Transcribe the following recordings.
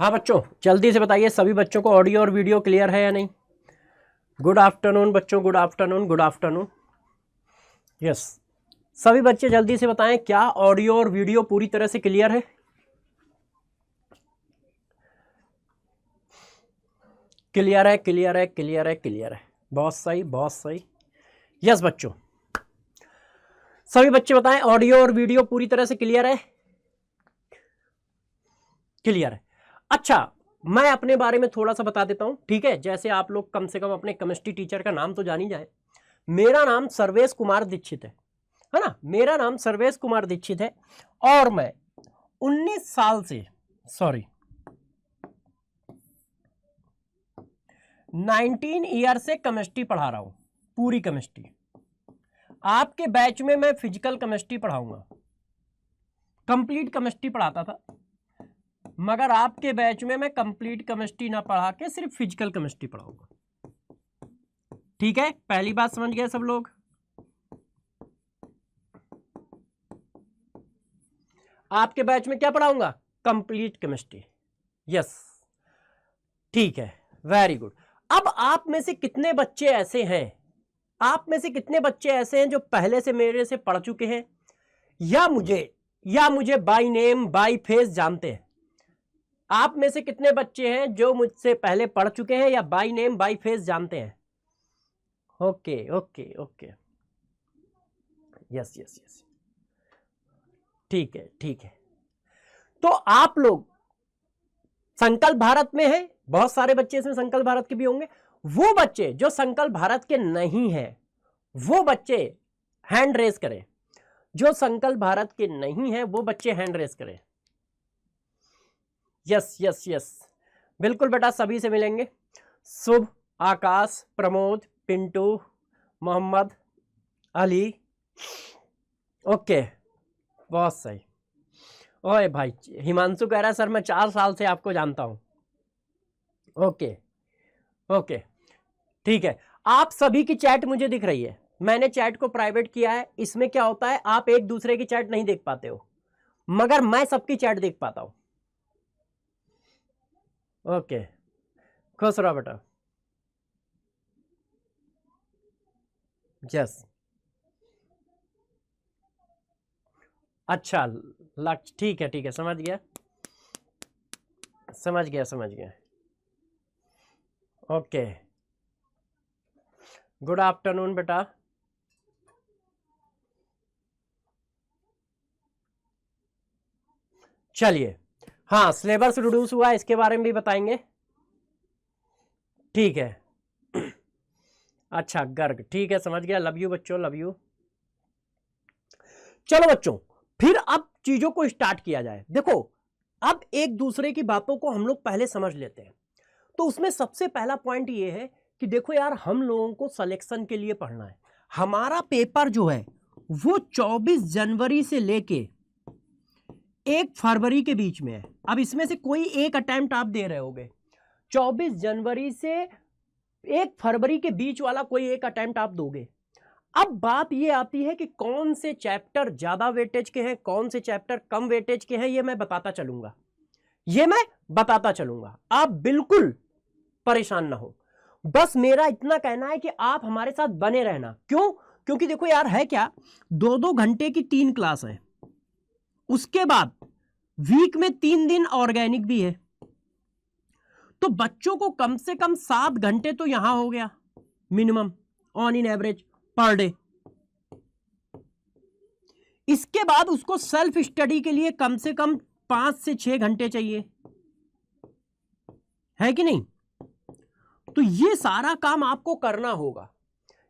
हाँ बच्चों, जल्दी से बताइए सभी बच्चों को ऑडियो और वीडियो क्लियर है या नहीं। गुड आफ्टरनून बच्चों, good afternoon, good afternoon. Yes, सभी बच्चे जल्दी से बताएं क्या ऑडियो और वीडियो पूरी तरह से क्लियर है। क्लियर है, क्लियर है, क्लियर है, क्लियर है। बहुत सही, बहुत सही। यस बच्चों, सभी बच्चे बताएं ऑडियो और वीडियो पूरी तरह से क्लियर है। क्लियर है। अच्छा, मैं अपने बारे में थोड़ा सा बता देता हूं, ठीक है। जैसे आप लोग कम से कम अपने केमिस्ट्री टीचर का नाम तो जान ही जाए। मेरा नाम सर्वेश कुमार दीक्षित है ना। मेरा नाम सर्वेश कुमार दीक्षित है और मैं 19 साल से 19 ईयर से केमिस्ट्री पढ़ा रहा हूं, पूरी केमिस्ट्री। आपके बैच में मैं फिजिकल केमिस्ट्री पढ़ाऊंगा, कंप्लीट केमिस्ट्री पढ़ाता था, मगर आपके बैच में मैं कंप्लीट केमिस्ट्री ना पढ़ा के सिर्फ फिजिकल केमिस्ट्री पढ़ाऊंगा। ठीक है, पहली बात समझ गए सब लोग। आपके बैच में क्या पढ़ाऊंगा? Complete chemistry. यस, ठीक है, वेरी गुड। अब आप में से कितने बच्चे ऐसे हैं, आप में से कितने बच्चे ऐसे हैं जो पहले से मेरे से पढ़ चुके हैं या मुझे बाय नेम बाय फेस जानते हैं? आप में से कितने बच्चे हैं जो मुझसे पहले पढ़ चुके हैं या बाय नेम बाय फेस जानते हैं? Okay okay okay, yes yes yes, ठीक है ठीक है। तो आप लोग संकल्प भारत में है, बहुत सारे बच्चे इसमें संकल्प भारत के भी होंगे। वो बच्चे जो संकल्प भारत के नहीं हैं वो बच्चे हैंड रेस करें। जो संकल्प भारत के नहीं हैं वो बच्चे हैंड रेस करें। यस यस यस, बिल्कुल बेटा, सभी से मिलेंगे। शुभ, आकाश, प्रमोद, पिंटू, मोहम्मद, अली। ओके, बहुत सही। ओए भाई, हिमांशु कह रहा है सर मैं 4 साल से आपको जानता हूं। ओके ओके, ठीक है। आप सभी की चैट मुझे दिख रही है, मैंने चैट को प्राइवेट किया है। इसमें क्या होता है, आप एक दूसरे की चैट नहीं देख पाते हो, मगर मैं सबकी चैट देख पाता हूं। ओके, खुश रहो बेटा। यस, अच्छा लक्ष्य, ठीक है ठीक है, समझ गया समझ गया समझ गया। ओके, गुड आफ्टरनून बेटा। चलिए, हाँ, सिलेबस रिड्यूस हुआ इसके बारे में भी बताएंगे, ठीक है। अच्छा, गर्ग, ठीक है, समझ गया। लव यू बच्चों, लव यू। चलो बच्चों, फिर अब चीजों को स्टार्ट किया जाए। देखो, अब एक दूसरे की बातों को हम लोग पहले समझ लेते हैं। तो उसमें सबसे पहला पॉइंट ये है कि देखो यार, हम लोगों को सिलेक्शन के लिए पढ़ना है। हमारा पेपर जो है वो 24 जनवरी से लेके 1 फरवरी के बीच में है। अब इसमें से कोई एक अटेम्प्ट आप दे रहे होगे, 24 जनवरी से 1 फरवरी के बीच वाला कोई एक अटेम्प्ट आप दोगे। अब बात ये आती है कि कौन से चैप्टर ज्यादा वेटेज के हैं, कौन से चैप्टर कम वेटेज के हैं, ये मैं बताता चलूंगा। आप बिल्कुल परेशान ना हो, बस मेरा इतना कहना है कि आप हमारे साथ बने रहना। क्यों? क्योंकि देखो यार, है क्या, 2-2 घंटे की 3 क्लास है, उसके बाद वीक में 3 दिन ऑर्गेनिक भी है, तो बच्चों को कम से कम 7 घंटे तो यहां हो गया minimum on in average per day. इसके बाद उसको सेल्फ स्टडी के लिए कम से कम 5 से 6 घंटे चाहिए, है कि नहीं? तो ये सारा काम आपको करना होगा।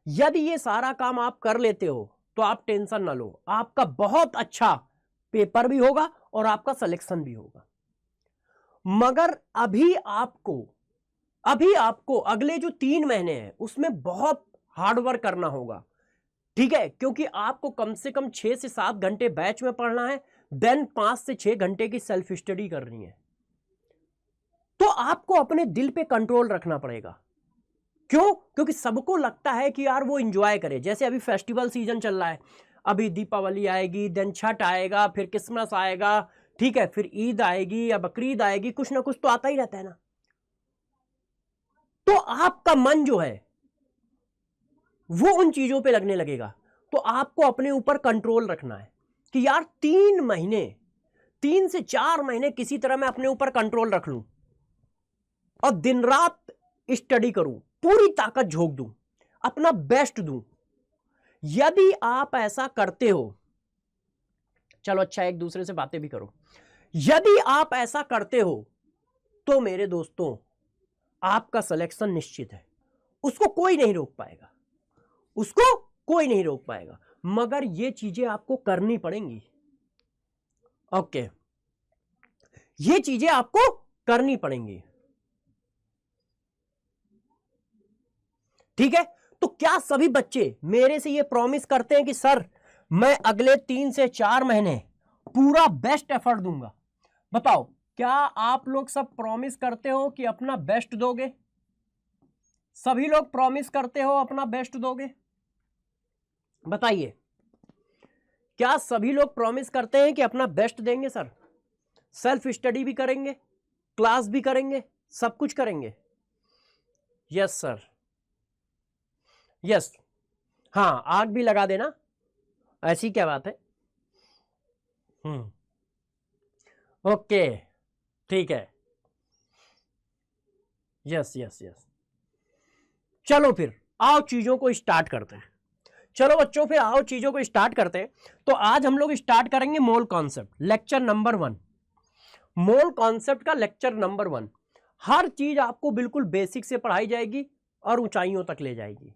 यदि ये सारा काम आप कर लेते हो तो आप टेंशन ना लो, आपका बहुत अच्छा पेपर भी होगा और आपका सिलेक्शन भी होगा। मगर अभी आपको अगले जो 3 महीने हैं उसमें बहुत हार्डवर्क करना होगा, ठीक है। क्योंकि आपको कम से कम 6 से 7 घंटे बैच में पढ़ना है, देन 5 से 6 घंटे की सेल्फ स्टडी करनी है। तो आपको अपने दिल पे कंट्रोल रखना पड़ेगा। क्यों? क्योंकि सबको लगता है कि यार वो एंजॉय करे। जैसे अभी फेस्टिवल सीजन चल रहा है, अभी दीपावली आएगी, देन छठ आएगा, फिर क्रिसमस आएगा, ठीक है, फिर ईद आएगी या बकरीद आएगी, कुछ ना कुछ तो आता ही रहता है ना। तो आपका मन जो है वो उन चीजों पे लगने लगेगा। तो आपको अपने ऊपर कंट्रोल रखना है कि यार 3 से 4 महीने किसी तरह मैं अपने ऊपर कंट्रोल रख लूं और दिन रात स्टडी करूं, पूरी ताकत झोंक दूं, अपना बेस्ट दूं। यदि आप ऐसा करते हो, चलो अच्छा एक दूसरे से बातें भी करो, यदि आप ऐसा करते हो तो मेरे दोस्तों आपका सिलेक्शन निश्चित है। उसको कोई नहीं रोक पाएगा, उसको कोई नहीं रोक पाएगा, मगर ये चीजें आपको करनी पड़ेंगी। ओके, ये चीजें आपको करनी पड़ेंगी, ठीक है। तो क्या सभी बच्चे मेरे से ये प्रॉमिस करते हैं कि सर मैं अगले 3 से 4 महीने पूरा बेस्ट एफर्ट दूंगा? बताओ, क्या आप लोग सब प्रॉमिस करते हो कि अपना बेस्ट दोगे? सभी लोग प्रॉमिस करते हो अपना बेस्ट दोगे? बताइए, क्या सभी लोग प्रॉमिस करते हैं कि अपना बेस्ट देंगे? सर सेल्फ स्टडी भी करेंगे, क्लास भी करेंगे, सब कुछ करेंगे? Yes sir, yes. हाँ, आग भी लगा देना, ऐसी क्या बात है। ओके, ठीक है, यस यस यस। चलो फिर आओ चीजों को स्टार्ट करते हैं। चलो बच्चों फिर आओ चीजों को स्टार्ट करते हैं। तो आज हम लोग स्टार्ट करेंगे mole concept, lecture number 1। Mole concept का लेक्चर नंबर 1। हर चीज आपको बिल्कुल बेसिक से पढ़ाई जाएगी और ऊंचाइयों तक ले जाएगी।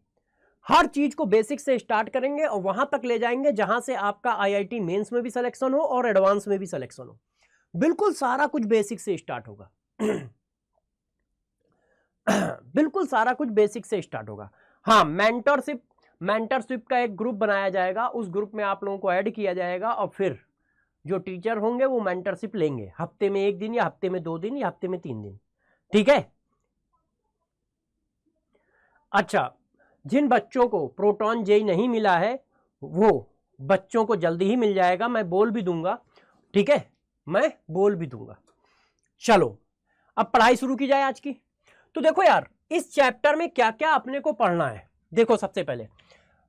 हर चीज को बेसिक से स्टार्ट करेंगे और वहां तक ले जाएंगे जहां से आपका आईआईटी मेंस में भी सिलेक्शन हो और एडवांस में भी सिलेक्शन हो। बिल्कुल सारा कुछ बेसिक से स्टार्ट होगा। बिल्कुल सारा कुछ बेसिक से स्टार्ट होगा। हाँ, मेंटरशिप का एक ग्रुप बनाया जाएगा, उस ग्रुप में आप लोगों को ऐड किया जाएगा और फिर जो टीचर होंगे वो मेंटरशिप लेंगे, हफ्ते में 1 दिन या हफ्ते में 2 दिन या हफ्ते में 3 दिन, ठीक है। अच्छा, जिन बच्चों को प्रोटॉन जेई नहीं मिला है वो बच्चों को जल्दी ही मिल जाएगा, मैं बोल भी दूंगा, ठीक है, मैं बोल भी दूंगा। चलो अब पढ़ाई शुरू की जाए आज की। तो देखो यार, इस चैप्टर में क्या क्या अपने को पढ़ना है। देखो, सबसे पहले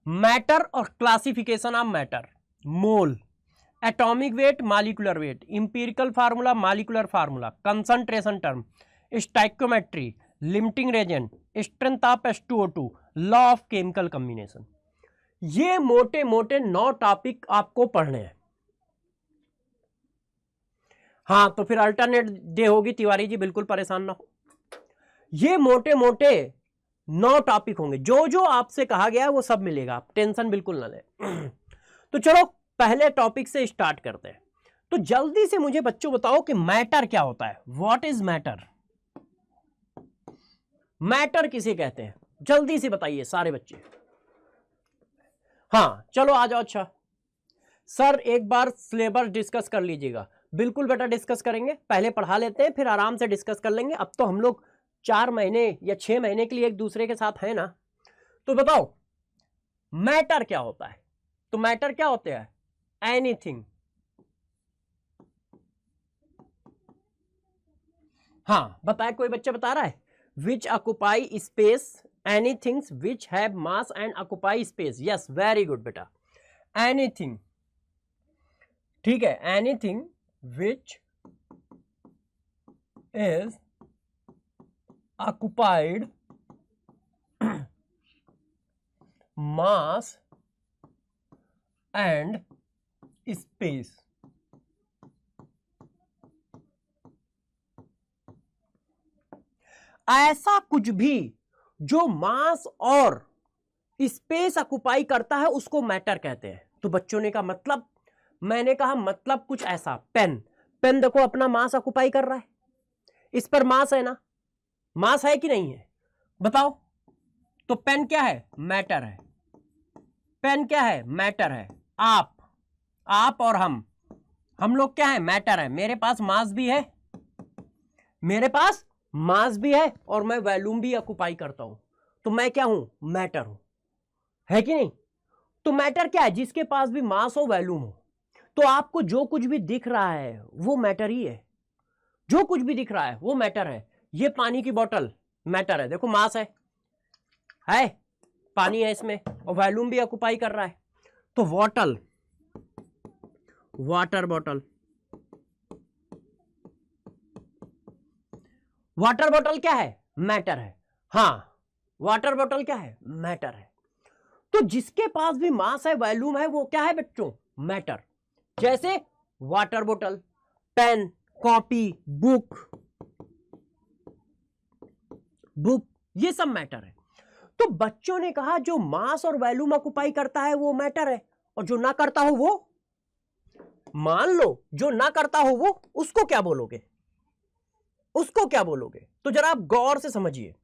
मैटर और classification of matter, mole, atomic weight, molecular weight, empirical formula, molecular formula, concentration term, stoichiometry, limiting reagent, strength of H2O2, law of chemical combination. ये मोटे मोटे 9 टॉपिक आपको पढ़ने हैं। हाँ, तो फिर अल्टरनेट डे होगी तिवारी जी, बिल्कुल परेशान ना हो। ये मोटे मोटे 9 टॉपिक होंगे, जो जो आपसे कहा गया है वो सब मिलेगा, आप टेंशन बिल्कुल ना लें। तो चलो पहले टॉपिक से स्टार्ट करते हैं। तो जल्दी से मुझे बच्चों बताओ कि मैटर क्या होता है? What is matter? मैटर किसे कहते हैं? जल्दी से बताइए सारे बच्चे। हाँ चलो आ जाओ। अच्छा सर एक बार सिलेबस डिस्कस कर लीजिएगा। बिल्कुल बेटा डिस्कस करेंगे, पहले पढ़ा लेते हैं फिर आराम से डिस्कस कर लेंगे। अब तो हम लोग 4 महीने या 6 महीने के लिए एक दूसरे के साथ है ना। तो बताओ मैटर क्या होता है? तो मैटर क्या होते हैं? एनीथिंग। हाँ बताए, कोई बच्चा बता रहा है? Which occupy space, anything which have mass and occupy space. Yes very good बेटा, एनीथिंग, ठीक है, anything which is occupied mass and space। ऐसा कुछ भी जो मास और स्पेस ऑक्युपाई करता है उसको मैटर कहते हैं। तो बच्चों ने कहा मतलब, मैंने कहा मतलब कुछ ऐसा, पेन, पेन देखो अपना मास ऑक्युपाई कर रहा है, इस पर मास है ना, मास है कि नहीं है बताओ। तो पेन क्या है? मैटर है। पेन क्या है? मैटर है। आप और हम लोग क्या है? मैटर है। मेरे पास मास भी है, मेरे पास मास भी है और मैं वॉल्यूम भी ऑक्युपाई करता हूं, तो मैं क्या हूं? मैटर हूं, है कि नहीं? तो मैटर क्या है? जिसके पास भी मास हो वॉल्यूम हो। तो आपको जो कुछ भी दिख रहा है वो मैटर ही है, जो कुछ भी दिख रहा है वो मैटर है। ये पानी की बोतल मैटर है, देखो मास है पानी है इसमें और वॉल्यूम भी ऑक्युपाई कर रहा है। तो वाटर बॉटल, वाटर बॉटल क्या है? मैटर है। हाँ, वाटर बॉटल क्या है? मैटर है। तो जिसके पास भी मास है, वॉल्यूम है, वो क्या है बच्चों? मैटर। जैसे water bottle, pen, copy, book, ये सब मैटर है। तो बच्चों ने कहा जो मास और वॉल्यूम ऑक्युपाई करता है वो मैटर है, और जो ना करता हो वो, मान लो जो ना करता हो वो, उसको क्या बोलोगे? उसको क्या बोलोगे? तो जरा आप गौर से समझिए,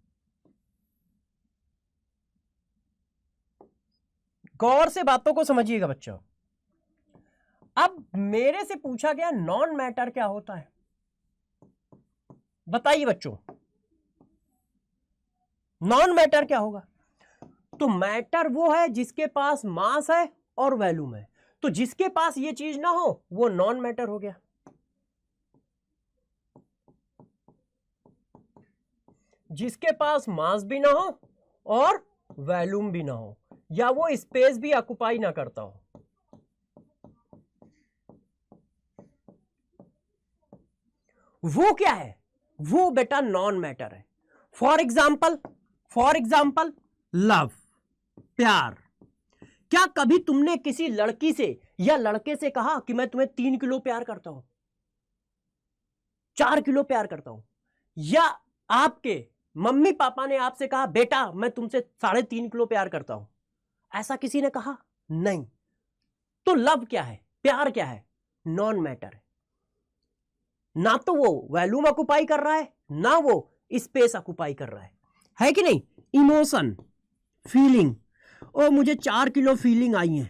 गौर से बातों को समझिएगा बच्चों। अब मेरे से पूछा गया नॉन मैटर क्या होता है, बताइए बच्चों, नॉन मैटर क्या होगा? तो मैटर वो है जिसके पास मास है और वॉल्यूम है। तो जिसके पास ये चीज ना हो वो नॉन मैटर हो गया। जिसके पास मास भी ना हो और वॉल्यूम भी ना हो, या वो स्पेस भी ऑक्युपाई ना करता हो, वो क्या है? वो बेटा नॉन मैटर है। फॉर एग्जाम्पल लव, प्यार। क्या कभी तुमने किसी लड़की से या लड़के से कहा कि मैं तुम्हें 3 किलो प्यार करता हूं, 4 किलो प्यार करता हूं? या आपके मम्मी पापा ने आपसे कहा बेटा मैं तुमसे 3.5 किलो प्यार करता हूं? ऐसा किसी ने कहा? नहीं। तो लव क्या है, प्यार क्या है? नॉन मैटर है। ना तो वो वॉल्यूम ऑक्युपाई कर रहा है, ना वो स्पेस ऑक्युपाई कर रहा है कि नहीं? इमोशन, फीलिंग, ओ मुझे 4 किलो फीलिंग आई है,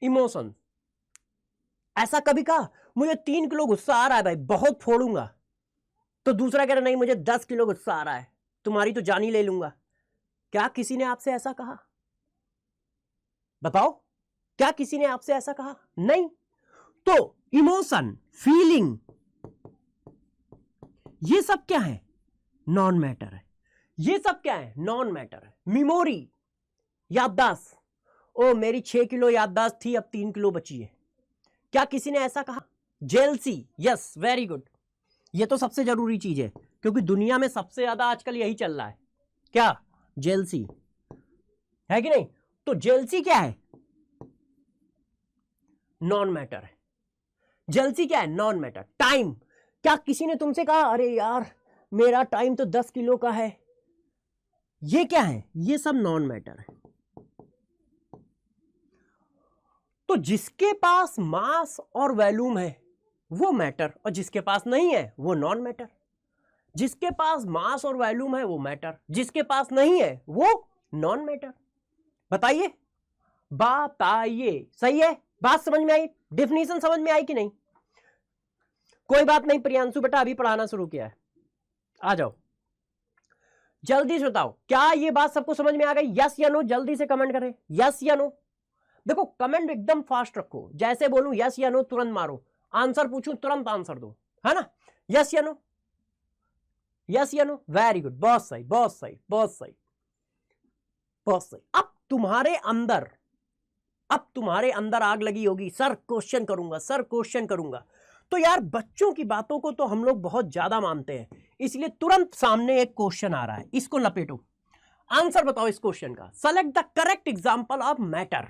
इमोशन। ऐसा कभी कहा मुझे 3 किलो गुस्सा आ रहा है भाई, बहुत फोड़ूंगा? तो दूसरा कह रहा नहीं मुझे 10 किलो गुस्सा आ रहा है, तुम्हारी तो जान ही ले लूंगा। क्या किसी ने आपसे ऐसा कहा? बताओ, क्या किसी ने आपसे ऐसा कहा? नहीं। तो इमोशन, फीलिंग, ये सब क्या है? नॉन मैटर है। ये सब क्या है? नॉन मैटर है। मेमोरी, याददाश्त, ओ मेरी 6 किलो याददाश्त थी अब 3 किलो बची है, क्या किसी ने ऐसा कहा? जेलसी, यस वेरी गुड, ये तो सबसे जरूरी चीज है क्योंकि दुनिया में सबसे ज्यादा आजकल यही चल रहा है, क्या? जेलसी, है कि नहीं? तो जेलसी क्या है? नॉन मैटर है। जेलसी क्या है? Non matter. टाइम, क्या किसी ने तुमसे कहा अरे यार मेरा टाइम तो 10 किलो का है? ये क्या है? ये सब नॉन मैटर है। तो जिसके पास मास और वॉल्यूम है वो मैटर, और जिसके पास नहीं है वो नॉन मैटर। जिसके पास मास और वॉल्यूम है वो मैटर, जिसके पास नहीं है वो नॉन मैटर। बताइए, सही है? बात समझ में आई? डेफिनेशन समझ में आई कि नहीं? कोई बात नहीं प्रियांशु बेटा, अभी पढ़ाना शुरू किया है, आ जाओ जल्दी से बताओ, क्या ये बात सबको समझ में आ गई? यस या नो, जल्दी से कमेंट करें, यस या नो। देखो कमेंट एकदम फास्ट रखो, जैसे बोलूं यस या नो तुरंत मारो, आंसर पूछूं तुरंत आंसर दो, है ना? यस या नो, यस या नो, वेरी गुड, बहुत सही बहुत सही बहुत सही बहुत सही। अब तुम्हारे अंदर आग लगी होगी, सर क्वेश्चन करूंगा, सर क्वेश्चन करूंगा। तो यार बच्चों की बातों को तो हम लोग बहुत ज्यादा मानते हैं, इसलिए तुरंत सामने एक क्वेश्चन आ रहा है, इसको लपेटो, आंसर बताओ इस क्वेश्चन का। Select the correct example of matter.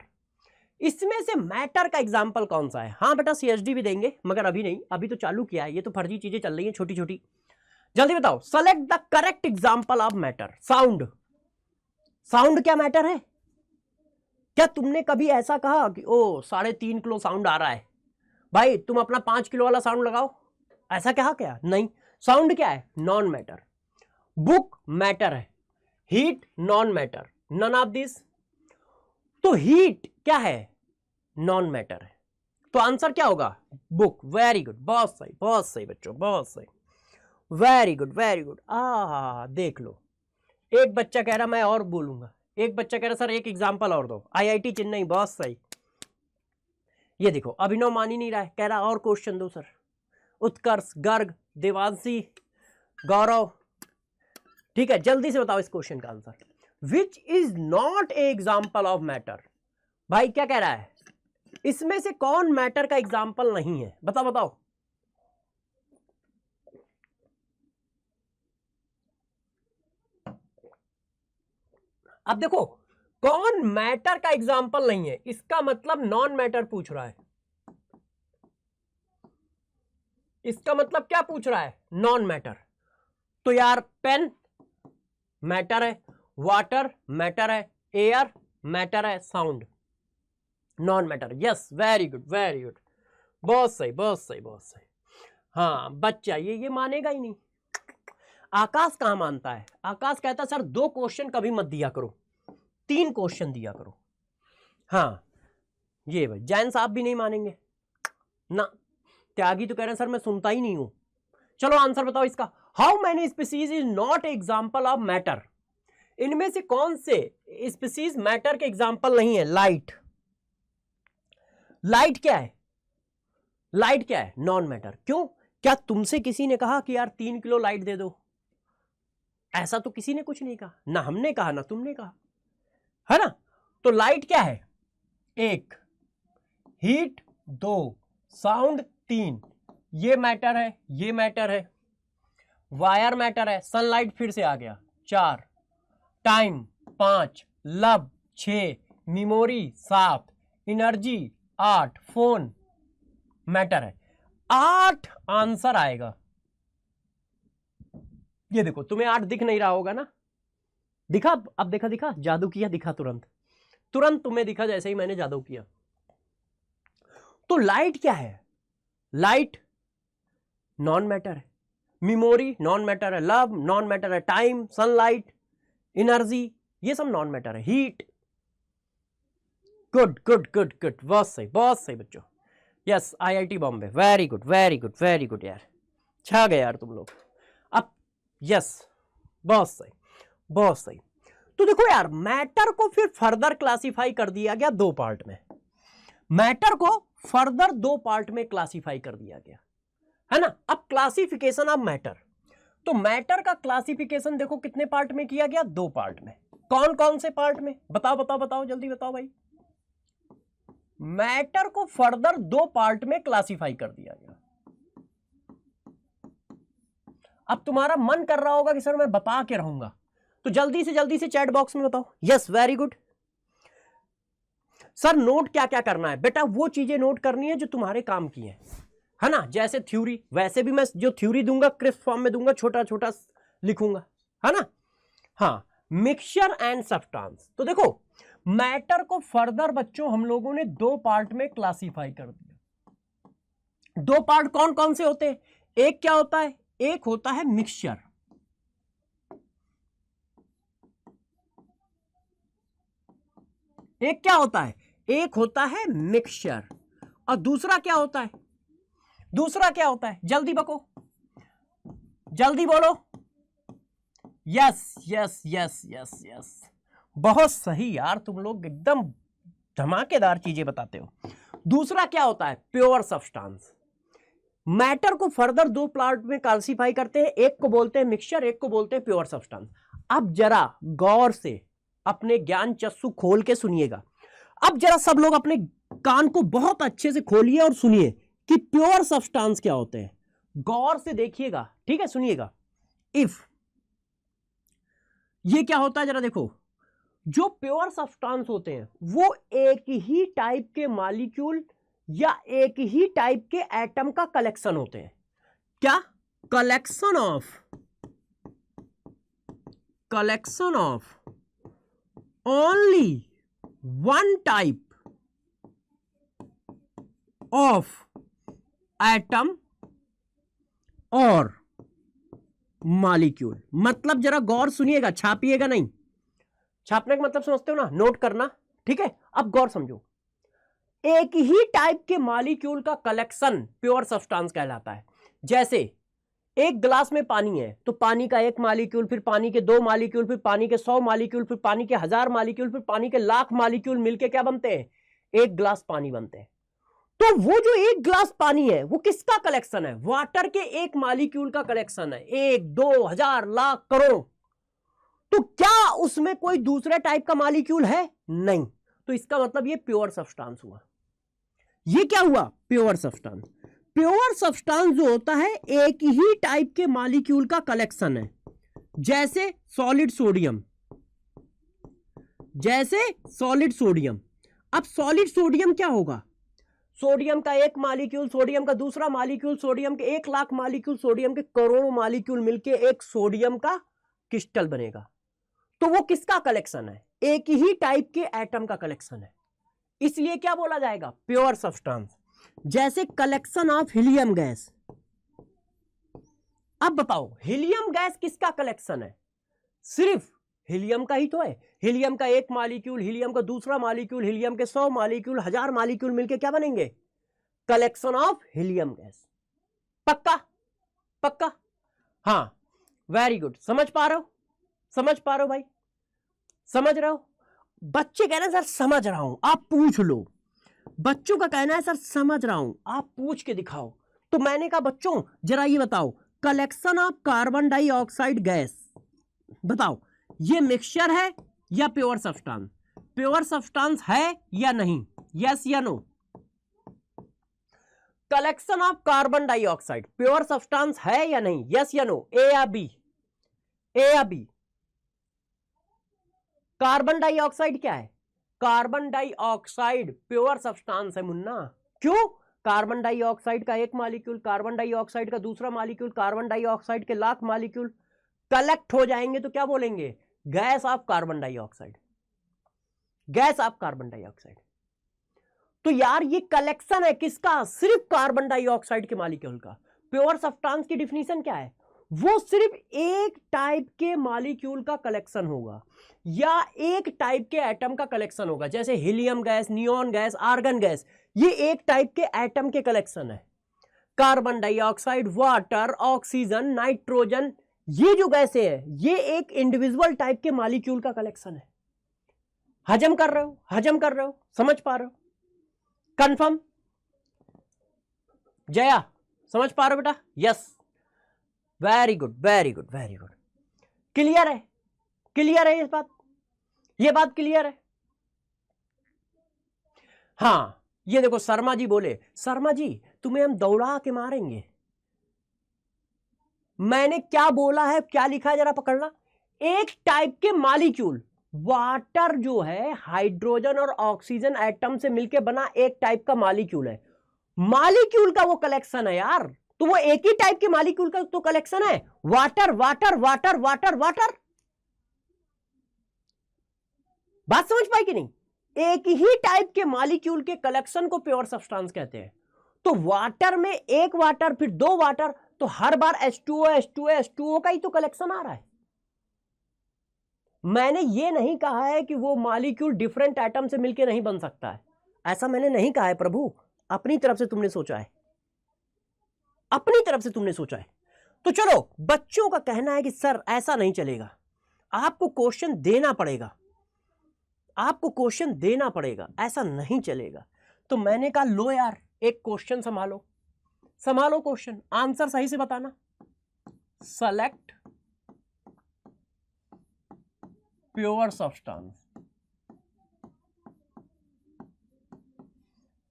इसमें से मैटर का एग्जांपल कौन सा है? हाँ बेटा सीएचडी भी देंगे मगर अभी नहीं, अभी तो चालू किया है, ये तो फर्जी चीजें चल रही हैं छोटी छोटी। जल्दी बताओ, select the correct example of matter. Sound, sound क्या मैटर है? क्या तुमने कभी ऐसा कहा कि ओ 3.5 किलो साउंड आ रहा है, भाई तुम अपना 5 किलो वाला साउंड लगाओ? ऐसा कहा क्या? नहीं। साउंड क्या है? Non matter. बुक मैटर है, heat non matter, none of this. तो हीट क्या है? नॉन मैटर है। तो आंसर क्या होगा? बुक। वेरी गुड, बहुत सही बच्चों, बहुत सही, वेरी गुड वेरी गुड। देख लो, एक बच्चा कह रहा मैं और बोलूंगा, एक बच्चा कह रहा सर एक एग्जांपल और दो, आईआईटी चेन्नई, बहुत सही। ये देखो अभिनव मान ही नहीं रहा है, कह रहा और क्वेश्चन दो सर। उत्कर्ष, गर्ग, देवांशी, गौरव, ठीक है जल्दी से बताओ इस क्वेश्चन का answer. Which is not a example of matter. भाई क्या कह रहा है, इसमें से कौन मैटर का एग्जाम्पल नहीं है, बताओ बताओ। अब देखो कौन मैटर का एग्जाम्पल नहीं है, इसका मतलब नॉन मैटर पूछ रहा है। इसका मतलब क्या पूछ रहा है, नॉन मैटर। तो यार पेन मैटर है, वाटर मैटर है, एयर मैटर है, sound non matter. Yes very good very good, बहुत सही बहुत सही बहुत सही। हाँ बच्चा ये मानेगा ही नहीं। आकाश कहां मानता है, आकाश कहता सर 2 क्वेश्चन कभी मत दिया करो, 3 क्वेश्चन दिया करो। हाँ ये भाई जैन साहब भी नहीं मानेंगे ना। त्यागी तो कह रहे हैं सर मैं सुनता ही नहीं हूं। चलो आंसर बताओ इसका। How many species is not example of matter. इनमें से कौन से स्पीसीज मैटर के एग्जाम्पल नहीं है। लाइट, लाइट क्या है, लाइट क्या है, नॉन मैटर। क्यों, क्या तुमसे किसी ने कहा कि यार 3 किलो लाइट दे दो, ऐसा तो किसी ने कुछ नहीं कहा, ना हमने कहा ना तुमने कहा, है ना। तो लाइट क्या है, 1, हीट 2, साउंड 3, ये मैटर है, ये मैटर है, वायर मैटर है, सनलाइट फिर से आ गया 4, time 5, love 6, memory 7, energy 8, phone matter है। 8 आंसर आएगा। ये देखो तुम्हें 8 दिख नहीं रहा होगा ना, दिखा, अब देखा, दिखा, जादू किया, दिखा तुरंत, तुरंत तुम्हें दिखा जैसे ही मैंने जादू किया। तो लाइट क्या है, लाइट नॉन मैटर है, मेमोरी नॉन मैटर है, लव नॉन मैटर है, टाइम, सनलाइट, एनर्जी ये सब नॉन मैटर है, heat. Good good good good, बहुत सही बच्चों। Yes IIT Bombay, very good very good very good यार, छा गए यार तुम लोग। अब यस बहुत सही बहुत सही। तो देखो यार मैटर को फिर फर्दर क्लासिफाई कर दिया गया 2 पार्ट में, मैटर को फर्दर 2 पार्ट में क्लासिफाई कर दिया गया, है ना। अब क्लासिफिकेशन ऑफ मैटर, तो मैटर का क्लासिफिकेशन देखो कितने पार्ट में किया गया, 2 पार्ट में। कौन कौन से पार्ट में, बताओ बताओ बताओ जल्दी बताओ भाई। मैटर को फर्दर 2 पार्ट में क्लासिफाई कर दिया गया। अब तुम्हारा मन कर रहा होगा कि सर मैं बता के रहूंगा, तो जल्दी से चैट बॉक्स में बताओ। Yes very good sir, note क्या क्या करना है बेटा, वो चीजें नोट करनी है जो तुम्हारे काम की है ना। जैसे थ्योरी, वैसे भी मैं जो थ्योरी दूंगा क्रिस्प फॉर्म में दूंगा, छोटा छोटा लिखूंगा, है ना। हाँ मिक्सचर एंड सब्सटेंस, तो देखो मैटर को फर्दर बच्चों हम लोगों ने 2 पार्ट में क्लासिफाई कर दिया। 2 पार्ट कौन कौन से होते हैं, एक क्या होता है, एक होता है मिक्सचर, एक क्या होता है, एक होता है मिक्सचर, और दूसरा क्या होता है, दूसरा क्या होता है, जल्दी बको, जल्दी बोलो। Yes yes yes yes yes, बहुत सही यार, तुम लोग एकदम धमाकेदार चीजें बताते हो। दूसरा क्या होता है, प्योर सब्सटेंस। मैटर को फर्दर 2 पार्ट में क्लासिफाई करते हैं, एक को बोलते हैं मिक्सचर, एक को बोलते हैं प्योर सब्सटेंस। अब जरा गौर से अपने ज्ञान चक्षु खोल के सुनिएगा। अब जरा सब लोग अपने कान को बहुत अच्छे से खोलिए और सुनिए कि प्योर सब्सटेंस क्या होते हैं। गौर से देखिएगा, ठीक है, सुनिएगा। इफ ये क्या होता है जरा देखो, जो प्योर सब्सटेंस होते हैं वो एक ही टाइप के मॉलिक्यूल या एक ही टाइप के एटम का कलेक्शन होते हैं। क्या, collection of only one type of atom और मॉलिक्यूल। मतलब जरा गौर सुनिएगा, छापिएगा नहीं, छापने का मतलब समझते हो ना, नोट करना, ठीक है। अब गौर समझो, एक ही टाइप के मॉलिक्यूल का कलेक्शन प्योर सब्सटेंस कहलाता है। जैसे एक गिलास में पानी है तो पानी का 1 मॉलिक्यूल, फिर पानी के 2 मॉलिक्यूल, फिर पानी के 100 मॉलिक्यूल, फिर पानी के 1000 मॉलिक्यूल, फिर पानी के 1,00,000 मॉलिक्यूल मिलके क्या बनते हैं, 1 गिलास पानी बनते हैं। तो वो जो एक ग्लास पानी है वो किसका कलेक्शन है? वाटर के एक मॉलिक्यूल का कलेक्शन है, 1, 2, हजार, लाख, करोड़। तो क्या उसमें कोई दूसरे टाइप का मॉलिक्यूल है? नहीं। तो इसका मतलब ये प्योर सब्सटेंस हुआ। ये क्या हुआ? Pure substance. प्योर सब्सटेंस जो होता है एक ही टाइप के मॉलिक्यूल का कलेक्शन है, जैसे सॉलिड सोडियम, जैसे सॉलिड सोडियम। अब सॉलिड सोडियम क्या होगा? सोडियम का एक मॉलिक्यूल, सोडियम का दूसरा मॉलिक्यूल, सोडियम के 1 लाख मॉलिक्यूल, सोडियम के करोड़ों मॉलिक्यूल मिलके एक सोडियम का क्रिस्टल बनेगा। तो वो किसका कलेक्शन है? एक ही टाइप के एटम का कलेक्शन है, इसलिए क्या बोला जाएगा? Pure substance. जैसे कलेक्शन ऑफ हीलियम गैस। अब बताओ हीलियम गैस किसका कलेक्शन है? सिर्फ हीलियम का ही तो है। हीलियम का एक मॉलिक्यूल, हीलियम का दूसरा मॉलिक्यूल, हीलियम के 100 मॉलिक्यूल, 1000 मॉलिक्यूल मिलके क्या बनेंगे? Collection of helium gas. पक्का? पक्का? हाँ, वेरी गुड। समझ पा रहे हो? समझ पा रहे हो भाई? समझ रहे हो? बच्चे कह रहे हैं सर समझ रहा हूं, आप पूछ लो। बच्चों का कहना है सर समझ रहा हूं, आप पूछ के दिखाओ। तो मैंने कहा बच्चों जरा ये बताओ, collection of carbon dioxide gas, बताओ ये मिक्सचर है या प्योर सब्सटेंस? प्योर सब्सटेंस है या नहीं? यस या no? Collection of carbon dioxide pure substance है या नहीं? यस या नो? ए या बी? ए या बी? कार्बन डाइऑक्साइड क्या है? कार्बन डाइऑक्साइड प्योर सब्सटेंस है मुन्ना। क्यों? कार्बन डाइऑक्साइड का एक मॉलिक्यूल, कार्बन डाइऑक्साइड का दूसरा मॉलिक्यूल, कार्बन डाइऑक्साइड के लाख मॉलिक्यूल कलेक्ट हो जाएंगे तो क्या बोलेंगे? Gas off carbon dioxide. Gas off carbon dioxide. तो यार ये कलेक्शन है किसका? सिर्फ कार्बन डाइऑक्साइड के मॉलिक्यूल का। प्योर सब्सटेंस की डिफिनीशन क्या है? वो सिर्फ एक टाइप के मॉलिक्यूल का कलेक्शन होगा या एक टाइप के एटम का कलेक्शन होगा। जैसे helium gas, neon gas, argon gas, ये एक टाइप के एटम के कलेक्शन है। Carbon dioxide, water, oxygen, nitrogen, ये जो गैसें हैं ये एक इंडिविजुअल टाइप के मॉलिक्यूल का कलेक्शन है। हजम कर रहे हो? हजम कर रहे हो? समझ पा रहे हो? कंफर्म? जया समझ पा रहे हो बेटा? Yes, very good, very good, very good. Clear है? क्लियर है ये बात क्लियर है? हाँ, ये देखो शर्मा जी बोले, शर्मा जी तुम्हें हम दौड़ा के मारेंगे। मैंने क्या बोला है, क्या लिखा है जरा पकड़ना। एक टाइप के मॉलिक्यूल, वाटर जो है हाइड्रोजन और ऑक्सीजन एटम से मिलकर बना एक टाइप का मॉलिक्यूल है। मॉलिक्यूल का वो कलेक्शन है यार। तो वो एक ही टाइप के मॉलिक्यूल का तो कलेक्शन है। Water water water water water. बात समझ पाई कि नहीं? एक ही टाइप के मॉलिक्यूल के कलेक्शन को प्योर सब्सटेंस कहते हैं। तो वाटर में एक वाटर, फिर 2 वाटर, तो हर बार H2O H2O H2O का ही तो कलेक्शन आ रहा है। मैंने ये नहीं कहा है कि वो मॉलिक्यूल डिफरेंट एटम से मिलकर नहीं बन सकता है, ऐसा मैंने नहीं कहा है प्रभु। अपनी तरफ से तुमने सोचा है, अपनी तरफ से तुमने सोचा है। तो चलो, बच्चों का कहना है कि सर ऐसा नहीं चलेगा, आपको क्वेश्चन देना पड़ेगा, आपको क्वेश्चन देना पड़ेगा, ऐसा नहीं चलेगा। तो मैंने कहा लो यार एक क्वेश्चन संभालो, संभालो क्वेश्चन, आंसर सही से बताना। Select pure substance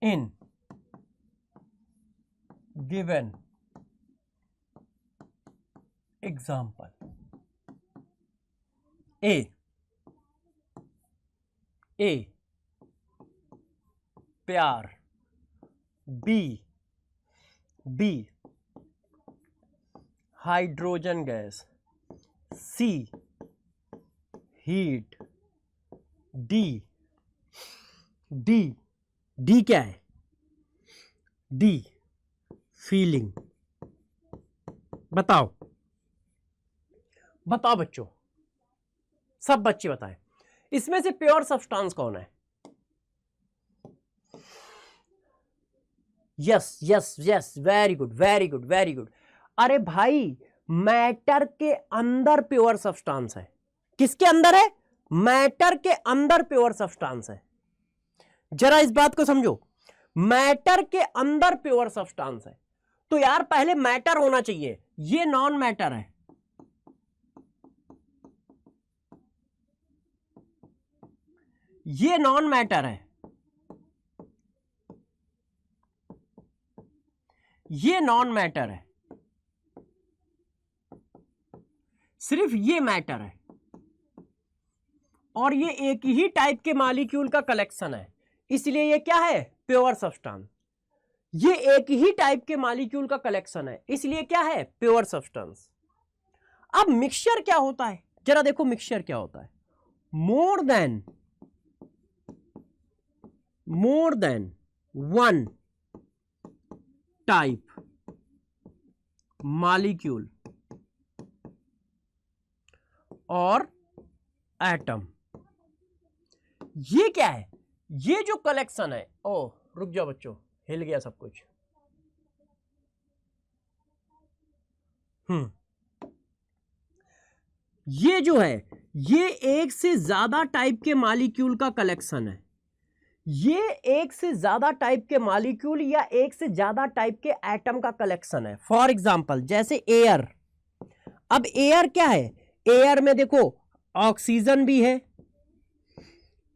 in given example. A pyaar, B hydrogen gas, C heat, D क्या है? D feeling. बताओ बताओ बच्चों, सब बच्चे बताएं, इसमें से प्योर सब्सटेंस कौन है? Yes yes yes, very good very good very good. अरे भाई मैटर के अंदर प्योर सब्सटेंस है। किसके अंदर है? मैटर के अंदर प्योर सब्सटेंस है। जरा इस बात को समझो, मैटर के अंदर प्योर सब्सटेंस है, तो यार पहले मैटर होना चाहिए, ये नॉन मैटर है, ये नॉन मैटर है, ये नॉन मैटर है, सिर्फ ये मैटर है, और ये एक ही टाइप के मॉलिक्यूल का कलेक्शन है, इसलिए ये क्या है, प्योर सब्सटेंस। ये एक ही टाइप के मॉलिक्यूल का कलेक्शन है, इसलिए क्या है, प्योर सब्सटेंस। अब मिक्सचर क्या होता है, जरा देखो मिक्सचर क्या होता है। More than one type molecule और एटम, ये क्या है, ये जो कलेक्शन है। ओ रुक जाओ बच्चों, हिल गया सब कुछ। ये जो है, ये एक से ज्यादा टाइप के मॉलिक्यूल का कलेक्शन है, ये एक से ज्यादा टाइप के मॉलिक्यूल या एक से ज्यादा टाइप के एटम का कलेक्शन है। फॉर एग्जांपल जैसे एयर। अब एयर क्या है, एयर में देखो ऑक्सीजन भी है,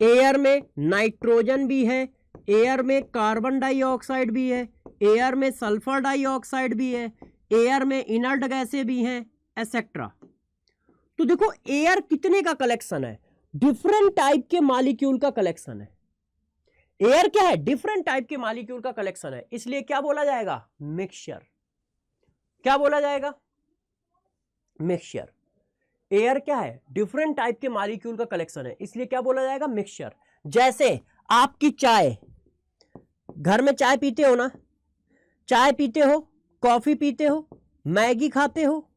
एयर में नाइट्रोजन भी है, एयर में कार्बन डाइऑक्साइड भी है, एयर में सल्फर डाइऑक्साइड भी है, एयर में इनर्ट गैसें भी हैं, एसेट्रा। तो देखो एयर कितने का कलेक्शन है, डिफरेंट टाइप के मॉलिक्यूल का कलेक्शन है। एयर क्या है, डिफरेंट टाइप के मॉलिक्यूल का कलेक्शन है, इसलिए क्या बोला जाएगा, मिक्सचर। क्या बोला जाएगा, मिक्सचर। एयर क्या है, डिफरेंट टाइप के मॉलिक्यूल का कलेक्शन है, इसलिए क्या बोला जाएगा, मिक्सचर। जैसे आपकी चाय, घर में चाय पीते हो ना, चाय पीते हो, कॉफी पीते हो, मैगी खाते हो,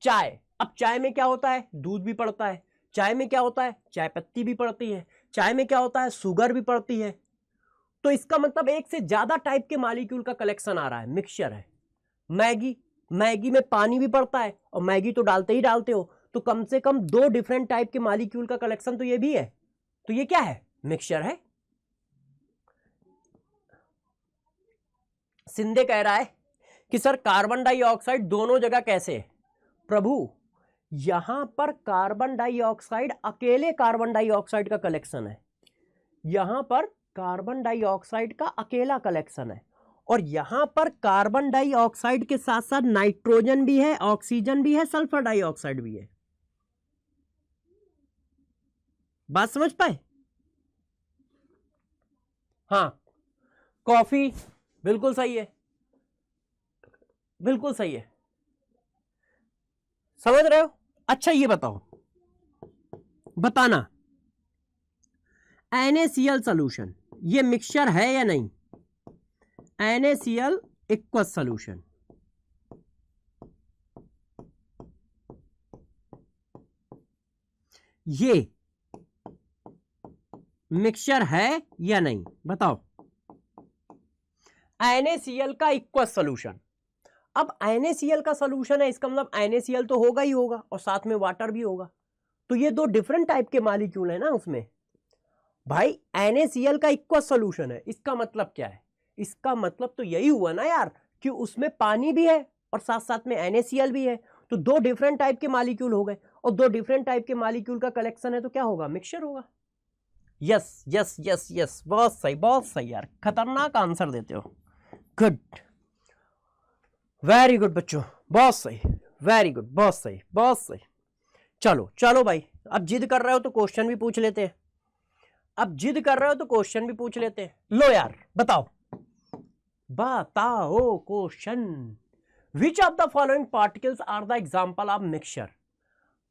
चाय। अब चाय में क्या होता है, दूध भी पड़ता है, चाय में क्या होता है, चाय पत्ती भी पड़ती है, चाय में क्या होता है, शुगर भी पड़ती है। तो इसका मतलब एक से ज्यादा टाइप के मॉलिक्यूल का कलेक्शन आ रहा है, मिक्सचर है। मैगी, मैगी में पानी भी पड़ता है और मैगी तो डालते ही डालते हो, तो कम से कम 2 डिफरेंट टाइप के मॉलिक्यूल का कलेक्शन तो ये भी है, तो ये क्या है, मिक्सचर है। सिंधे कह रहा है कि सर कार्बन डाइऑक्साइड दोनों जगह कैसे है। प्रभु यहां पर कार्बन डाइऑक्साइड, अकेले कार्बन डाइऑक्साइड का कलेक्शन है, यहां पर कार्बन डाइऑक्साइड का अकेला कलेक्शन है, और यहां पर कार्बन डाइऑक्साइड के साथ साथ नाइट्रोजन भी है, ऑक्सीजन भी है, सल्फर डाइऑक्साइड भी है। बात समझ पाए। हाँ, कॉफी बिल्कुल सही है, बिल्कुल सही है, समझ रहे हो। अच्छा ये बताओ, बताना NaCl सॉल्यूशन ये मिक्सचर है या नहीं। NaCl इक्वस सॉल्यूशन, ये मिक्सचर है या नहीं, बताओ। NaCl का इक्वस सॉल्यूशन। अब NaCl का सॉल्यूशन है, इसका मतलब NaCl तो होगा ही होगा और साथ में वाटर भी होगा, तो ये 2 डिफरेंट टाइप के मॉलिक्यूल है ना उसमें। भाई NaCl का इक्वस सॉल्यूशन है, इसका मतलब क्या है, इसका मतलब तो यही हुआ ना यार कि उसमें पानी भी है और साथ साथ में NaCl भी है, तो 2 डिफरेंट टाइप के मॉलिक्यूल हो गए, और 2 डिफरेंट टाइप के मॉलिक्यूल का कलेक्शन है, तो क्या होगा, मिक्सचर होगा। यस यस यस यस, बहुत सही, बहुत सही यार, खतरनाक आंसर देते हो, गुड, वेरी गुड बच्चों, बहुत सही, वेरी गुड, बहुत सही, बहुत सही। चलो चलो भाई, अब जिद कर रहे हो तो क्वेश्चन भी पूछ लेते हैं, अब जिद कर रहे हो तो क्वेश्चन भी पूछ लेते हैं। लो यार बताओ, बताओ question. Which of the following particles are the example of mixture.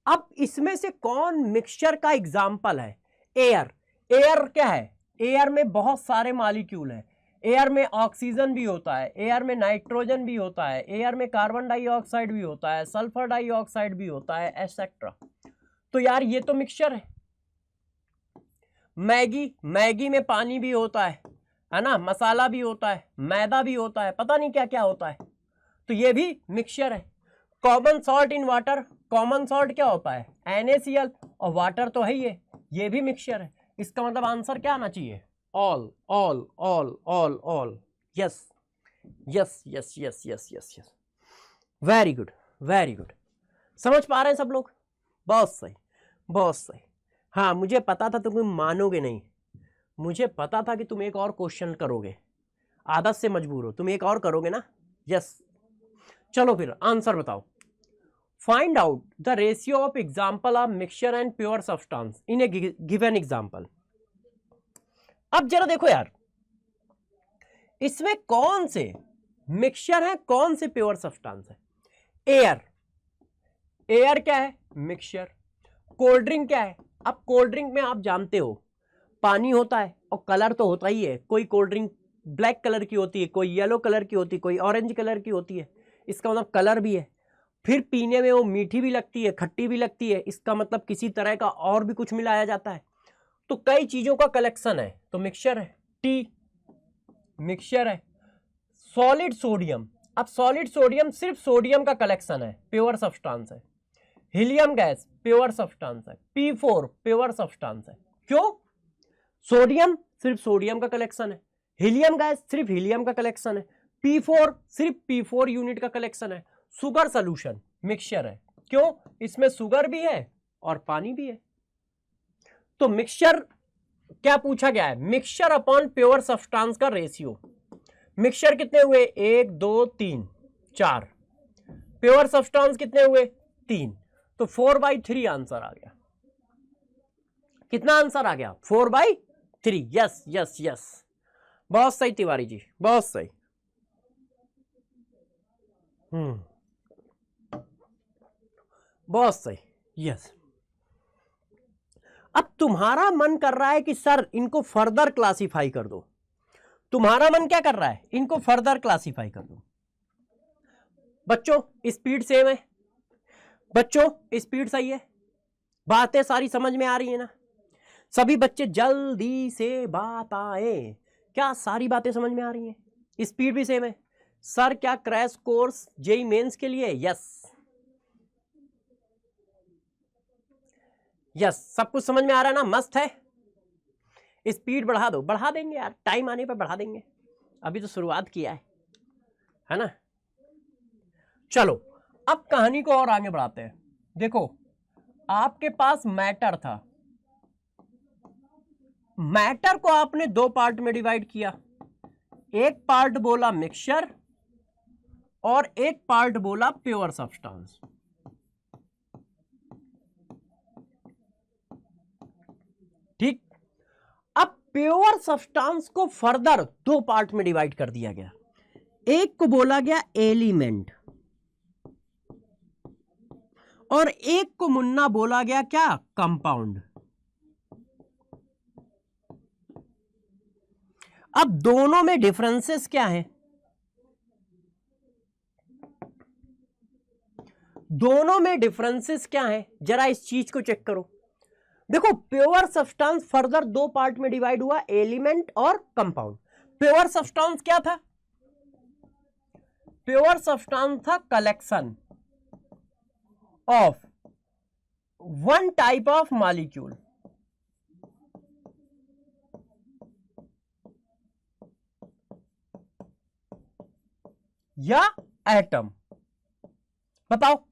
अब इसमें से कौन मिक्सचर का एग्जाम्पल है। एयर, एयर क्या है, एयर में बहुत सारे मॉलिक्यूल हैं, एयर में ऑक्सीजन भी होता है, एयर में नाइट्रोजन भी होता है, एयर में कार्बन डाइऑक्साइड भी होता है, सल्फर डाइऑक्साइड भी होता है, एटसेट्रा। तो यार ये तो मिक्सचर है। मैगी, मैगी में पानी भी होता है ना, मसाला भी होता है, मैदा भी होता है, पता नहीं क्या क्या होता है, तो ये भी मिक्सचर है। Common salt in water, common salt क्या होता है, NaCl, और वाटर तो है ही है, ये भी मिक्सचर है। इसका मतलब आंसर क्या आना चाहिए, all. Yes. Very good, very good. समझ पा रहे हैं सब लोग? बहुत सही, बहुत सही। हाँ, मुझे पता था तुम मानोगे नहीं, मुझे पता था कि तुम एक और क्वेश्चन करोगे, आदत से मजबूर हो, तुम एक और करोगे ना। यस, चलो फिर आंसर बताओ। Find out the ratio of example of mixture and pure substance in A given example. अब जरा देखो यार, इसमें कौन से मिक्सचर है, कौन से प्योर सब्सटेंस है? एयर, एयर क्या है? मिक्सचर। कोल्ड ड्रिंक क्या है? अब कोल्ड ड्रिंक में आप जानते हो पानी होता है और कलर तो होता ही है। कोई कोल्ड ड्रिंक ब्लैक कलर की होती है, कोई येलो कलर की होती है, कोई ऑरेंज कलर की होती है, इसका मतलब कलर भी है। फिर पीने में वो मीठी भी लगती है, खट्टी भी लगती है, इसका मतलब किसी तरह का और भी कुछ मिलाया जाता है। तो कई चीजों का कलेक्शन है, तो मिक्सचर है। टी मिक्सचर है। सॉलिड सोडियम, अब सॉलिड सोडियम सिर्फ सोडियम का कलेक्शन है, प्योर सब्सटेंस है। हीलियम गैस प्योर सब्सटेंस है। P4 प्योर सब्सटेंस है। क्यों? सोडियम सिर्फ सोडियम का कलेक्शन है, हीलियम गैस सिर्फ हीलियम का कलेक्शन है, P4 सिर्फ P4 यूनिट का कलेक्शन है। शुगर सॉल्यूशन मिक्सचर है। क्यों? इसमें शुगर भी है और पानी भी है। तो मिक्सचर क्या पूछा गया है? मिक्सचर अपॉन प्योर सब्सटेंस का रेशियो। मिक्सचर कितने हुए? 1 2 3 4। प्योर सब्सटेंस कितने हुए? 3। तो 4/3 आंसर आ गया। कितना आंसर आ गया? 4/3। यस यस यस, बहुत सही तिवारी जी, बहुत सही। बहुत सही। यस, अब तुम्हारा मन कर रहा है कि सर इनको फर्दर क्लासिफाई कर दो। तुम्हारा मन क्या कर रहा है? इनको फर्दर क्लासिफाई कर दो। बच्चों स्पीड सेम है, बच्चों स्पीड सही है, बातें सारी समझ में आ रही है ना? सभी बच्चे जल्दी से बात आए, क्या सारी बातें समझ में आ रही हैं? स्पीड भी सेम है। सर क्या क्रैश कोर्स जेई मेंस के लिए? यस यस, सब कुछ समझ में आ रहा है ना? मस्त है। स्पीड बढ़ा दो, बढ़ा देंगे यार, टाइम आने पर बढ़ा देंगे, अभी तो शुरुआत किया है ना? चलो अब कहानी को और आगे बढ़ाते हैं। देखो आपके पास मैटर था, मैटर को आपने 2 पार्ट में डिवाइड किया। एक पार्ट बोला मिक्सचर और एक पार्ट बोला प्योर सब्सटेंस। ठीक, अब प्योर सब्सटेंस को फर्दर 2 पार्ट में डिवाइड कर दिया गया। एक को बोला गया एलिमेंट और एक को मुन्ना बोला गया क्या? कंपाउंड। अब दोनों में डिफरेंसेस क्या है? दोनों में डिफरेंसेस क्या है? जरा इस चीज को चेक करो। देखो प्योर सब्सटेंस फर्दर 2 पार्ट में डिवाइड हुआ, एलिमेंट और कंपाउंड। प्योर सब्सटेंस क्या था? प्योर सब्सटेंस था collection of one type of molecule या एटम। बताओ,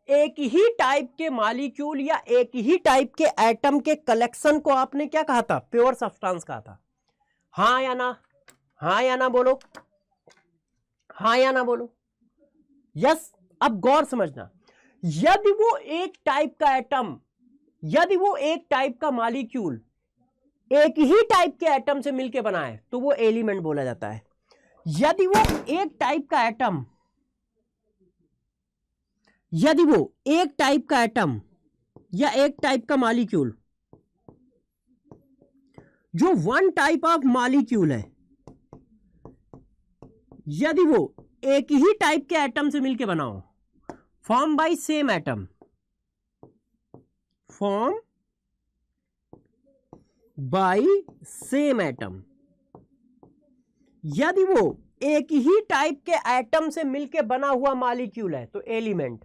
एक ही टाइप के मॉलिक्यूल या एक ही टाइप के एटम के कलेक्शन को आपने क्या कहा था? प्योर सब्सटेंस कहा था। हाँ या ना? हाँ या ना बोलो, हाँ या ना बोलो। यस। अब गौर समझना, यदि वो एक टाइप का एटम, यदि वो एक टाइप का मॉलिक्यूल एक ही टाइप के एटम से मिलकर बना है तो वो एलिमेंट बोला जाता है। यदि वो एक टाइप का एटम, यदि वो एक टाइप का एटम या एक टाइप का मॉलिक्यूल जो वन टाइप ऑफ मॉलिक्यूल है, यदि वो एक ही टाइप के एटम से मिलकर बना हो, form by same atom, form by same atom, यदि वो एक ही टाइप के एटम से मिलकर बना हुआ मॉलिक्यूल है तो एलिमेंट,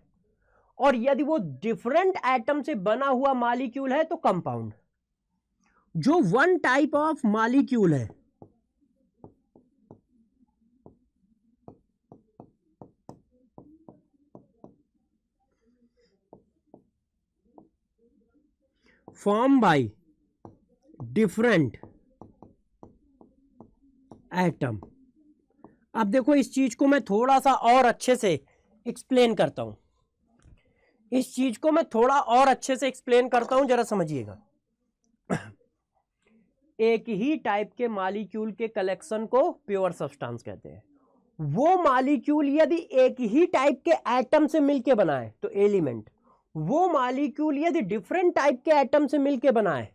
और यदि वो डिफरेंट एटम से बना हुआ मॉलिक्यूल है तो कंपाउंड। जो वन टाइप ऑफ मॉलिक्यूल है, फॉर्म बाय डिफरेंट एटम। अब देखो इस चीज को मैं थोड़ा सा और अच्छे से एक्सप्लेन करता हूं, इस चीज को मैं थोड़ा और अच्छे से एक्सप्लेन करता हूं, जरा समझिएगा। एक ही टाइप के मॉलिक्यूल के कलेक्शन को प्योर सब्सटेंस कहते हैं। वो मॉलिक्यूल यदि एक ही टाइप के एटम से मिलके बना है तो एलिमेंट, वो मॉलिक्यूल यदि डिफरेंट टाइप के एटम से मिलके बना है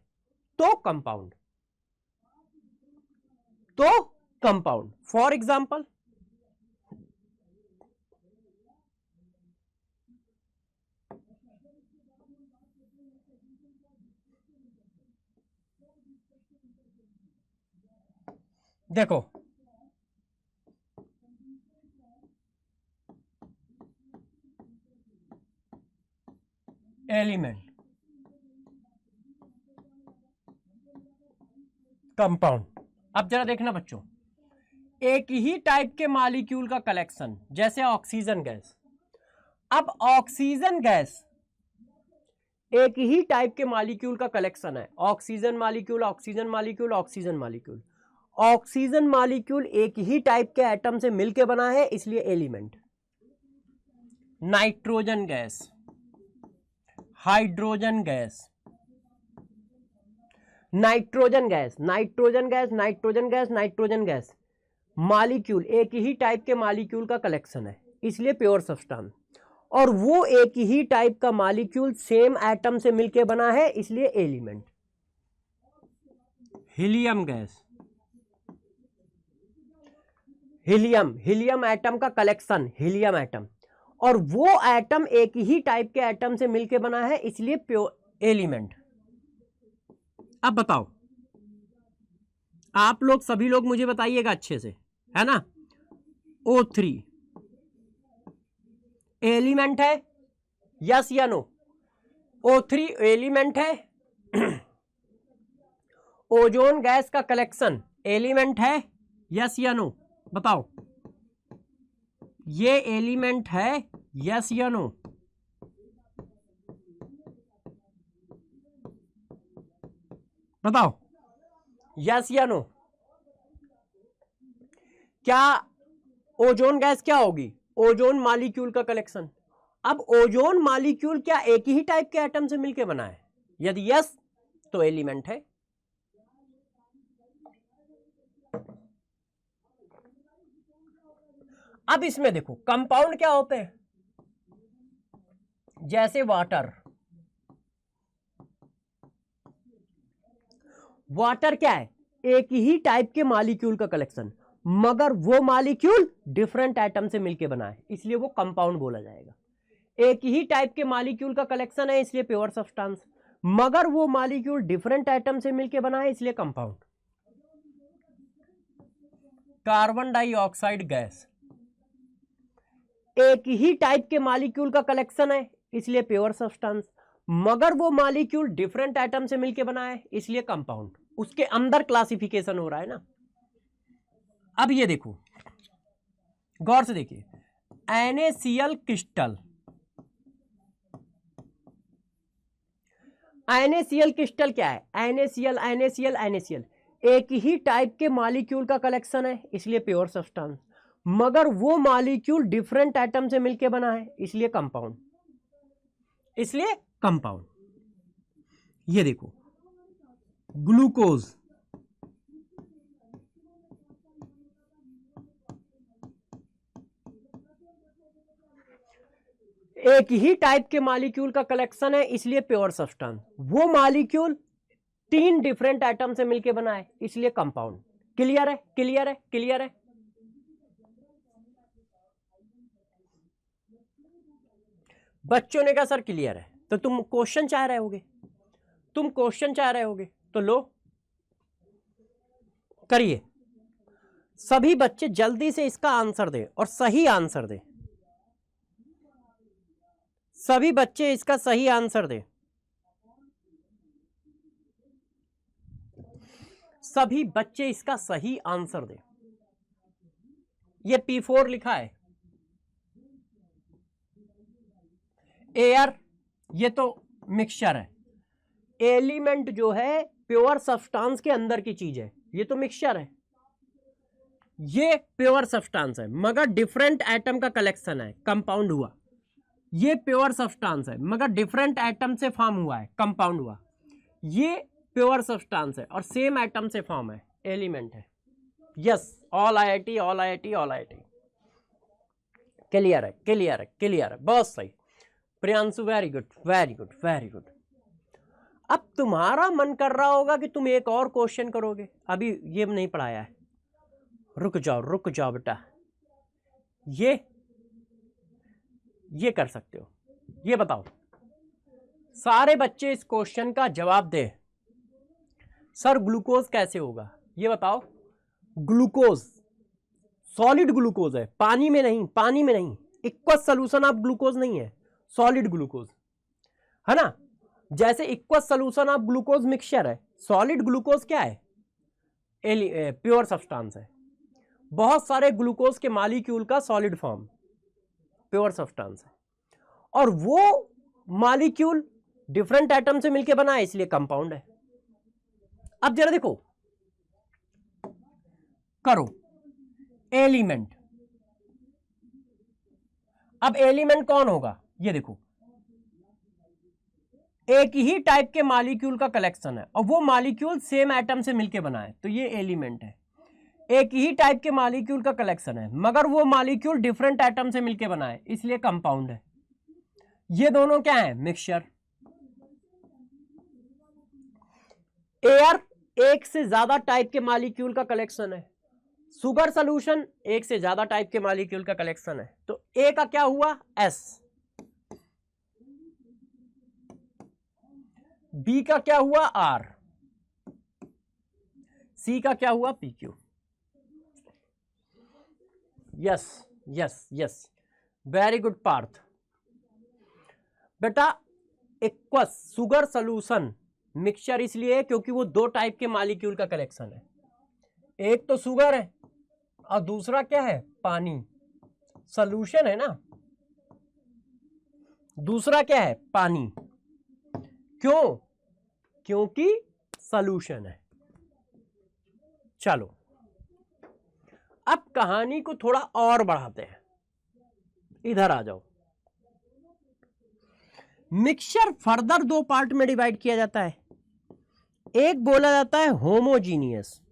तो कंपाउंड, तो कंपाउंड। फॉर एग्जांपल, देखो एलिमेंट, कंपाउंड। अब जरा देखना बच्चों, एक ही टाइप के मॉलिक्यूल का कलेक्शन, जैसे ऑक्सीजन गैस। अब ऑक्सीजन गैस एक ही टाइप के मॉलिक्यूल का कलेक्शन है, oxygen molecule, oxygen molecule, oxygen molecule. Oxygen molecule एक ही टाइप के एटम से मिलकर बना है, इसलिए element. Nitrogen gas, hydrogen gas, nitrogen gas, nitrogen gas, nitrogen gas, nitrogen gas, molecule एक ही टाइप के मॉलिक्यूल का कलेक्शन है, इसलिए प्योर सब्सटेंस। और वो एक ही टाइप का मॉलिक्यूल सेम एटम से मिलके बना है, इसलिए element. Helium gas, helium, helium atom का कलेक्शन, हीलियम एटम, और वो एटम एक ही टाइप के एटम से मिलके बना है, इसलिए प्योर एलिमेंट। अब बताओ, आप लोग सभी लोग मुझे बताइएगा अच्छे से, है ना। O3 एलिमेंट है, यस या नो? O3 एलिमेंट है। ओजोन गैस का कलेक्शन एलिमेंट है, यस या नो? बताओ, ये एलिमेंट है, यस या नो? बताओ, यस या नो? क्या ओजोन गैस क्या होगी? ओजोन मॉलिक्यूल का कलेक्शन। अब ओजोन मॉलिक्यूल क्या एक ही टाइप के एटम से मिलकर बना है? यदि यस तो एलिमेंट है। अब इसमें देखो कंपाउंड क्या होते हैं, जैसे वाटर। वाटर क्या है? एक ही टाइप के मॉलिक्यूल का कलेक्शन, मगर वो मॉलिक्यूल डिफरेंट एटम से मिलकर बना है, इसलिए वो कंपाउंड बोला जाएगा। एक ही टाइप के मॉलिक्यूल का कलेक्शन है, इसलिए प्योर सब्सटेंस, मगर वो मॉलिक्यूल डिफरेंट एटम से मिलकर बना है, इसलिए कंपाउंड। कार्बन डाइऑक्साइड गैस एक ही टाइप के मॉलिक्यूल का कलेक्शन है, इसलिए प्योर सब्सटेंस, मगर वो मॉलिक्यूल डिफरेंट एटम से मिलकर बना है, इसलिए कंपाउंड। उसके अंदर क्लासिफिकेशन हो रहा है ना। अब ये देखो, गौर से देखिए, NaCl क्रिस्टल, NaCl क्रिस्टल क्या है? NaCl, NaCl, NaCl एक ही टाइप के मॉलिक्यूल का कलेक्शन है, इसलिए प्योर सब्सटेंस, मगर वो मॉलिक्यूल डिफरेंट एटम से मिलकर बना है, इसलिए कंपाउंड, इसलिए कंपाउंड। ये देखो, ग्लूकोज एक ही टाइप के मॉलिक्यूल का कलेक्शन है, इसलिए प्योर सब्सटेंस। वो मॉलिक्यूल 3 डिफरेंट एटम से मिलकर बना है, इसलिए कंपाउंड। क्लियर है? क्लियर है? क्लियर है? बच्चों ने कहा सर क्लियर है, तो तुम क्वेश्चन चाह रहे होगे, तुम क्वेश्चन चाह रहे होगे, तो लो करिए। सभी बच्चे जल्दी से इसका आंसर दें और सही आंसर दें। सभी बच्चे इसका सही आंसर दें। सभी बच्चे इसका सही आंसर दें। ये P4 लिखा है, एयर, ये तो मिक्सचर है। एलिमेंट जो है प्योर सब्सटेंस के अंदर की चीज है, ये तो मिक्सचर है। ये प्योर सब्सटेंस है मगर डिफरेंट एटम का कलेक्शन है, कंपाउंड हुआ। ये प्योर सब्सटेंस है मगर डिफरेंट एटम से फॉर्म हुआ है, कंपाउंड हुआ। ये प्योर सब्सटेंस है और सेम एटम से फॉर्म है, एलिमेंट है। Yes, all IIT, all IIT, all IIT. Clear है, क्लियर है, क्लियर है, बहुत सही Priyanshu, very good, very good, very good. अब तुम्हारा मन कर रहा होगा कि तुम एक और क्वेश्चन करोगे, अभी ये नहीं पढ़ाया है। रुक जाओ बेटा, ये कर सकते हो। ये बताओ, सारे बच्चे इस क्वेश्चन का जवाब दे। सर ग्लूकोज कैसे होगा, ये बताओ। ग्लूकोज सॉलिड ग्लूकोज है, पानी में नहीं, पानी में नहीं। इक्वस सोल्यूशन ऑफ ग्लूकोज नहीं है, सॉलिड ग्लूकोज है ना। जैसे equals solution of glucose mixture है, सॉलिड ग्लूकोज क्या है, प्योर सब्सटेंस है। बहुत सारे ग्लूकोज के मॉलिक्यूल का सॉलिड फॉर्म प्योर सब्सटेंस है, और वो मॉलिक्यूल डिफरेंट एटम से मिलकर बना है, इसलिए कंपाउंड है। अब जरा देखो, करो एलिमेंट। अब एलिमेंट कौन होगा, ये देखो, एक ही टाइप के मॉलिक्यूल का कलेक्शन है और वो मॉलिक्यूल सेम एटम से मिलकर बना है, तो ये एलिमेंट है। एक ही टाइप के मॉलिक्यूल का कलेक्शन है मगर वो मॉलिक्यूल डिफरेंट एटम से मिलकर बना है, इसलिए कंपाउंड है। ये दोनों क्या है, मिक्सचर। एयर एक से ज्यादा टाइप के मॉलिक्यूल का कलेक्शन है। शुगर सॉल्यूशन एक से ज्यादा टाइप के मॉलिक्यूल का कलेक्शन है, तो ए का क्या हुआ, एस। बी का क्या हुआ, आर। सी का क्या हुआ, P Q. Yes yes yes, very good Parth. बेटा एक्वस शुगर सॉल्यूशन मिक्सचर इसलिए है क्योंकि वो दो टाइप के मॉलिक्यूल का कलेक्शन है। एक तो शुगर है और दूसरा क्या है, पानी। सॉल्यूशन है ना, दूसरा क्या है, पानी। क्यों, क्योंकि सॉल्यूशन है। चलो अब कहानी को थोड़ा और बढ़ाते हैं, इधर आ जाओ। मिक्सचर फर्दर दो पार्ट में डिवाइड किया जाता है। एक बोला जाता है होमोजीनियस,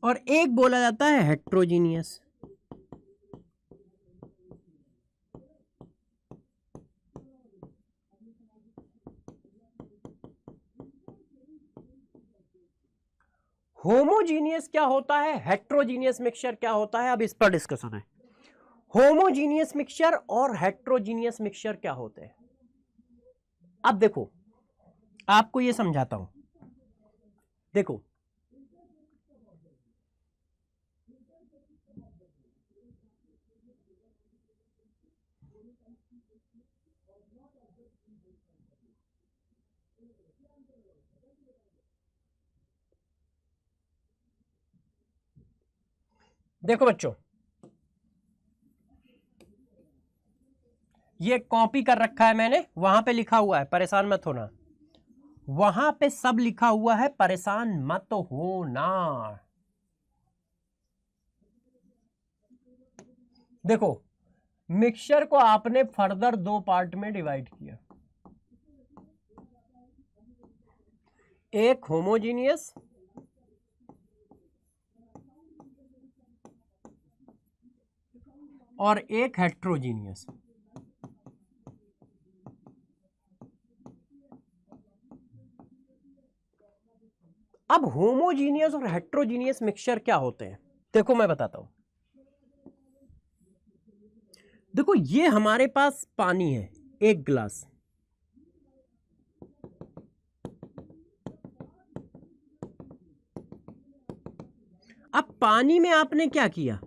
और एक बोला जाता है हेट्रोजीनियस। होमोजीनियस क्या होता है, हेट्रोजीनियस मिक्सचर क्या होता है, अब इस पर डिस्कशन है। होमोजीनियस मिक्सचर और हेट्रोजीनियस मिक्सचर क्या होते हैं। अब देखो, आपको यह समझाता हूं। देखो, देखो बच्चों, ये कॉपी कर रखा है मैंने, वहां पे लिखा हुआ है, परेशान मत होना। वहां पे सब लिखा हुआ है, परेशान मत होना। देखो, मिक्सचर को आपने फर्दर दो पार्ट में डिवाइड किया। एक होमोजीनियस और एक हेट्रोजीनियस। अब होमोजीनियस और हेट्रोजीनियस मिक्सचर क्या होते हैं, देखो मैं बताता हूं। देखो, ये हमारे पास पानी है, एक गिलास। अब पानी में आपने क्या किया,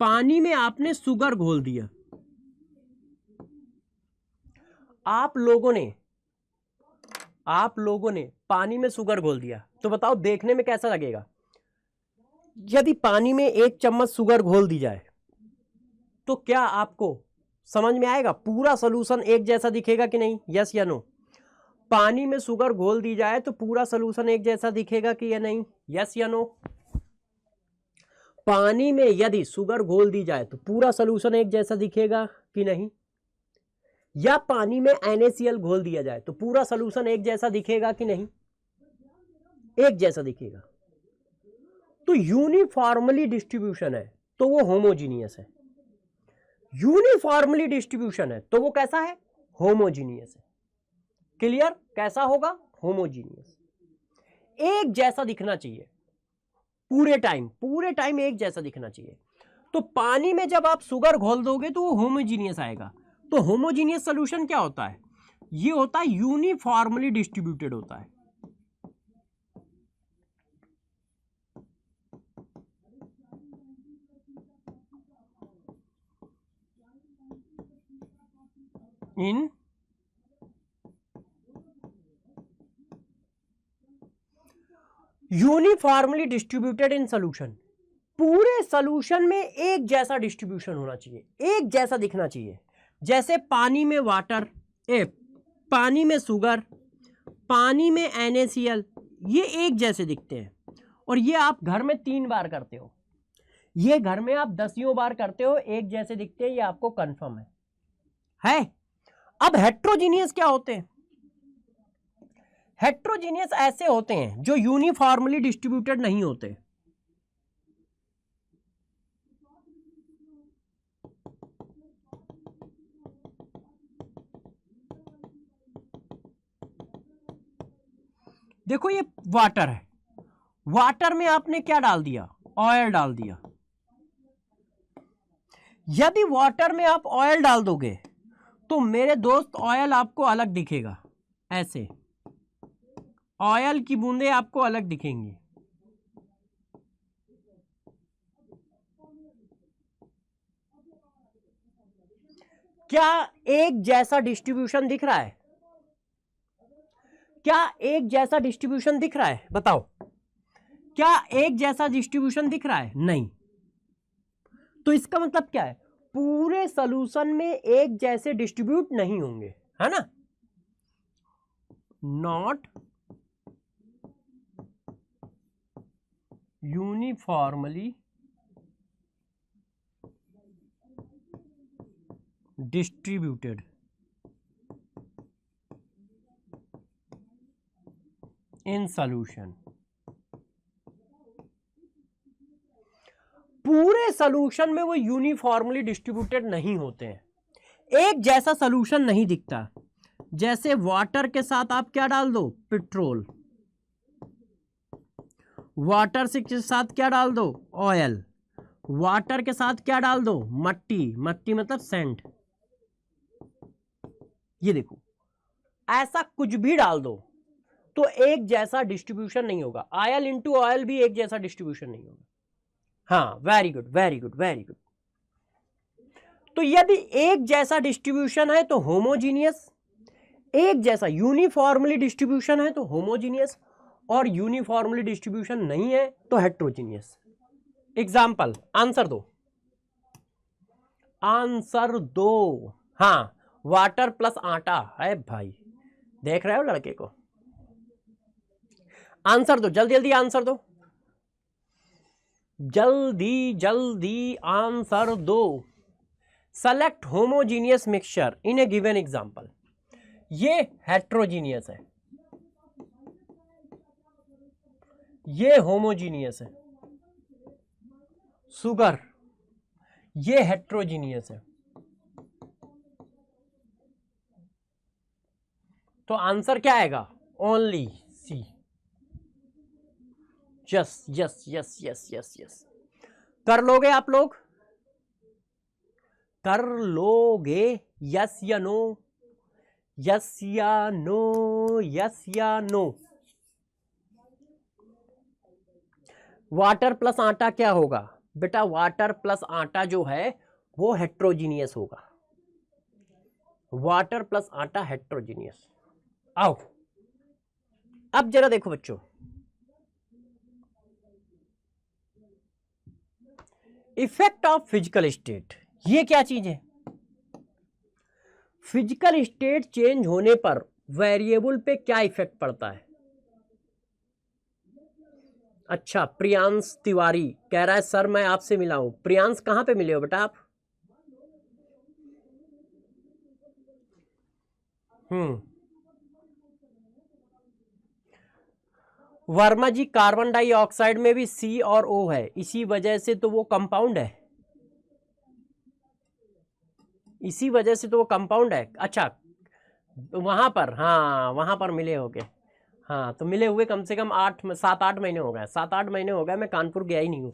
पानी में आपने शुगर घोल दिया। आप लोगों ने पानी में शुगर घोल दिया, तो बताओ देखने में कैसा लगेगा? यदि पानी में 1 चम्मच शुगर घोल दी जाए तो क्या आपको समझ में आएगा? पूरा सॉल्यूशन एक जैसा दिखेगा कि नहीं? यस या नो? पानी में शुगर घोल दी जाए तो पूरा सॉल्यूशन एक जैसा दिखेगा कि या नहीं? यस या नो? पानी में यदि शुगर घोल दी जाए तो पूरा सॉल्यूशन एक जैसा दिखेगा कि नहीं? या पानी में NaCl घोल दिया जाए तो पूरा सॉल्यूशन एक जैसा दिखेगा कि नहीं? एक जैसा दिखेगा। तो यूनिफॉर्मली डिस्ट्रीब्यूशन है तो वो होमोजीनियस है। यूनिफॉर्मली डिस्ट्रीब्यूशन है तो वो कैसा है? होमोजीनियस है। क्लियर? कैसा होगा? होमोजीनियस। एक जैसा दिखना चाहिए पूरे टाइम एक जैसा दिखना चाहिए। तो पानी में जब आप शुगर घोल दोगे तो वो होमोजीनियस आएगा। तो होमोजीनियस सॉल्यूशन क्या होता है? ये होता है यूनिफॉर्मली डिस्ट्रीब्यूटेड होता है। इन यूनिफॉर्मली डिस्ट्रीब्यूटेड इन सॉल्यूशन, पूरे सॉल्यूशन में एक जैसा डिस्ट्रीब्यूशन होना चाहिए, एक जैसा दिखना चाहिए। जैसे पानी में वाटर, पानी में शुगर, पानी में NaCl, ये एक जैसे दिखते हैं। और ये आप घर में 3 बार करते हो, ये घर में आप 10 बार करते हो, एक जैसे दिखते हैं, ये आपको कंफर्म है? अब हेट्रोजीनियस क्या होते हैं? हेट्रोजीनियस ऐसे होते हैं जो यूनिफॉर्मली डिस्ट्रीब्यूटेड नहीं होते। देखो ये वाटर है, वाटर में आपने क्या डाल दिया? ऑयल डाल दिया। यदि वाटर में आप ऑयल डाल दोगे तो मेरे दोस्त ऑयल आपको अलग दिखेगा, ऐसे ऑयल की बूंदें आपको अलग दिखेंगी। क्या एक जैसा डिस्ट्रीब्यूशन दिख रहा है? क्या एक जैसा डिस्ट्रीब्यूशन दिख रहा है? बताओ, क्या एक जैसा डिस्ट्रीब्यूशन दिख रहा है? नहीं। तो इसका मतलब क्या है? पूरे सॉल्यूशन में एक जैसे डिस्ट्रीब्यूट नहीं होंगे, है ना? Not uniformly distributed in solution, पूरे सॉल्यूशन में वो यूनिफॉर्मली डिस्ट्रीब्यूटेड नहीं होते हैं, एक जैसा सॉल्यूशन नहीं दिखता। जैसे वाटर के साथ आप क्या डाल दो? पेट्रोल। वाटर के साथ क्या डाल दो? ऑयल। वाटर के साथ क्या डाल दो? मट्टी। मट्टी मतलब सैंड। ये देखो, ऐसा कुछ भी डाल दो तो एक जैसा डिस्ट्रीब्यूशन नहीं होगा। ऑयल इंटू ऑयल भी एक जैसा डिस्ट्रीब्यूशन नहीं होगा। हाँ, very good very good very good. तो यदि एक जैसा डिस्ट्रीब्यूशन है तो होमोजीनियस, एक जैसा यूनिफॉर्मली डिस्ट्रीब्यूशन है तो होमोजीनियस, और यूनिफॉर्मली डिस्ट्रीब्यूशन नहीं है तो हेट्रोजीनियस। एग्जाम्पल, आंसर दो, आंसर दो। हाँ, वाटर प्लस आटा है भाई, देख रहे हो लड़के को? आंसर दो, जल्दी जल्दी आंसर दो, जल्दी जल्दी आंसर दो। Select homogeneous mixture in A given example. ये हेट्रोजीनियस है, ये होमोजीनियस है। शुगर, ये हेट्रोजीनियस है। तो आंसर क्या आएगा? Only C. Yes yes yes yes yes yes. कर लोगे आप लोग? कर लोगे? यस या नो? यस या नो? यस या नो? वाटर प्लस आटा क्या होगा बेटा? वाटर प्लस आटा जो है वो हेट्रोजीनियस होगा। वाटर प्लस आटा हेट्रोजीनियस। आओ अब जरा देखो बच्चों, इफेक्ट ऑफ फिजिकल स्टेट, ये क्या चीज है? फिजिकल स्टेट चेंज होने पर वेरिएबल पे क्या इफेक्ट पड़ता है? अच्छा, प्रियांश तिवारी कह रहा है सर मैं आपसे मिला हूं। प्रियांश कहां पे मिले हो बेटा आप? वर्मा जी, कार्बन डाइऑक्साइड में भी C और O है, इसी वजह से तो वो कंपाउंड है, इसी वजह से तो वो कंपाउंड है। अच्छा वहां पर, हाँ वहां पर मिले होगे, हाँ तो मिले हुए कम से कम 7-8 महीने हो गए, 7-8 महीने हो गए। मैं कानपुर गया ही नहीं हूँ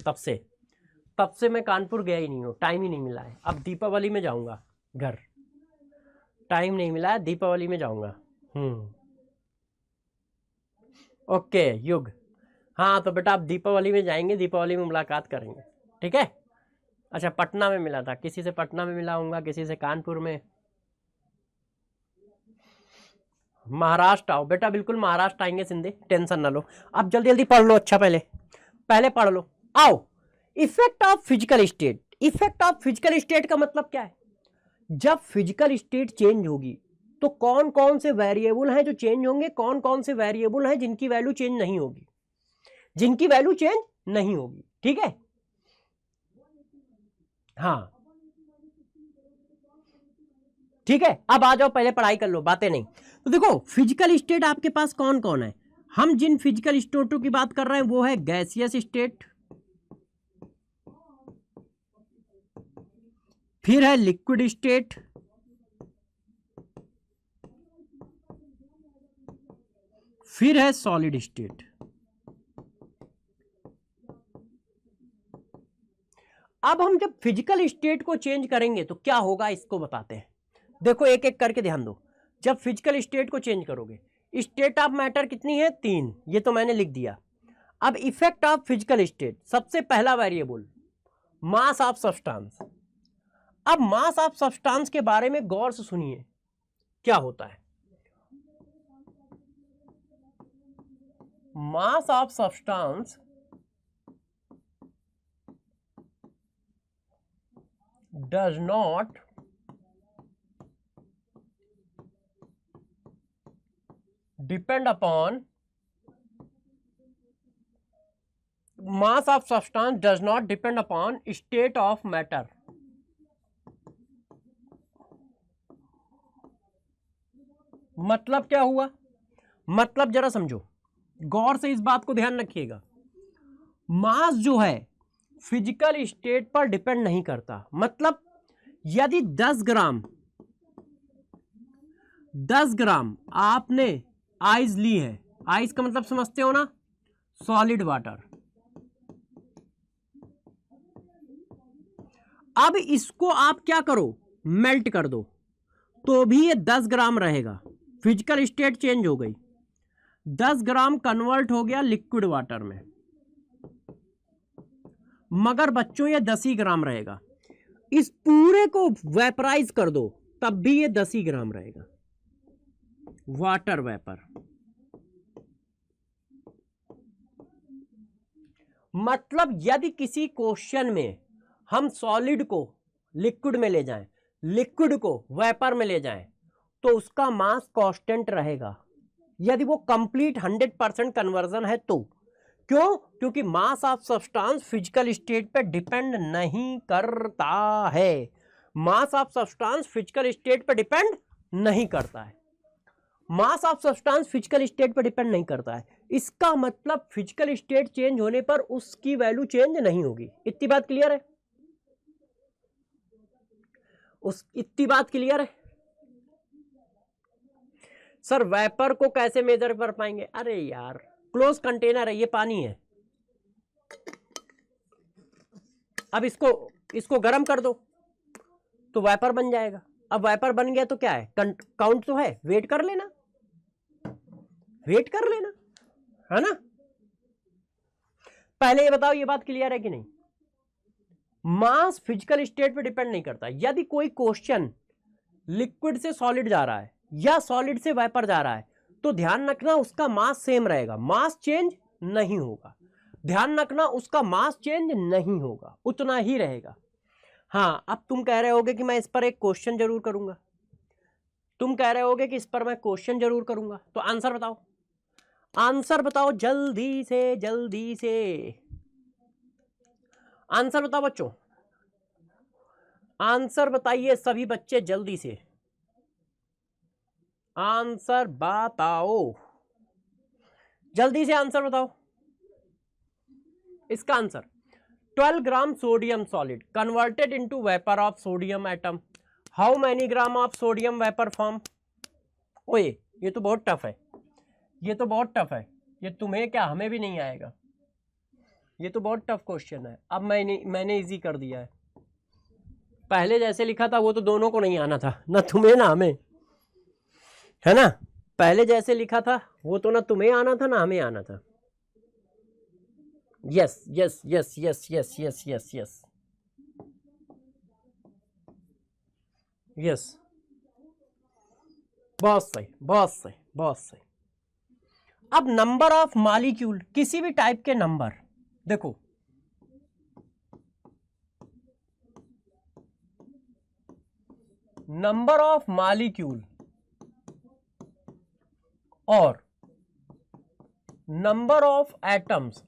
तब से मैं कानपुर गया ही नहीं हूँ, टाइम ही नहीं मिला है। अब दीपावली में जाऊंगा घर, टाइम नहीं मिला है, दीपावली में जाऊंगा। ओके युग, हाँ तो बेटा आप दीपावली में जाएंगे, दीपावली में मुलाकात करेंगे, ठीक है? अच्छा पटना में मिला था, किसी से पटना में मिला हूँगा, किसी से कानपुर में। महाराष्ट्र आओ बेटा, बिल्कुल महाराष्ट्र आएंगे सिंधे, टेंशन ना लो। आप जल्दी जल्दी पढ़ लो, अच्छा पहले पढ़ लो। आओ, effect of physical state. Effect of physical state का मतलब क्या है? जब फिजिकल स्टेट चेंज होगी तो कौन कौन से वेरिएबल हैं जो चेंज होंगे, कौन कौन से वेरिएबल हैं जिनकी वैल्यू चेंज नहीं होगी, जिनकी वैल्यू चेंज नहीं होगी, ठीक है? हाँ ठीक है, अब आ जाओ पहले पढ़ाई कर लो, बातें नहीं। तो देखो फिजिकल स्टेट आपके पास कौन कौन है? हम जिन फिजिकल स्टेटों की बात कर रहे हैं वो है गैसियस स्टेट, फिर है लिक्विड स्टेट, फिर है सॉलिड स्टेट। अब हम जब फिजिकल स्टेट को चेंज करेंगे तो क्या होगा इसको बताते हैं। देखो एक एक करके ध्यान दो। जब फिजिकल स्टेट को चेंज करोगे, स्टेट ऑफ मैटर कितनी है? 3, ये तो मैंने लिख दिया। अब इफेक्ट ऑफ फिजिकल स्टेट, सबसे पहला वेरिएबल मास ऑफ सब्सटेंस। अब मास ऑफ सब्सटेंस के बारे में गौर से सुनिए क्या होता है। Mass of substance does not depend upon mass of substance does not depend upon state of matter। मतलब क्या हुआ? मतलब जरा समझो, गौर से इस बात को ध्यान रखिएगा। मास जो है फिजिकल स्टेट पर डिपेंड नहीं करता। मतलब यदि 10 ग्राम आपने आइस ली है, आइस का मतलब समझते हो ना, सॉलिड वाटर। अब इसको आप क्या करो, मेल्ट कर दो, तो भी ये 10 ग्राम रहेगा। फिजिकल स्टेट चेंज हो गई, 10 ग्राम कन्वर्ट हो गया लिक्विड वाटर में, मगर बच्चों ये 10 ही ग्राम रहेगा। इस पूरे को वेपराइज कर दो तब भी ये 10 ही ग्राम रहेगा, वाटर वेपर। मतलब यदि किसी क्वेश्चन में हम सॉलिड को लिक्विड में ले जाएं, लिक्विड को वेपर में ले जाएं, तो उसका मास कांस्टेंट रहेगा यदि वो कंप्लीट 100% कन्वर्जन है तो। क्यों? क्योंकि mass of substance physical state पे डिपेंड नहीं करता है। Mass of substance physical state पे डिपेंड नहीं करता है। Mass of substance physical state पर डिपेंड नहीं करता है। इसका मतलब फिजिकल स्टेट चेंज होने पर उसकी वैल्यू चेंज नहीं होगी। इतनी बात क्लियर है? इतनी बात क्लियर है? सर वेपर को कैसे मेजर कर पाएंगे? अरे यार क्लोज कंटेनर है, ये पानी है। अब इसको गर्म कर दो तो वेपर बन जाएगा। अब वेपर बन गया तो क्या है, काउंट तो है, वेट कर लेना, वेट कर लेना, है ना? पहले ये बताओ ये बात क्लियर है कि नहीं? मास फिजिकल स्टेट पे डिपेंड नहीं करता। यदि कोई क्वेश्चन लिक्विड से सॉलिड जा रहा है या सॉलिड से वेपर जा रहा है, तो ध्यान रखना उसका मास सेम रहेगा, मास चेंज नहीं होगा। ध्यान रखना उसका मास चेंज नहीं होगा, उतना ही रहेगा। हाँ, अब तुम कह रहे होगे कि मैं इस पर एक क्वेश्चन जरूर करूंगा, तुम कह रहे होगे कि इस पर मैं क्वेश्चन जरूर करूंगा, तो आंसर बताओ, आंसर बताओ जल्दी से, जल्दी से आंसर बताओ बच्चों, आंसर बताइए सभी बच्चे जल्दी से, आंसर बताओ, जल्दी से आंसर बताओ। इसका answer 12 gram sodium solid converted into vapour of sodium atom, how many gram of sodium vapour form. ओए ये तो बहुत टफ है, ये तो बहुत टफ है, ये तुम्हें क्या हमें भी नहीं आएगा, ये तो बहुत टफ क्वेश्चन है। अब मैंने इजी कर दिया है, पहले जैसे लिखा था वो तो दोनों को नहीं आना था, ना तुम्हें ना हमें, है ना। पहले जैसे लिखा था वो तो ना तुम्हें आना था ना हमें आना था। Yes yes yes yes yes yes yes yes yes, बहुत सही, बहुत सही, बहुत सही। अब नंबर ऑफ मॉलिक्यूल, किसी भी टाइप के नंबर, देखो नंबर ऑफ मॉलिक्यूल और number of atoms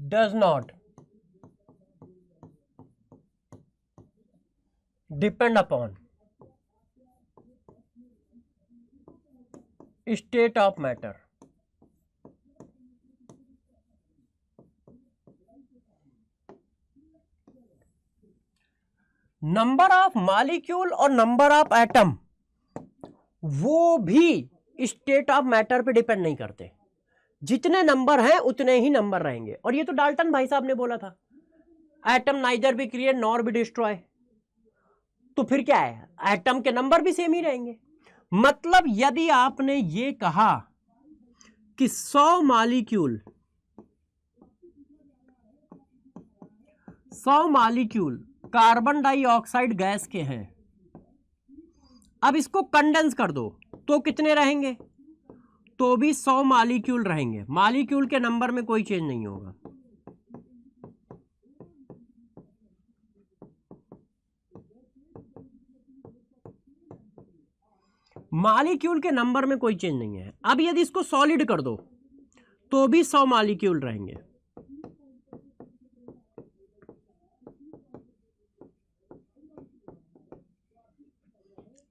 does not depend upon state of matter. Number of molecule और नंबर ऑफ एटम वो भी स्टेट ऑफ मैटर पे डिपेंड नहीं करते, जितने नंबर हैं उतने ही नंबर रहेंगे। और ये तो डाल्टन भाई साहब ने बोला था, atom neither be create nor be destroy, तो फिर क्या है, एटम के नंबर भी सेम ही रहेंगे। मतलब यदि आपने ये कहा कि 100 मॉलिक्यूल कार्बन डाइऑक्साइड गैस के हैं, अब इसको कंडेंस कर दो तो कितने रहेंगे, तो भी 100 मॉलिक्यूल रहेंगे, मॉलिक्यूल के नंबर में कोई चेंज नहीं होगा। मॉलिक्यूल के नंबर में कोई चेंज नहीं है। अब यदि इसको सॉलिड कर दो तो भी 100 मॉलिक्यूल रहेंगे,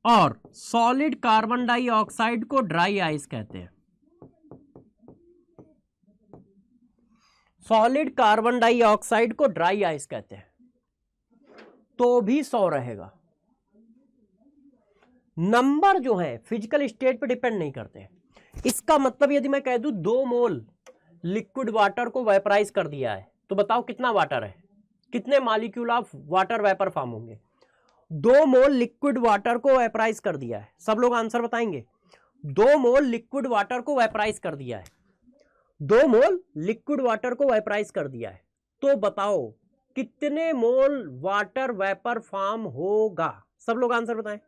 और सॉलिड कार्बन डाइऑक्साइड को ड्राई आइस कहते हैं, सॉलिड कार्बन डाइऑक्साइड को ड्राई आइस कहते हैं, तो भी 100 रहेगा। नंबर जो है फिजिकल स्टेट पे डिपेंड नहीं करते। इसका मतलब यदि मैं कह दूं 2 मोल लिक्विड वाटर को वेपराइज कर दिया है, तो बताओ कितना वाटर है, कितने molecule of water vapour form होंगे। 2 मोल लिक्विड वाटर को वेपराइज कर दिया है, सब लोग आंसर बताएंगे। 2 मोल लिक्विड वाटर को वेपराइज कर दिया है, 2 मोल लिक्विड वाटर को वेपराइज कर दिया है, तो बताओ कितने मोल वाटर वेपर फॉर्म होगा। सब लोग आंसर बताएं,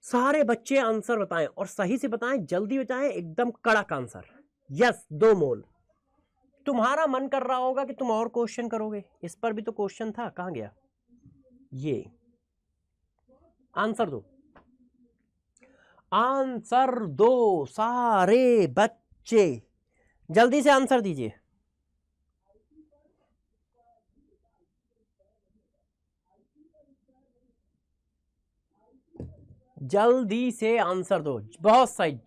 सारे बच्चे आंसर बताएं और सही से बताएं, जल्दी बताएं, एकदम कड़क आंसर। यस 2 मोल। तुम्हारा मन कर रहा होगा कि तुम और क्वेश्चन करोगे, इस पर भी तो क्वेश्चन था, कहां गया ये, आंसर दो, आंसर दो सारे बच्चे, जल्दी से आंसर दीजिए, जल्दी से आंसर दो। बहुत सही।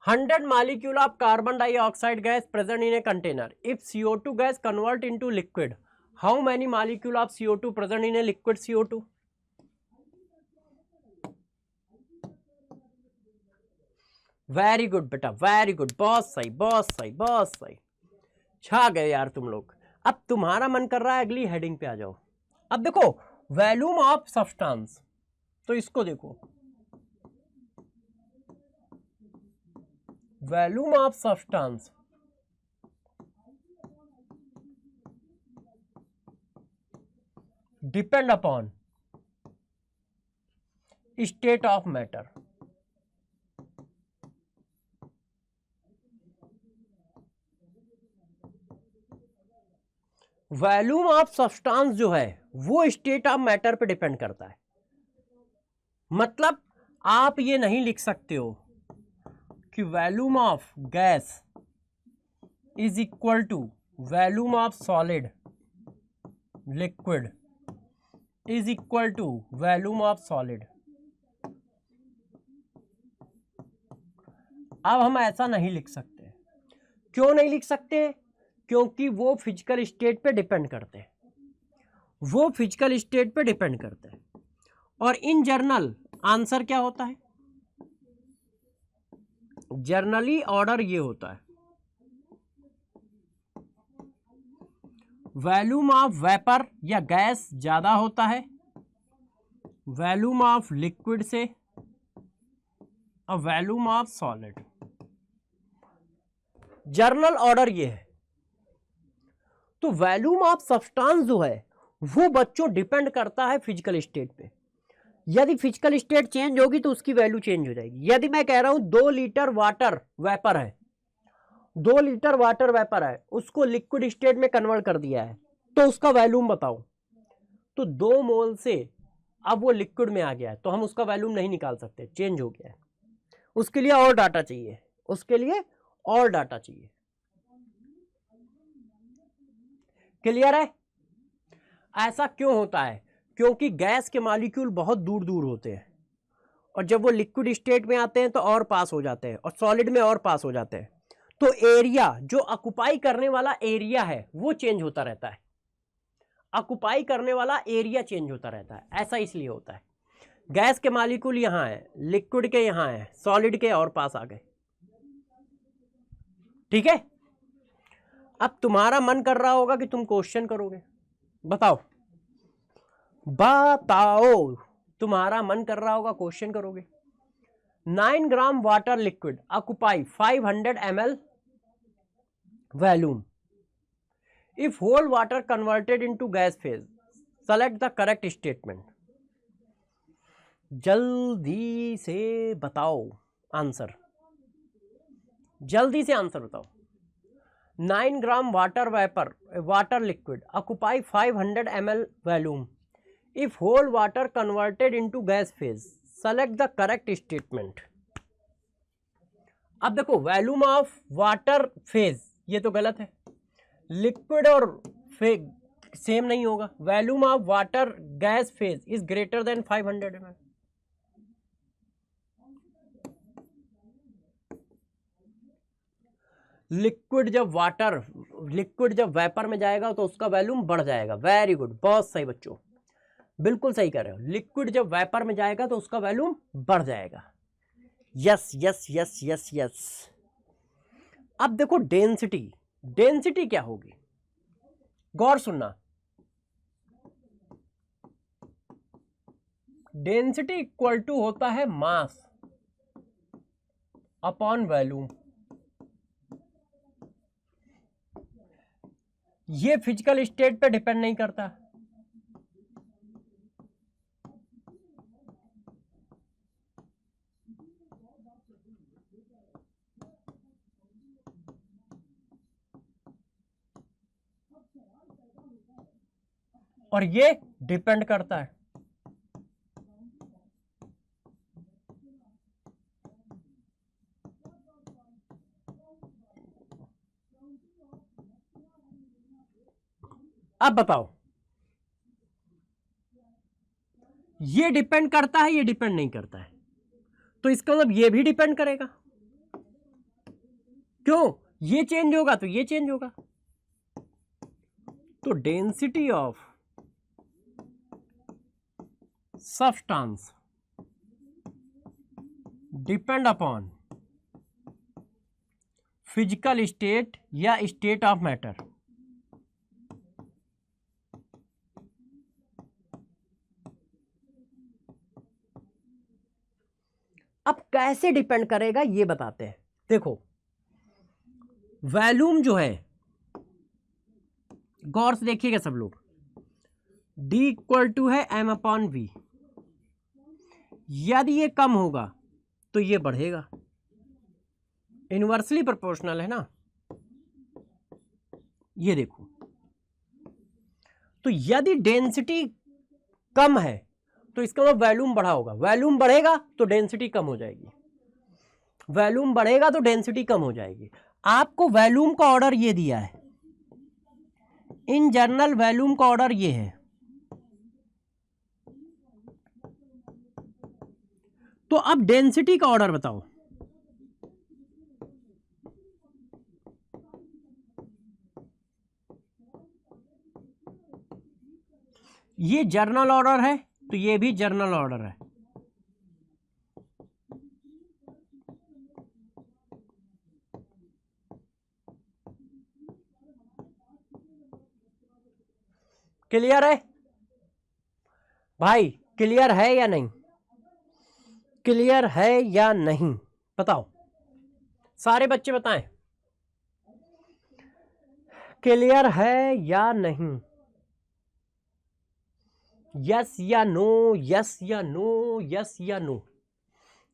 100 molecule of carbon dioxide gas present in a container. If CO2 gas convert into liquid, how many molecule of CO2 present in a liquid CO2? Very good बेटा, वेरी गुड, बहुत सही, बहुत सही, बहुत सही, छा गए यार तुम लोग। अब तुम्हारा मन कर रहा है अगली हेडिंग पे आ जाओ। अब देखो वॉल्यूम ऑफ सब्सटेंस, तो इसको देखो, volume of substance depend upon state of matter. Volume of substance जो है वो स्टेट ऑफ मैटर पे डिपेंड करता है। मतलब आप ये नहीं लिख सकते हो कि volume of gas is equal to volume of solid, liquid is equal to volume of solid. अब हम ऐसा नहीं लिख सकते। क्यों नहीं लिख सकते? क्योंकि वो फिजिकल स्टेट पे डिपेंड करते हैं, वो फिजिकल स्टेट पे डिपेंड करते हैं। और इन जनरल आंसर क्या होता है? जनरली ऑर्डर ये होता है, वॉल्यूम ऑफ वेपर या गैस ज्यादा होता है वॉल्यूम ऑफ लिक्विड से और volume of solid. General order ये है। तो वॉल्यूम ऑफ सब्सटेंस जो है वो बच्चों डिपेंड करता है फिजिकल स्टेट पे। यदि फिजिकल स्टेट चेंज होगी तो उसकी वैल्यू चेंज हो जाएगी। यदि मैं कह रहा हूं 2 लीटर वाटर वेपर है, 2 लीटर वाटर वेपर है, उसको लिक्विड स्टेट में कन्वर्ट कर दिया है, तो उसका वॉल्यूम बताओ। तो 2 मोल से अब वो लिक्विड में आ गया है, तो हम उसका वॉल्यूम नहीं निकाल सकते, चेंज हो गया है। उसके लिए और डाटा चाहिए, उसके लिए और डाटा चाहिए। क्लियर है? ऐसा क्यों होता है? क्योंकि गैस के मॉलिक्यूल बहुत दूर दूर होते हैं और जब वो लिक्विड स्टेट में आते हैं तो और पास हो जाते हैं और सॉलिड में और पास हो जाते हैं। तो एरिया जो ऑक्युपाई करने वाला एरिया है वो चेंज होता रहता है। ऑक्युपाई करने वाला एरिया चेंज होता रहता है। ऐसा इसलिए होता है। गैस के मॉलिक्यूल यहां है, लिक्विड के यहां है, सॉलिड के और पास आ गए। ठीक है? अब तुम्हारा मन कर रहा होगा कि तुम क्वेश्चन करोगे। बताओ बताओ, तुम्हारा मन कर रहा होगा क्वेश्चन करोगे। 9 gram water liquid occupy 500 ml volume. If whole water converted into gas phase, select the correct statement. जल्दी से बताओ आंसर, जल्दी से आंसर बताओ। 9 gram water vapour water liquid occupy 500 ml volume. If whole water converted into gas phase, select the correct statement. अब देखो volume of water phase ये तो गलत है, लिक्विड और फेज सेम नहीं होगा। Volume of water gas phase is greater than 500 ml। Liquid जब वेपर में जाएगा तो उसका वॉल्यूम बढ़ जाएगा। वेरी गुड, बहुत सही बच्चों, बिल्कुल सही कर रहे हो। लिक्विड जब वेपर में जाएगा तो उसका वॉल्यूम बढ़ जाएगा। Yes yes yes yes yes. अब देखो डेंसिटी, डेंसिटी क्या होगी? गौर सुनना। डेंसिटी इक्वल टू होता है मास अपॉन वॉल्यूम। ये फिजिकल स्टेट पे डिपेंड नहीं करता। और ये डिपेंड करता है। अब बताओ, ये डिपेंड करता है, ये डिपेंड नहीं करता है, तो इसका मतलब ये भी डिपेंड करेगा। क्यों? ये चेंज होगा तो ये चेंज होगा। तो density of substance depend upon physical state या स्टेट ऑफ मैटर। अब कैसे डिपेंड करेगा ये बताते हैं। देखो वॉल्यूम जो है, गौर से देखिएगा सब लोग, डी इक्वल टू है m/v। यदि ये कम होगा तो ये बढ़ेगा, इनवर्सली प्रोपोर्शनल है ना। ये देखो, तो यदि डेंसिटी कम है तो इसका मतलब वॉल्यूम बढ़ा होगा, वॉल्यूम बढ़ेगा तो डेंसिटी कम हो जाएगी, वॉल्यूम बढ़ेगा तो डेंसिटी कम हो जाएगी। आपको वॉल्यूम का ऑर्डर ये दिया है, इन जनरल वॉल्यूम का ऑर्डर ये है। तो अब डेंसिटी का ऑर्डर बताओ। ये जर्नल ऑर्डर है तो ये भी जर्नल ऑर्डर है। क्लियर है भाई? क्लियर है या नहीं? क्लियर है या नहीं बताओ, सारे बच्चे बताएं, क्लियर है या नहीं? यस या नो, यस या नो, यस या नो।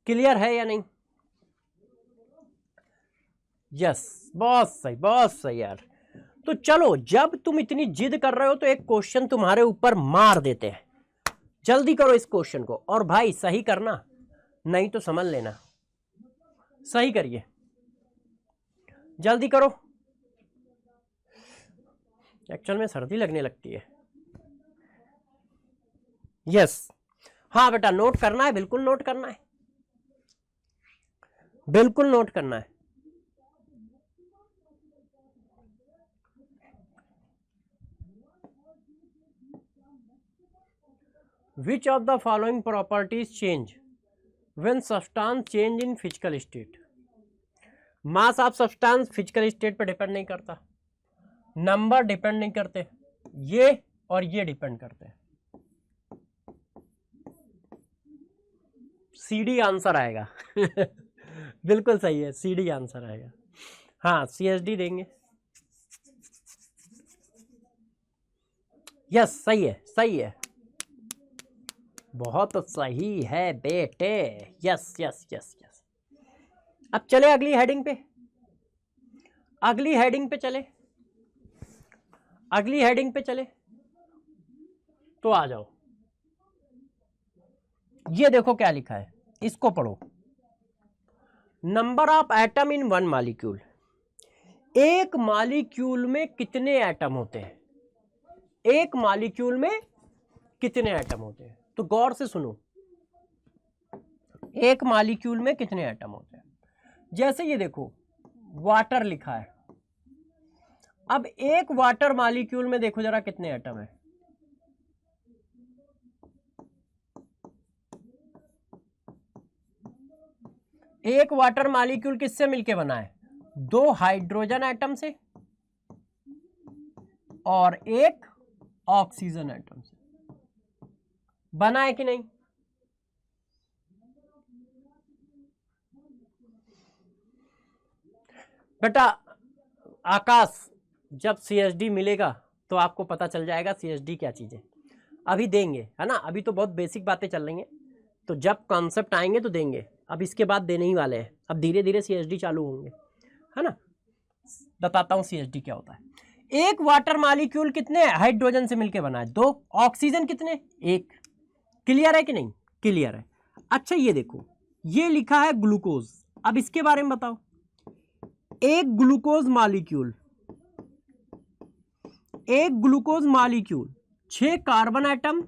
क्लियर है या नहीं? यस, बहुत सही, बहुत सही यार। तो चलो, जब तुम इतनी जिद कर रहे हो तो एक क्वेश्चन तुम्हारे ऊपर मार देते हैं। जल्दी करो इस क्वेश्चन को, और भाई सही करना, नहीं तो समझ लेना। सही करिए, जल्दी करो, एक्चुअल में सर्दी लगने लगती है। यस, हाँ बेटा, नोट करना है, बिल्कुल नोट करना है, बिल्कुल नोट करना है। Which of the following properties change when substance change in physical state? Mass of substance physical state पे डिपेंड नहीं करता, नंबर डिपेंड नहीं करते, ये और ये डिपेंड करते हैं। CD आंसर आएगा बिल्कुल सही है, CD आंसर आएगा। हाँ, CSD देंगे। यस, सही है, सही है, बहुत सही है बेटे। Yes yes yes yes. अब चले अगली हेडिंग पे, अगली हेडिंग पे चले, अगली हेडिंग पे चले। तो आ जाओ, ये देखो क्या लिखा है, इसको पढ़ो। Number of atom in one molecule. एक मॉलिक्यूल में कितने एटम होते हैं? एक मॉलिक्यूल में कितने एटम होते हैं? तो गौर से सुनो, एक मॉलिक्यूल में कितने एटम होते हैं? जैसे ये देखो, वाटर लिखा है। अब एक वाटर मॉलिक्यूल में देखो जरा कितने एटम है। एक वाटर मॉलिक्यूल किससे मिलके बना है? दो हाइड्रोजन एटम से और एक ऑक्सीजन एटम से बना है कि नहीं? बेटा आकाश, जब CSD मिलेगा तो आपको पता चल जाएगा CSD क्या चीज है। अभी देंगे, है ना, अभी तो बहुत बेसिक बातें चल रही हैं, तो जब कॉन्सेप्ट आएंगे तो देंगे। अब इसके बाद देने ही वाले हैं, अब धीरे धीरे CSD चालू होंगे, है ना। बताता हूं CSD क्या होता है। एक वाटर मॉलिक्यूल कितने हाइड्रोजन से मिलकर बना है? दो। ऑक्सीजन कितने? एक। क्लियर है कि नहीं? क्लियर है। अच्छा ये देखो, ये लिखा है ग्लूकोज। अब इसके बारे में बताओ। एक ग्लूकोज मॉलिक्यूल, एक ग्लूकोज मॉलिक्यूल 6 कार्बन एटम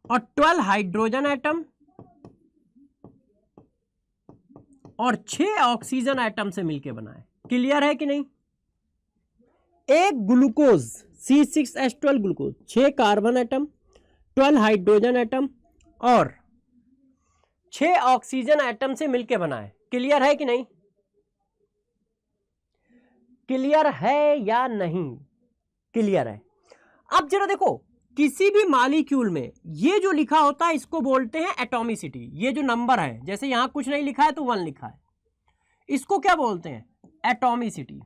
और 12 हाइड्रोजन एटम और 6 ऑक्सीजन एटम से मिलकर बना है। क्लियर है कि नहीं? एक glucose C6H12 glucose 6 carbon atom, 12 hydrogen atom और 6 ऑक्सीजन एटम से मिलकर बना है। क्लियर है कि नहीं? क्लियर है या नहीं? क्लियर है। अब जरा देखो, किसी भी मॉलिक्यूल में ये जो लिखा होता है इसको बोलते हैं एटॉमिसिटी। ये जो नंबर है, जैसे यहां कुछ नहीं लिखा है तो 1 लिखा है, इसको क्या बोलते हैं? एटॉमिसिटी।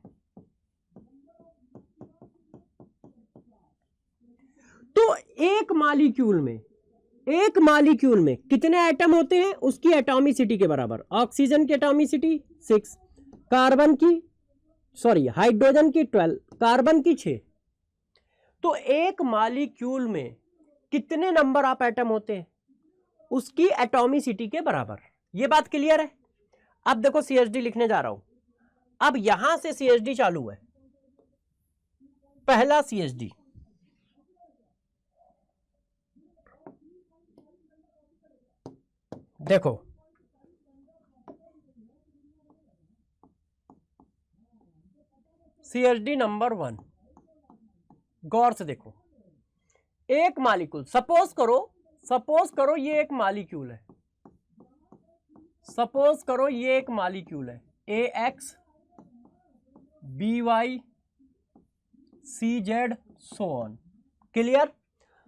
तो एक मालिक्यूल में कितने एटम होते हैं उसकी एटॉमिसिटी के बराबर। ऑक्सीजन की एटॉमिसिटी 6, हाइड्रोजन की 12, कार्बन की 6। तो एक मालिक्यूल में कितने नंबर ऑफ एटम होते हैं उसकी एटॉमिसिटी के बराबर। ये बात क्लियर है। अब देखो CH3 लिखने जा रहा हूं। अब यहां से CH3 चालू है, पहला CH3, देखो CH3 नंबर 1, गौर से देखो। एक मालिक्यूल, सपोज करो ये एक मालिक्यूल है, सपोज करो ये एक मालिक्यूल है AX BY CZ so on. Clear.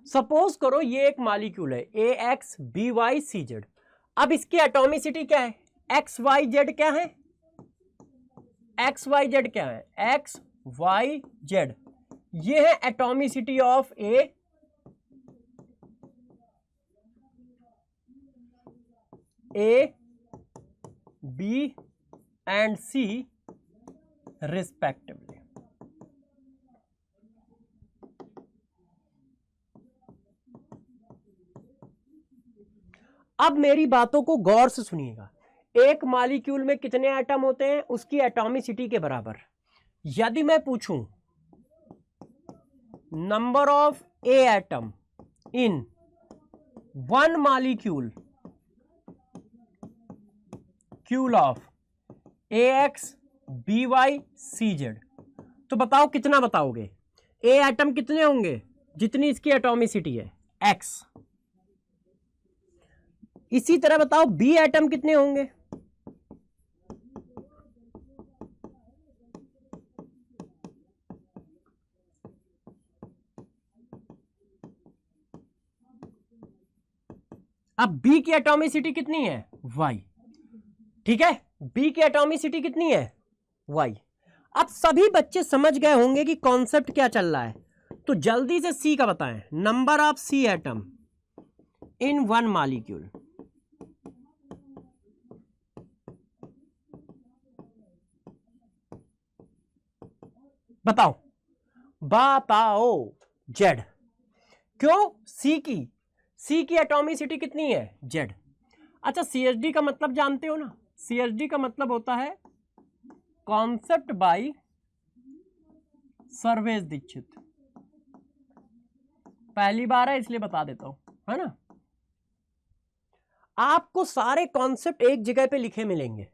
Suppose करो ये एक मालिक्यूल है AX BY CZ। अब इसकी एटॉमिसिटी क्या है, XYZ क्या है, XYZ क्या है, XYZ ये है atomicity of A B and C respectively. अब मेरी बातों को गौर से सुनिएगा। एक मॉलिक्यूल में कितने एटम होते हैं उसकी एटॉमिसिटी के बराबर। यदि मैं पूछूं number of A atom in one molecule Kiul of AX BY CZ, तो बताओ कितना बताओगे। ए एटम कितने होंगे जितनी इसकी एटॉमिसिटी है X। इसी तरह बताओ बी एटम कितने होंगे, अब बी की एटॉमिसिटी कितनी है Y। ठीक है, बी की एटॉमिसिटी कितनी है Y। अब सभी बच्चे समझ गए होंगे कि कॉन्सेप्ट क्या चल रहा है, तो जल्दी से सी का बताएं। Number of C atom in one molecule. बताओ जेड। क्यों, सी की एटॉमिसिटी कितनी है जेड। अच्छा, CH3 का मतलब जानते हो ना, CH3 का मतलब होता है कॉन्सेप्ट बाय सर्वेश दीक्षित। पहली बार है इसलिए बता देता हूं, है ना। आपको सारे कॉन्सेप्ट एक जगह पे लिखे मिलेंगे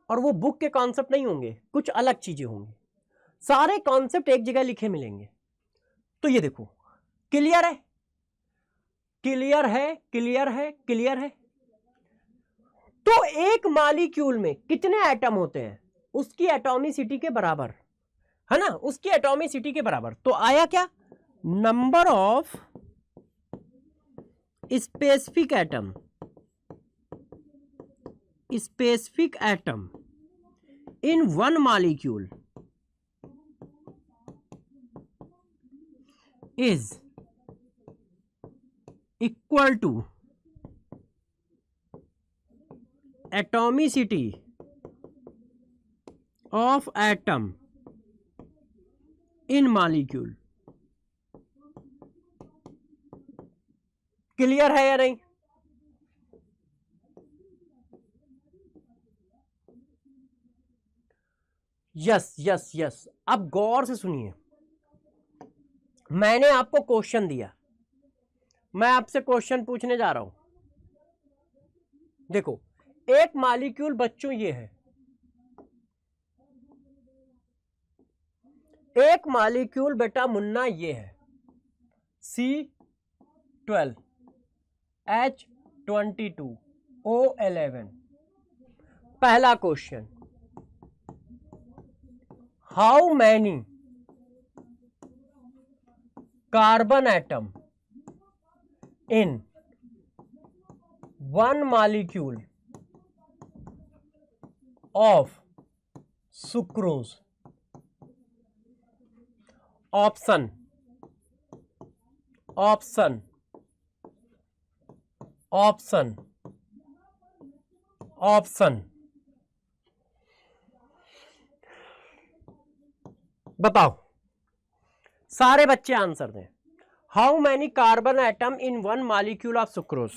और वो बुक के कॉन्सेप्ट नहीं होंगे, कुछ अलग चीजें होंगी। सारे कॉन्सेप्ट एक जगह लिखे मिलेंगे। तो ये देखो, क्लियर है, क्लियर है, क्लियर है, क्लियर है। तो एक मॉलिक्यूल में कितने एटम होते हैं उसकी एटॉमिसिटी के बराबर, है ना, उसकी एटॉमिसिटी के बराबर। तो आया क्या, number of specific atom in one molecule is equal to atomicity of atom in molecule. Clear है या नहीं। Yes yes yes. अब गौर से सुनिए, मैंने आपको क्वेश्चन दिया, मैं आपसे क्वेश्चन पूछने जा रहा हूं। देखो, एक मॉलिक्यूल बच्चों ये है, एक मॉलिक्यूल बेटा मुन्ना ये है C12 H22 O11। पहला question, how many carbon atom in one molecule of sucrose. Option option option option बताओ, सारे बच्चे आंसर दें। How many carbon atom in one molecule of sucrose.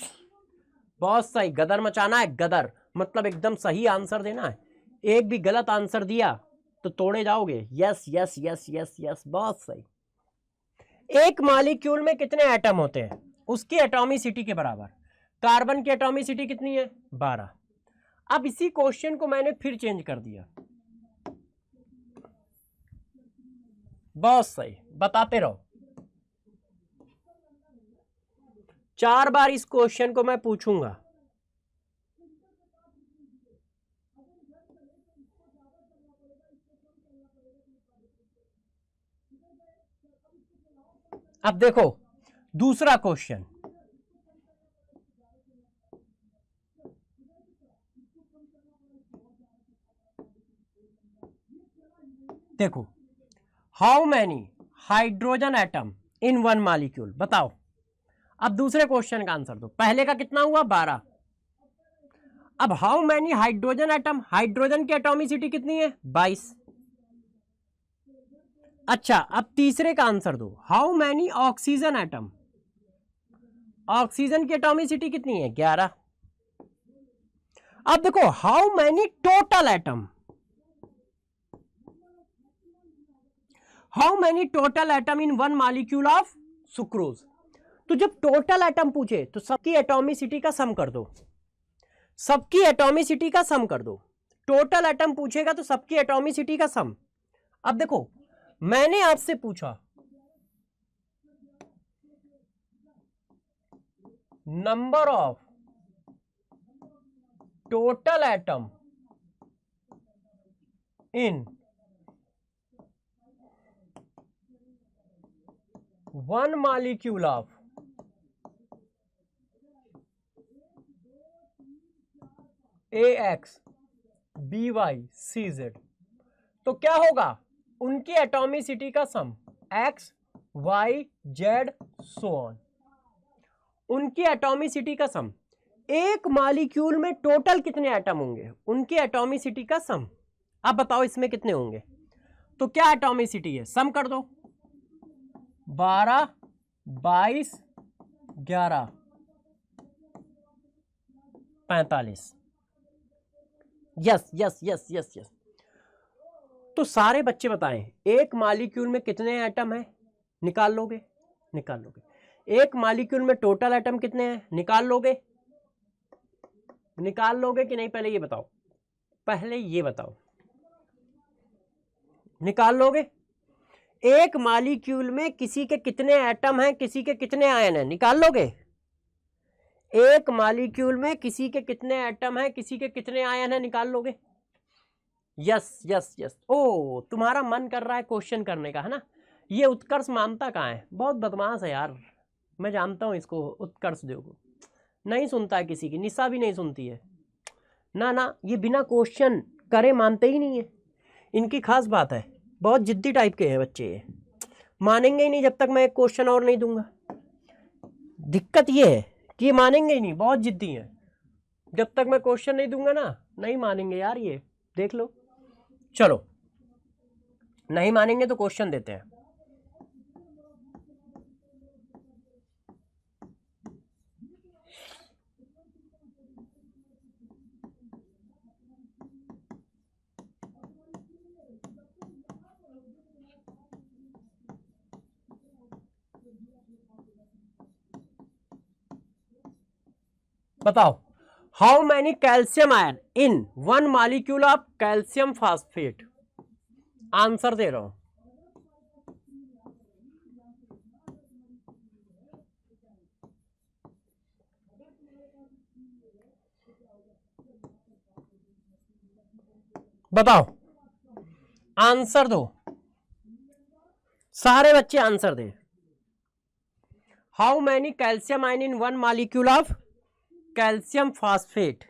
बहुत सही, गदर मचाना है, गदर मतलब एकदम सही आंसर देना है। एक भी गलत आंसर दिया तो तोड़े जाओगे। Yes yes yes yes yes, बहुत सही। एक मॉलिक्यूल में कितने एटम होते हैं, उसकी एटॉमिसिटी के बराबर। कार्बन की एटॉमिसिटी कितनी है, 12। अब इसी क्वेश्चन को मैंने फिर चेंज कर दिया। बहुत सही, बताते रहो। 4 बार इस क्वेश्चन को मैं पूछूंगा। अब देखो दूसरा क्वेश्चन, देखो how many hydrogen atom in one molecule, बताओ। अब दूसरे क्वेश्चन का आंसर दो। पहले का कितना हुआ, 12। अब how many hydrogen atom, hydrogen की एटॉमिसिटी कितनी है, 22। अच्छा, अब तीसरे का आंसर दो। How many oxygen atom, oxygen की एटॉमिसिटी कितनी है, 11। अब देखो how many total atom, how many total atom in one molecule of sucrose. तो जब टोटल एटम पूछे तो सबकी एटॉमिसिटी का सम कर दो, सबकी एटॉमिसिटी का सम कर दो। टोटल एटम पूछेगा तो सबकी एटॉमिसिटी का सम। अब देखो मैंने आपसे पूछा number of total atom in one molecule of AX BY CZ, तो क्या होगा, उनकी एटॉमिसिटी का सम X Y Z so on, उनकी एटॉमिसिटी का सम। एक मॉलिक्यूल में टोटल कितने एटम होंगे, उनकी एटॉमिसिटी का सम। अब बताओ इसमें कितने होंगे, तो क्या एटॉमिसिटी है, सम कर दो। 12 22 11 45। Yes yes yes yes yes. तो सारे बच्चे बताएं एक मॉलिक्यूल में कितने एटम है, निकाल लोगे, निकाल लोगे। एक मॉलिक्यूल में टोटल एटम कितने हैं, निकाल लोगे, निकाल लोगे कि नहीं, पहले ये बताओ, पहले ये बताओ, निकाल लोगे। एक मॉलिक्यूल में किसी के कितने एटम हैं, किसी के कितने आयन हैं, निकाल लोगे। एक मॉलिक्यूल में किसी के कितने एटम हैं, किसी के कितने आयन हैं, निकाल लोगे। Yes yes yes. ओ तुम्हारा मन कर रहा है क्वेश्चन करने का, है ना। ये उत्कर्ष मानता कहाँ है, बहुत बदमाश है यार, मैं जानता हूँ इसको। उत्कर्ष देखो नहीं सुनता है किसी की, निशा भी नहीं सुनती है ना ना, ये बिना क्वेश्चन करे मानते ही नहीं है। इनकी खास बात है, बहुत जिद्दी टाइप के हैं बच्चे ये, मानेंगे ही नहीं जब तक मैं एक क्वेश्चन और नहीं दूंगा। दिक्कत ये है कि ये मानेंगे ही नहीं, बहुत जिद्दी हैं। जब तक मैं क्वेश्चन नहीं दूंगा ना, नहीं मानेंगे यार, ये देख लो। चलो नहीं मानेंगे तो क्वेश्चन देते हैं। बताओ how many calcium ion in one molecule of calcium phosphate. Answer दे रहा हूं। बताओ आंसर दो, सारे बच्चे आंसर दे। How many calcium ion in one molecule of calcium phosphate.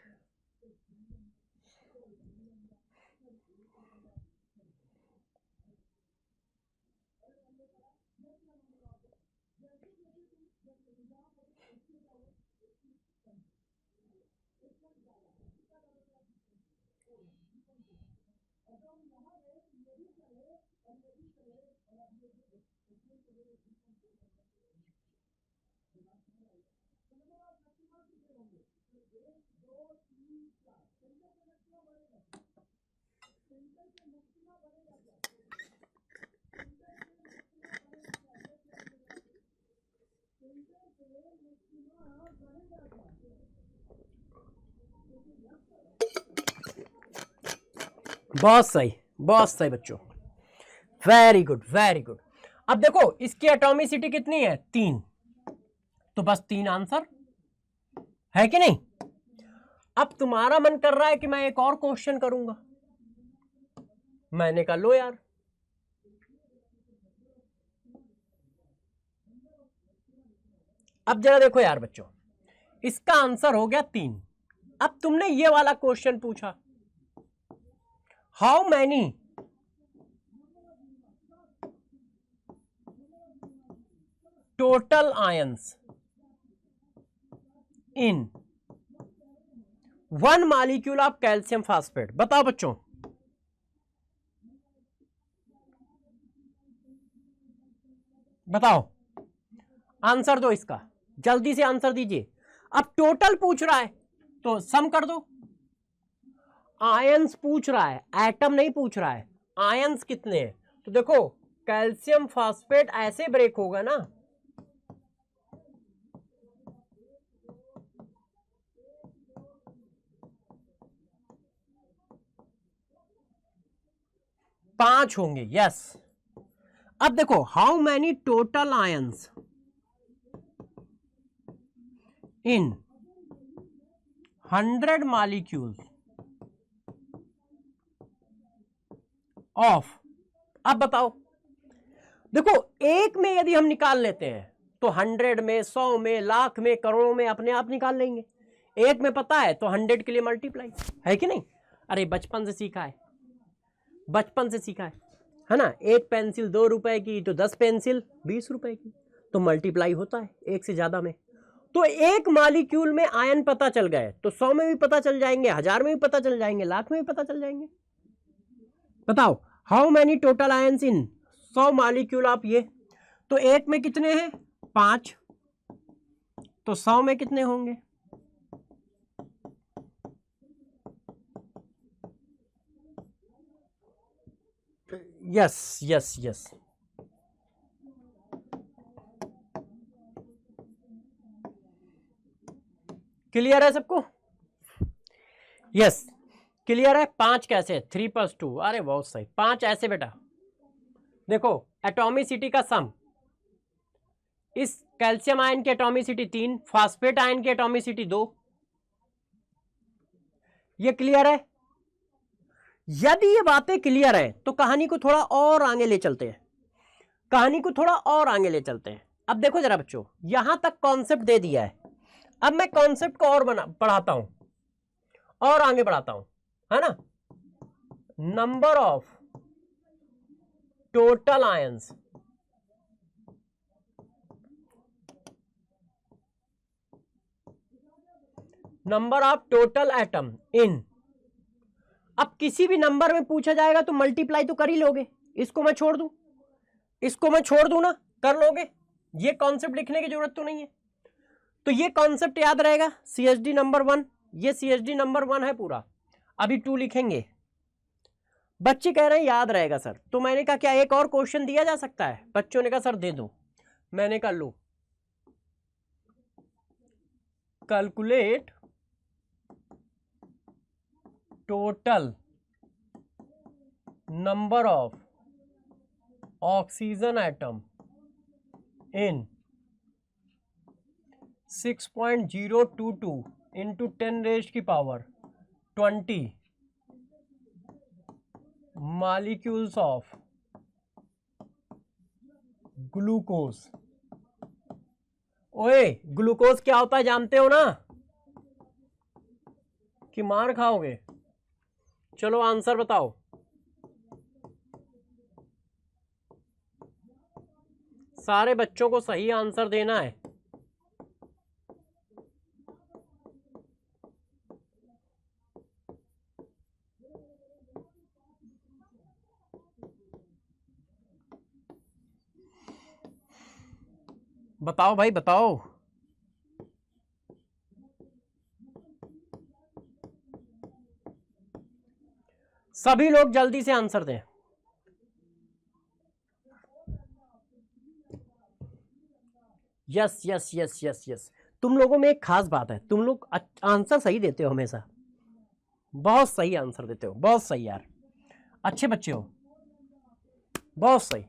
बहुत सही बच्चों, वेरी गुड वेरी गुड। अब देखो इसकी एटॉमिसिटी कितनी है, 3, तो बस 3 आंसर है कि नहीं। अब तुम्हारा मन कर रहा है कि मैं एक और क्वेश्चन करूंगा, मैंने कहा लो यार, अब जरा देखो यार बच्चों, इसका आंसर हो गया 3। अब तुमने ये वाला क्वेश्चन पूछा, how many total ions in 1 molecule of calcium phosphate. बताओ बच्चों, बताओ आंसर दो इसका, जल्दी से आंसर दीजिए। अब टोटल पूछ रहा है तो सम कर दो, आयंस पूछ रहा है, एटम नहीं पूछ रहा है, आयंस कितने हैं। तो देखो कैल्शियम फास्फेट ऐसे ब्रेक होगा ना, पांच होंगे, यस। अब देखो how many total ions in 100 molecules of. अब बताओ, देखो एक में यदि हम निकाल लेते हैं तो 100 में, 100 में, लाख में, करोड़ों में अपने आप निकाल लेंगे। एक में पता है तो 100 के लिए मल्टीप्लाई, है कि नहीं। अरे बचपन से सीखा है, बचपन से सीखा है ना। एक पेंसिल 2 रुपए की तो 10 पेंसिल 20 रुपए की, तो मल्टीप्लाई होता है एक से ज्यादा में। तो एक मॉलिक्यूल में आयन पता चल गए तो 100 में भी पता चल जाएंगे, 1000 में भी पता चल जाएंगे, लाख में भी पता चल जाएंगे। बताओ how many total ions in 100 molecule of ये, तो एक में कितने हैं 5, तो 100 में कितने होंगे, यस यस यस। क्लियर है सबको, यस क्लियर है। 5 कैसे, 3 + 2, अरे बहुत सही। 5 ऐसे बेटा, देखो एटॉमिसिटी का सम, इस कैल्शियम आयन की एटॉमिसिटी 3, फास्फेट आयन की एटॉमिसिटी 2। ये क्लियर है। यदि ये बातें क्लियर है तो कहानी को थोड़ा और आगे ले चलते हैं, कहानी को थोड़ा और आगे ले चलते हैं। अब देखो जरा बच्चों, यहां तक कॉन्सेप्ट दे दिया है, अब मैं कॉन्सेप्ट को और पढ़ाता हूं और आगे बढ़ाता हूं, है ना। Number of total ions number of total atom in. अब किसी भी नंबर में पूछा जाएगा तो मल्टीप्लाई तो कर ही लोगे, इसको मैं छोड़ दूं, इसको मैं छोड़ दूं ना, कर लोगे, ये कॉन्सेप्ट लिखने की जरूरत तो नहीं है। तो ये कॉन्सेप्ट याद रहेगा, CHD नंबर 1, ये CHD नंबर 1 है पूरा, अभी 2 लिखेंगे। बच्चे कह रहे हैं याद रहेगा सर, तो मैंने कहा क्या एक और क्वेश्चन दिया जा सकता है, बच्चों ने कहा सर दे दो। मैंने कहा लो, calculate total number of oxygen atom in 6.022 into 10⁻20 molecules of glucose. ओए ग्लूकोज क्या होता है जानते हो ना, कि मार खाओगे। चलो आंसर बताओ, सारे बच्चों को सही आंसर देना है। बताओ भाई बताओ। सभी लोग जल्दी से आंसर दें। Yes yes yes yes yes. तुम लोगों में एक खास बात है, तुम लोग आंसर सही देते हो हमेशा, बहुत सही आंसर देते हो, बहुत सही यार, अच्छे बच्चे हो, बहुत सही।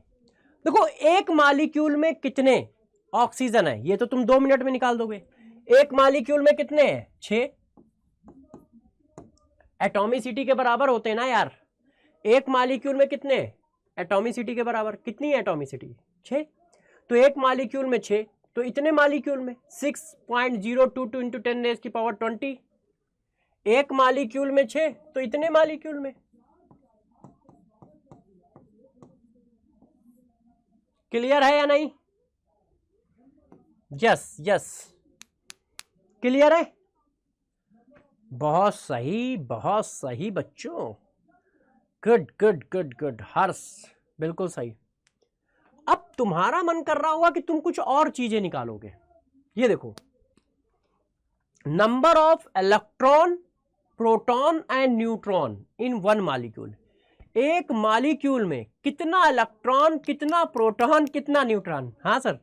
देखो एक मॉलिक्यूल में कितने ऑक्सीजन है ये तो तुम 2 मिनट में निकाल दोगे। एक मॉलिक्यूल में कितने हैं? 6। एटॉमिसिटी के बराबर होते हैं ना यार। एक मॉलिक्यूल में कितने एटॉमिसिटी के बराबर, कितनी है एटॉमिसिटी? 6। तो एक मॉलिक्यूल में 6, तो इतने मॉलिक्यूल में 6.022 इंटू 10⁻20। एक मॉलिक्यूल में 6, तो इतने मॉलिक्यूल में। क्लियर है या नहीं? यस यस, क्लियर है? बहुत सही बच्चों, गुड गुड गुड गुड। हर्ष बिल्कुल सही। अब तुम्हारा मन कर रहा होगा कि तुम कुछ और चीजें निकालोगे। ये देखो, number of electron, proton and neutron in one molecule. एक मॉलिक्यूल में कितना इलेक्ट्रॉन, कितना प्रोटॉन, कितना न्यूट्रॉन? हाँ सर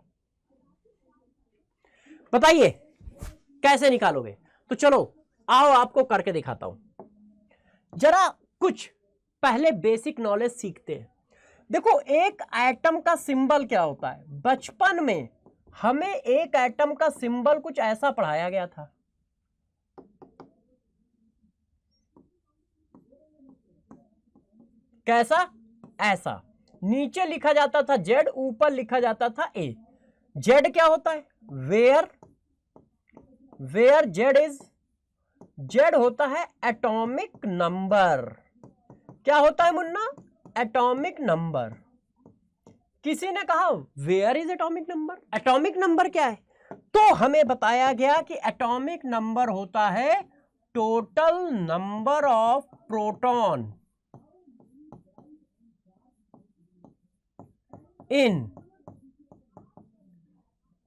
बताइए कैसे निकालोगे? तो चलो आओ आपको करके दिखाता हूं। जरा कुछ पहले बेसिक नॉलेज सीखते हैं। देखो एक एटम का सिंबल क्या होता है? बचपन में हमें एक एटम का सिंबल कुछ ऐसा पढ़ाया गया था। कैसा? ऐसा। नीचे लिखा जाता था जेड, ऊपर लिखा जाता था ए। जेड क्या होता है? वेयर जेड इज, जेड होता है एटॉमिक नंबर। क्या होता है मुन्ना? Atomic number. किसी ने कहा where is atomic number? Atomic number क्या है? तो हमें बताया गया कि एटॉमिक नंबर होता है total number of proton in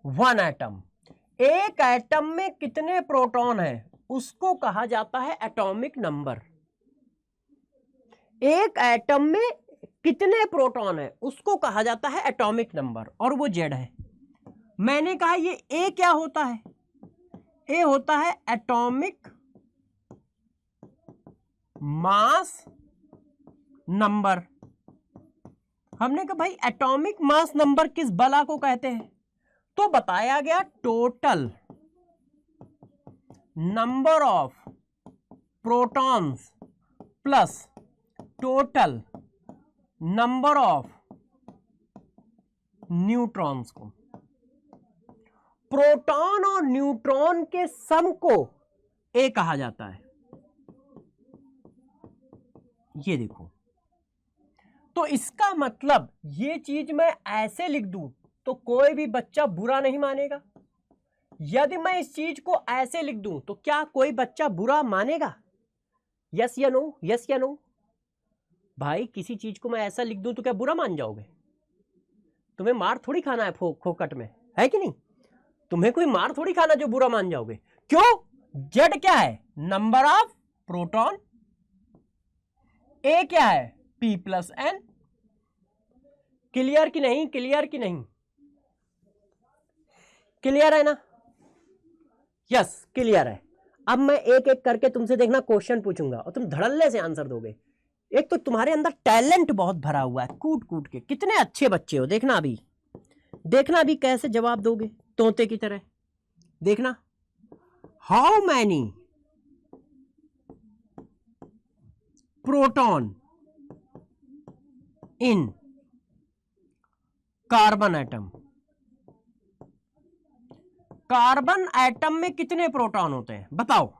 one atom. एक एटम में कितने प्रोटॉन है उसको कहा जाता है एटॉमिक नंबर। एक एटम में कितने प्रोटॉन है उसको कहा जाता है एटॉमिक नंबर, और वो जेड है। मैंने कहा ये ए क्या होता है? ए होता है एटॉमिक मास नंबर। हमने कहा भाई एटॉमिक मास नंबर किस बला को कहते हैं? तो बताया गया total number of protons plus total number of neutrons को। प्रोटॉन और न्यूट्रॉन के सम को ए कहा जाता है। ये देखो, तो इसका मतलब ये चीज मैं ऐसे लिख दूं तो कोई भी बच्चा बुरा नहीं मानेगा। यदि मैं इस चीज को ऐसे लिख दूं तो क्या कोई बच्चा बुरा मानेगा? यस या नो? यस या नो? भाई किसी चीज को मैं ऐसा लिख दूं तो क्या बुरा मान जाओगे? तुम्हें मार थोड़ी खाना है फोकट में, है कि नहीं? तुम्हें कोई मार थोड़ी खाना जो बुरा मान जाओगे। क्यों? जेड क्या है? Number of proton. ए क्या है? P plus N. क्लियर की नहीं? क्लियर की नहीं? क्लियर है ना? यस क्लियर है। अब मैं एक एक करके तुमसे देखना क्वेश्चन पूछूंगा और तुम धड़ल्ले से आंसर दोगे। एक तो तुम्हारे अंदर टैलेंट बहुत भरा हुआ है, कूट कूट के। कितने अच्छे बच्चे हो, देखना अभी, देखना अभी कैसे जवाब दोगे तोते की तरह। देखना, how many proton in carbon atom. Carbon atom में कितने प्रोटॉन होते हैं बताओ?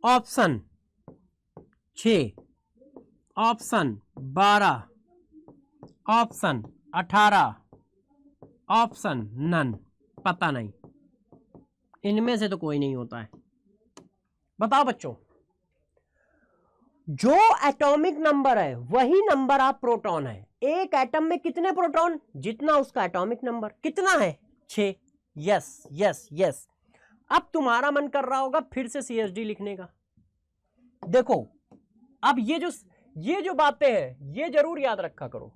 Option 6, option 12, option 18, option none. पता नहीं, इनमें से तो कोई नहीं होता है। बताओ बच्चों, जो एटॉमिक नंबर है वही नंबर ऑफ प्रोटॉन है। एक एटम में कितने प्रोटॉन? जितना उसका एटॉमिक नंबर। कितना है? 6। Yes yes yes. अब तुम्हारा मन कर रहा होगा फिर से CHD लिखने का। देखो अब ये जो बातें हैं ये जरूर याद रखा करो।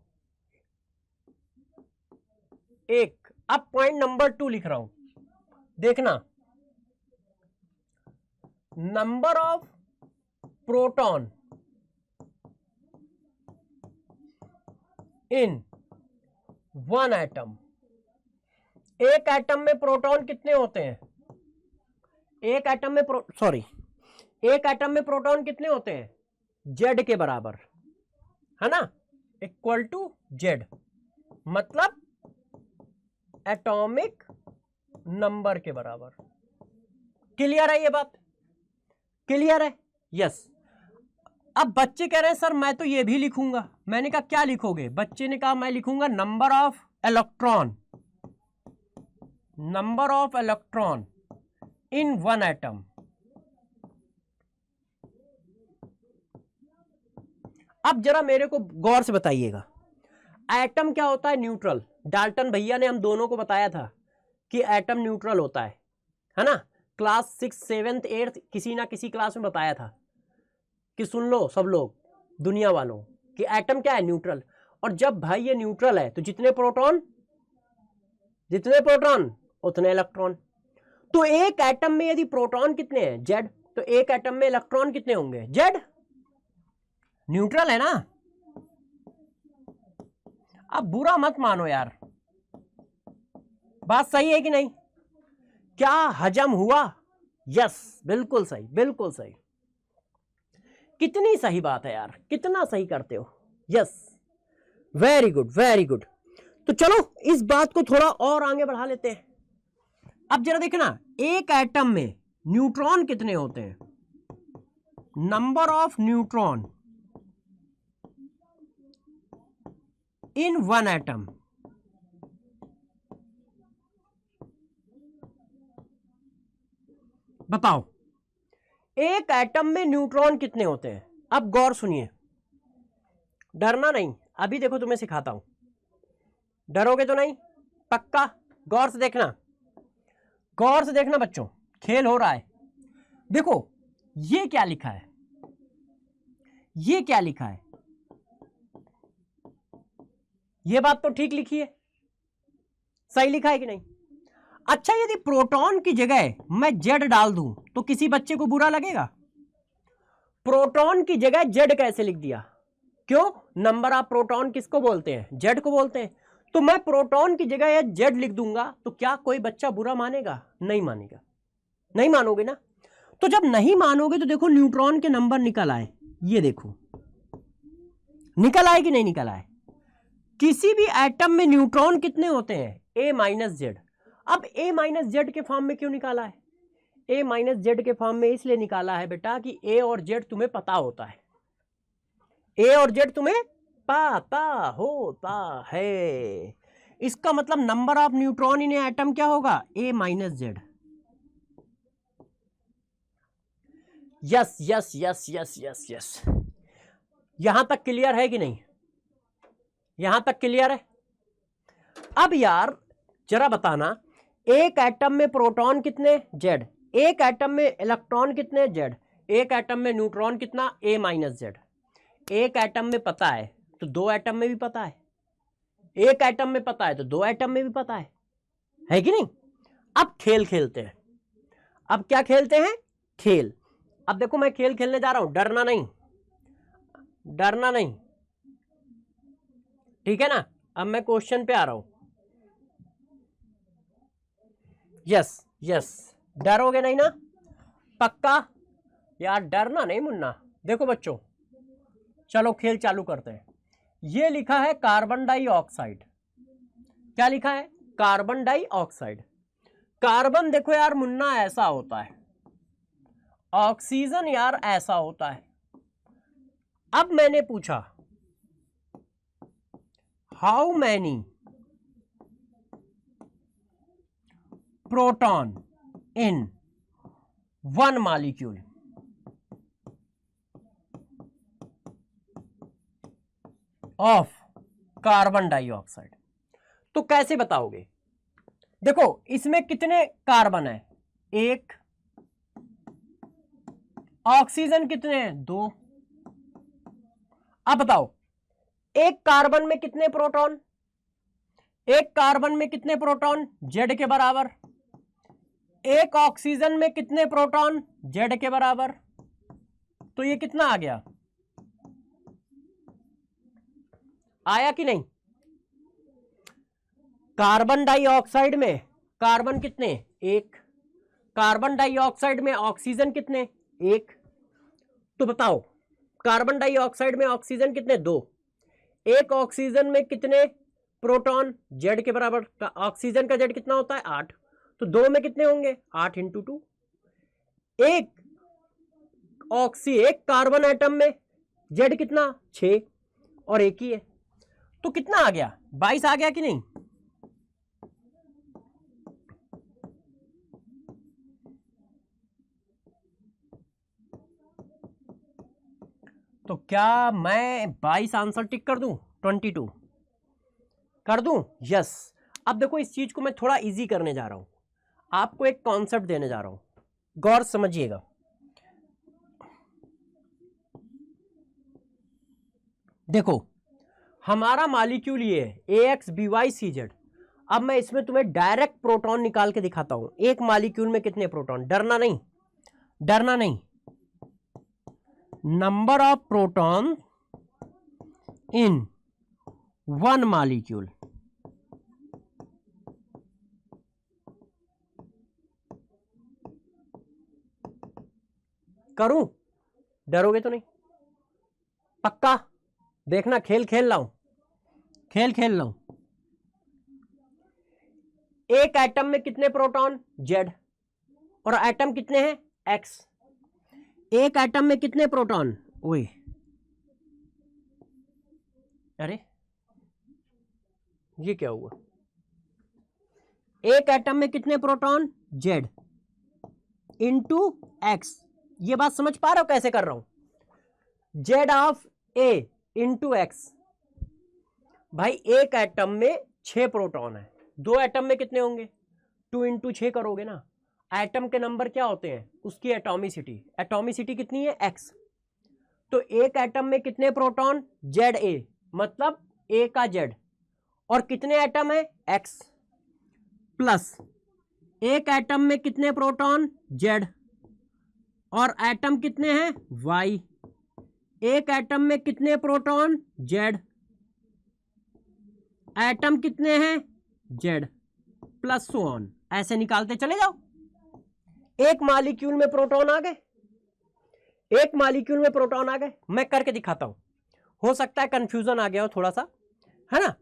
एक, अब पॉइंट नंबर 2 लिख रहा हूं, देखना। Number of proton in one atom. एक एटम में प्रोटॉन कितने होते हैं? एक एटम में एक एटम में प्रोटॉन कितने होते हैं? Z के बराबर, है ना, इक्वल टू Z, मतलब एटॉमिक नंबर के बराबर। क्लियर है ये बात? क्लियर है? यस। अब बच्चे कह रहे हैं सर मैं तो ये भी लिखूंगा। मैंने कहा क्या लिखोगे? बच्चे ने कहा मैं लिखूंगा number of electron, number of electron in one atom. अब जरा मेरे को गौर से बताइएगा, एटम क्या होता है? न्यूट्रल। डाल्टन भैया ने हम दोनों को बताया था कि एटम न्यूट्रल होता है ना। क्लास 6, 7, 8 किसी ना किसी क्लास में बताया था कि सुन लो सब लोग, दुनिया वालों, कि एटम क्या है? न्यूट्रल। और जब भाई ये न्यूट्रल है तो जितने प्रोटॉन उतने इलेक्ट्रॉन। तो एक एटम में यदि प्रोटॉन कितने हैं? Z, तो एक एटम में इलेक्ट्रॉन कितने होंगे? Z। न्यूट्रल है ना। अब बुरा मत मानो यार, बात सही है कि नहीं? क्या हजम हुआ? यस, बिल्कुल सही, बिल्कुल सही। कितनी सही बात है यार, कितना सही करते हो। Yes, very good, very good. तो चलो इस बात को थोड़ा और आगे बढ़ा लेते हैं। अब जरा देखना, एक एटम में न्यूट्रॉन कितने होते हैं? Number of neutron in one atom. बताओ एक एटम में न्यूट्रॉन कितने होते हैं? अब गौर सुनिए, डरना नहीं, अभी देखो तुम्हें सिखाता हूं। डरोगे तो नहीं? पक्का? गौर से देखना, गौर से देखना बच्चों, खेल हो रहा है। देखो ये क्या लिखा है, ये क्या लिखा है? ये बात तो ठीक लिखी है, सही लिखा है कि नहीं? अच्छा, यदि प्रोटॉन की जगह मैं Z डाल दूं तो किसी बच्चे को बुरा लगेगा? प्रोटॉन की जगह Z कैसे लिख दिया? क्यों? नंबर ऑफ प्रोटॉन किसको बोलते हैं? Z को बोलते हैं। तो मैं प्रोटॉन की जगह Z लिख दूंगा तो क्या कोई बच्चा बुरा मानेगा? नहीं मानेगा। नहीं मानोगे ना? तो जब नहीं मानोगे तो देखो न्यूट्रॉन के नंबर निकल आए, ये देखो निकल आए कि नहीं निकल आए? किसी भी एटम में न्यूट्रॉन कितने होते हैं? A-Z। अब A-Z के फॉर्म में क्यों निकाला है? A-Z के फॉर्म में इसलिए निकाला है बेटा कि A और Z तुम्हें पता होता है, A और Z तुम्हें पता होता है। इसका मतलब number of neutron in atom क्या होगा? A-Z। Yes yes yes yes yes yes. यहां तक क्लियर है कि नहीं? यहां तक क्लियर है? अब यार जरा बताना, एक एटम में प्रोटॉन कितने? Z। एक एटम में इलेक्ट्रॉन कितने? Z। एक एटम में न्यूट्रॉन कितना? A-Z। एक एटम में पता है तो दो एटम में भी पता है, एक एटम में पता है तो दो एटम में भी पता है कि नहीं? अब खेल खेलते हैं। अब क्या खेलते हैं? खेल। अब देखो मैं खेल खेलने जा रहा हूं, डरना नहीं, डरना नहीं, ठीक है ना? अब मैं क्वेश्चन पे आ रहा हूं। यस यस, डरोगे नहीं ना? पक्का? यार डरना नहीं मुन्ना। देखो बच्चों, चलो खेल चालू करते हैं। ये लिखा है कार्बन डाइऑक्साइड। क्या लिखा है? Carbon dioxide. कार्बन देखो यार मुन्ना ऐसा होता है, ऑक्सीजन यार ऐसा होता है। अब मैंने पूछा how many proton in one molecule. Of carbon dioxide. तो कैसे बताओगे? देखो इसमें कितने कार्बन है, एक, ऑक्सीजन कितने हैं, दो। अब बताओ एक कार्बन में कितने प्रोटॉन, एक कार्बन में कितने प्रोटॉन, जेड के बराबर। एक ऑक्सीजन में कितने प्रोटॉन, जेड के बराबर। तो ये कितना आ गया, आया कि नहीं। कार्बन डाइऑक्साइड में कार्बन कितने, एक, कार्बन डाइऑक्साइड में ऑक्सीजन कितने, एक। तो बताओ कार्बन डाइऑक्साइड में ऑक्सीजन कितने, दो। एक ऑक्सीजन में कितने प्रोटॉन, जेड के बराबर। ऑक्सीजन का जेड कितना होता है, 8। तो दो में कितने होंगे, 8 × 2। एक एक कार्बन एटम में जेड कितना, 6, और एक ही है। तो कितना आ गया, 22 आ गया कि नहीं। तो क्या मैं 22 आंसर टिक कर दूं, 22 कर दूं, यस। अब देखो इस चीज को मैं थोड़ा इजी करने जा रहा हूं, आपको एक कॉन्सेप्ट देने जा रहा हूं, गौर समझिएगा। देखो हमारा मॉलिक्यूल ये है AXBYCZ। अब मैं इसमें तुम्हें डायरेक्ट प्रोटॉन निकाल के दिखाता हूं, एक मॉलिक्यूल में कितने प्रोटॉन। डरना नहीं, डरना नहीं। Number of proton in one molecule. करूं, डरोगे तो नहीं, पक्का। देखना खेल खेल रहा हूं, खेल खेल रहा हूं। एक एटम में कितने प्रोटॉन, जेड, और एटम कितने हैं, एक्स। एक एटम में कितने प्रोटॉन, ओए अरे ये क्या हुआ, एक एटम में कितने प्रोटॉन, जेड इंटू एक्स। ये बात समझ पा रहे हो कैसे कर रहा हूं, Z of A into x. भाई एक एटम में 6 प्रोटॉन है, दो एटम में कितने होंगे, 2 × 6 करोगे ना। एटम के नंबर क्या होते हैं, उसकी एटॉमिसिटी, एटॉमिसिटी कितनी है, एक्स। तो एक एटम में कितने प्रोटॉन, जेड ए, मतलब ए का जेड, और कितने एटम है, एक्स, प्लस एक एटम में कितने प्रोटॉन, जेड, और एटम कितने हैं, वाई। एक एटम में कितने प्रोटॉन, जेड, एटम कितने हैं, जेड, प्लस सो ऑन, ऐसे निकालते चले जाओ। एक मॉलिक्यूल में प्रोटॉन आ गए, एक मॉलिक्यूल में प्रोटॉन आ गए। मैं करके दिखाता हूं, हो सकता है कंफ्यूजन आ गया हो थोड़ा सा, है ना,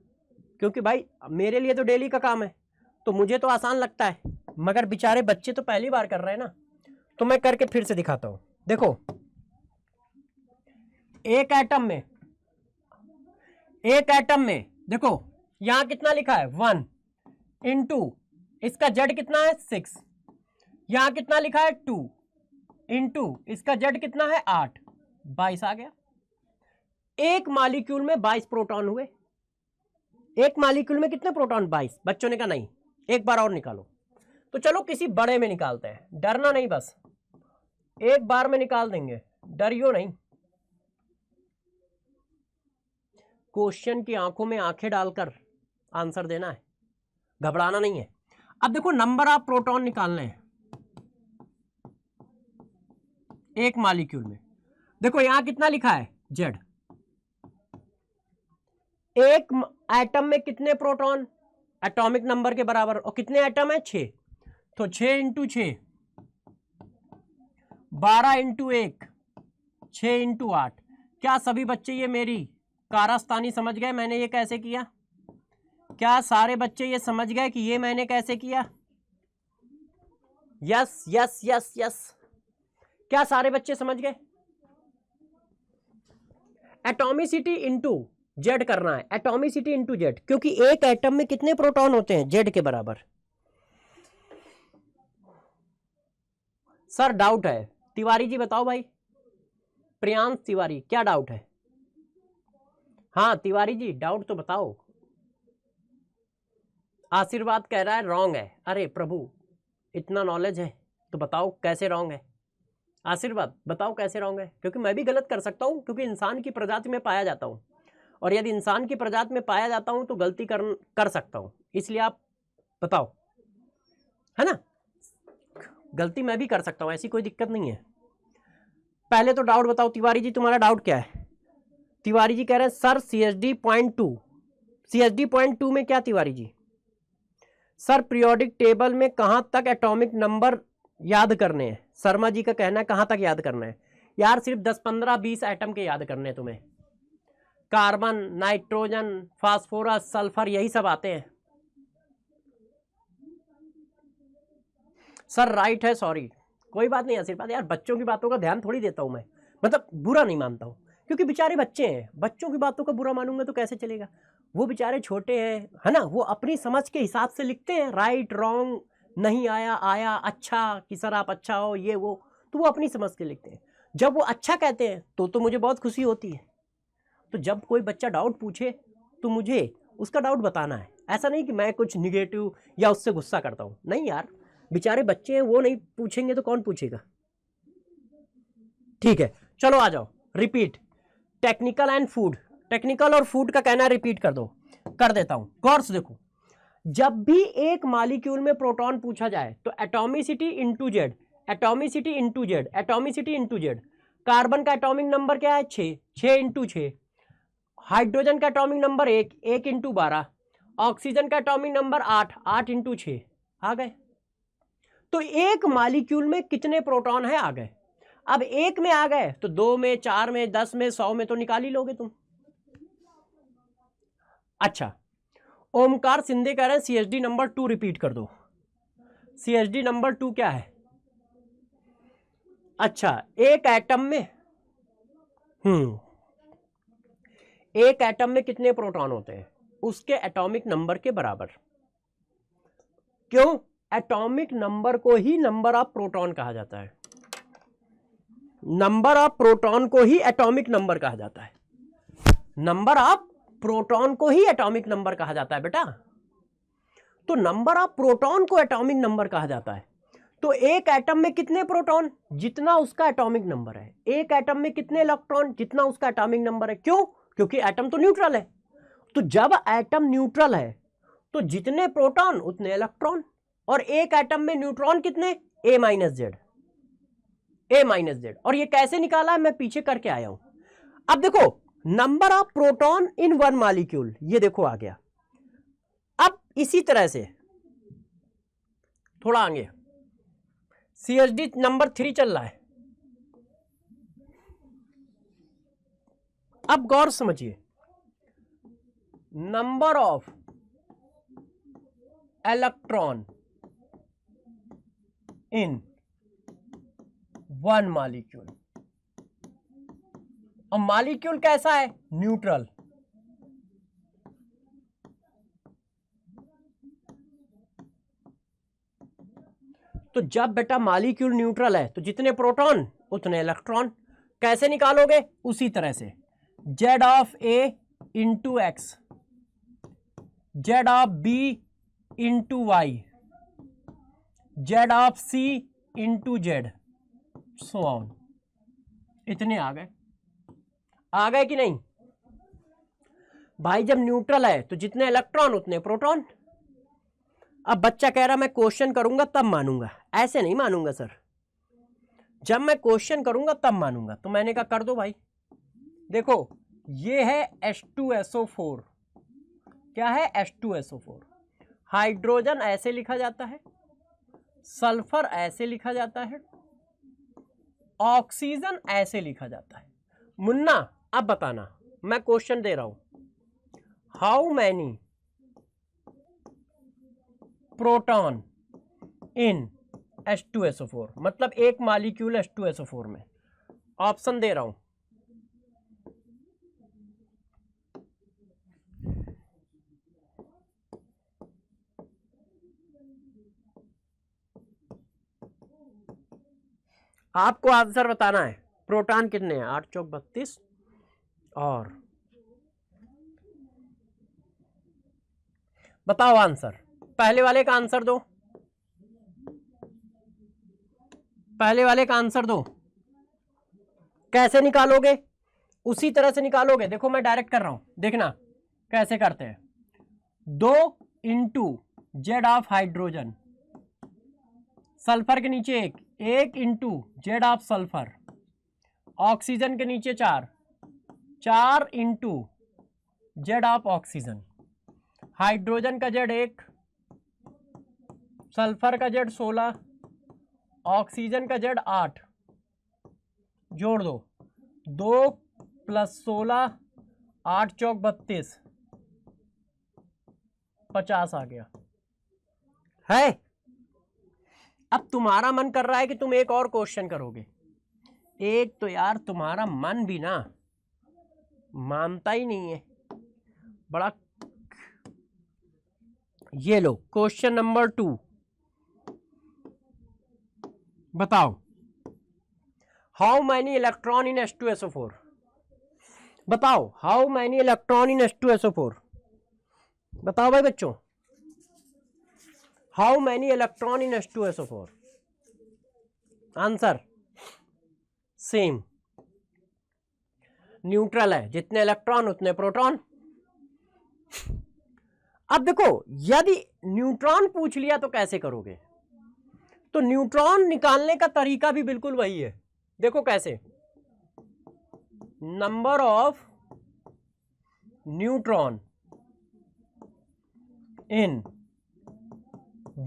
क्योंकि भाई मेरे लिए तो डेली का काम है, तो मुझे तो आसान लगता है, मगर बेचारे बच्चे तो पहली बार कर रहे हैं ना। तो मैं करके फिर से दिखाता हूं। देखो एक एटम में देखो यहां कितना लिखा है, 1 इंटू इसका जेड कितना है, 6। यहां कितना लिखा है, 2 इंटू इसका जेड कितना है, 8, 22 आ गया। एक मॉलिक्यूल में 22 प्रोटॉन हुए। एक मॉलिक्यूल में कितने प्रोटॉन, 22। बच्चों ने कहा नहीं, एक बार और निकालो। तो चलो किसी बड़े में निकालते हैं, डरना नहीं, बस एक बार में निकाल देंगे, डरियो नहीं। क्वेश्चन की आंखों में आंखें डालकर आंसर देना है, घबराना नहीं है। अब देखो नंबर ऑफ प्रोटॉन निकालने हैं एक मॉलिक्यूल में। देखो यहां कितना लिखा है, जेड। एक एटम में कितने प्रोटॉन, एटॉमिक नंबर के बराबर, और कितने एटम है, 6। तो 6 × 6 12 × 1 6 × 8। क्या सभी बच्चे ये मेरी कारस्तानी समझ गए, मैंने ये कैसे किया। क्या सारे बच्चे ये समझ गए कि ये मैंने कैसे किया, यस यस यस यस। क्या सारे बच्चे समझ गए। एटॉमिसिटी इंटू जेड करना है, एटॉमिसिटी इंटू जेड, क्योंकि एक एटम में कितने प्रोटॉन होते हैं, जेड के बराबर। सर डाउट है, तिवारी जी बताओ भाई, प्रियांश तिवारी क्या डाउट है। हाँ तिवारी जी डाउट तो बताओ, आशीर्वाद कह रहा है रॉन्ग है। अरे प्रभु, इतना नॉलेज है तो बताओ कैसे रॉन्ग है। आशीर्वाद बताओ कैसे रॉन्ग है, क्योंकि मैं भी गलत कर सकता हूँ, क्योंकि इंसान की प्रजाति में पाया जाता हूँ, और यदि इंसान की प्रजाति में पाया जाता हूँ तो गलती कर सकता हूँ। इसलिए आप बताओ, है ना, गलती मैं भी कर सकता हूँ, ऐसी कोई दिक्कत नहीं है। पहले तो डाउट बताओ तिवारी जी, तुम्हारा डाउट क्या है? तिवारी जी कह रहे हैं सर CSD.2, CSD.2 में क्या Tiwari ji? Sir periodic table में कहां तक एटॉमिक नंबर याद करने हैं? शर्मा जी का कहना है कहां तक याद करना है? यार सिर्फ 10 15 20 एटम के याद करने हैं तुम्हें। कार्बन, नाइट्रोजन, फास्फोरस, सल्फर, यही सब आते हैं। सर राइट है, सॉरी, कोई बात नहीं आशीर्वाद, यार बच्चों की बातों का ध्यान थोड़ी देता हूं मैं, मतलब बुरा नहीं मानता हूं, क्योंकि बेचारे बच्चे हैं, बच्चों की बातों का बुरा मानूंगा तो कैसे चलेगा। वो बेचारे छोटे हैं, है ना, वो अपनी समझ के हिसाब से लिखते हैं, राइट रॉन्ग, नहीं आया आया, अच्छा कि सर आप अच्छा हो, ये वो, तो वो अपनी समझ के लिखते हैं। जब वो अच्छा कहते हैं तो मुझे बहुत खुशी होती है। तो जब कोई बच्चा डाउट पूछे तो मुझे उसका डाउट बताना है, ऐसा नहीं कि मैं कुछ निगेटिव या उससे गुस्सा करता हूं। नहीं यार, बेचारे बच्चे हैं, वो नहीं पूछेंगे तो कौन पूछेगा। ठीक है, चलो आ जाओ, repeat technical and food. Technical और फूड का कहना रिपीट कर दो, कर देता हूं। गौर से देखो, जब भी एक मॉलिक्यूल में प्रोटॉन पूछा जाए तो atomicity into Z, atomicity into Z, atomicity into Z. Carbon का एटॉमिक नंबर क्या है? 6, 6 इंटू 6। हाइड्रोजन का एटॉमिक नंबर 1, 1 इंटू 12। ऑक्सीजन का एटॉमिक नंबर 8, 8 इंटू 6। आ गए। तो एक मॉलिक्यूल में कितने प्रोटॉन है? आ गए। अब एक में आ गए तो 2 में, 4 में, 10 में, 100 में तो निकाल ही लोगे तुम। अच्छा, ओमकार सिंधे कह रहे हैं CSD नंबर 2 रिपीट कर दो। CSD नंबर 2 क्या है? अच्छा, एक एटम में एक एटम में कितने प्रोटॉन होते हैं? उसके एटॉमिक नंबर के बराबर। क्यों? एटॉमिक नंबर को ही नंबर ऑफ प्रोटॉन कहा जाता है। नंबर ऑफ प्रोटॉन को ही एटॉमिक नंबर कहा जाता है। नंबर ऑफ प्रोटॉन को ही एटॉमिक नंबर कहा जाता है बेटा। तो नंबर ऑफ प्रोटॉन को एटॉमिक नंबर कहा जाता है। तो एक एटम में कितने प्रोटॉन? जितना उसका एटॉमिक नंबर है। एक एटम में कितने इलेक्ट्रॉन? जितना उसका एटॉमिक नंबर है। क्यों? क्योंकि एटम तो न्यूट्रल है। तो जब एटम न्यूट्रल है तो जितने प्रोटॉन उतने इलेक्ट्रॉन, और एक एटम में न्यूट्रॉन कितने? A minus Z, A minus Z. और ये कैसे निकाला है मैं पीछे करके आया हूं। अब देखो, number of proton in one molecule, ये देखो आ गया। अब इसी तरह से थोड़ा आगे CSD नंबर 3 चल रहा है। अब गौर समझिए, number of electron in one molecule. और मॉलिक्यूल कैसा है? न्यूट्रल। तो जब बेटा मॉलिक्यूल न्यूट्रल है तो जितने प्रोटॉन उतने इलेक्ट्रॉन। कैसे निकालोगे? उसी तरह से Z of A into X, Z of B into Y, Z of C into Z, so on. इतने आ गए। आ गए कि नहीं भाई? जब न्यूट्रल है तो जितने इलेक्ट्रॉन उतने प्रोटॉन। अब बच्चा कह रहा मैं क्वेश्चन करूंगा तब मानूंगा। ऐसे नहीं मानूंगा सर, जब मैं क्वेश्चन करूंगा तब मानूंगा। तो मैंने कहा कर दो भाई। देखो, ये है H2SO4। क्या है? H2SO4। हाइड्रोजन ऐसे लिखा जाता है, सल्फर ऐसे लिखा जाता है, ऑक्सीजन ऐसे लिखा जाता है। मुन्ना अब बताना, मैं क्वेश्चन दे रहा हूं, how many proton in H2SO4, मतलब एक मॉलिक्यूल H2SO4 में। ऑप्शन दे रहा हूं, आपको आंसर बताना है। प्रोटॉन कितने हैं? 8 चौक 32। और बताओ आंसर। पहले वाले का आंसर दो, पहले वाले का आंसर दो। कैसे निकालोगे? उसी तरह से निकालोगे। देखो मैं डायरेक्ट कर रहा हूं, देखना कैसे करते हैं। 2 into Z of hydrogen, sulphur के नीचे 1 into Z of sulphur, oxygen के नीचे 4 into Z of oxygen, hydrogen का जेड 1, सल्फर का जेड 16, ऑक्सीजन का जेड 8, जोड़ दो 2 + 16, 8 चौक 32, 50 आ गया है। अब तुम्हारा मन कर रहा है कि तुम एक और क्वेश्चन करोगे। एक तो यार तुम्हारा मन भी ना मानता ही नहीं है बड़ा। ये लो क्वेश्चन नंबर 2, बताओ how many electron in H2SO4। बताओ how many electron in H2SO4। बताओ भाई बच्चों, how many electron in H2SO4। Answer same, neutral है, जितने इलेक्ट्रॉन उतने प्रोटॉन। अब देखो यदि न्यूट्रॉन पूछ लिया तो कैसे करोगे? तो न्यूट्रॉन निकालने का तरीका भी बिल्कुल वही है। देखो कैसे, number of neutron in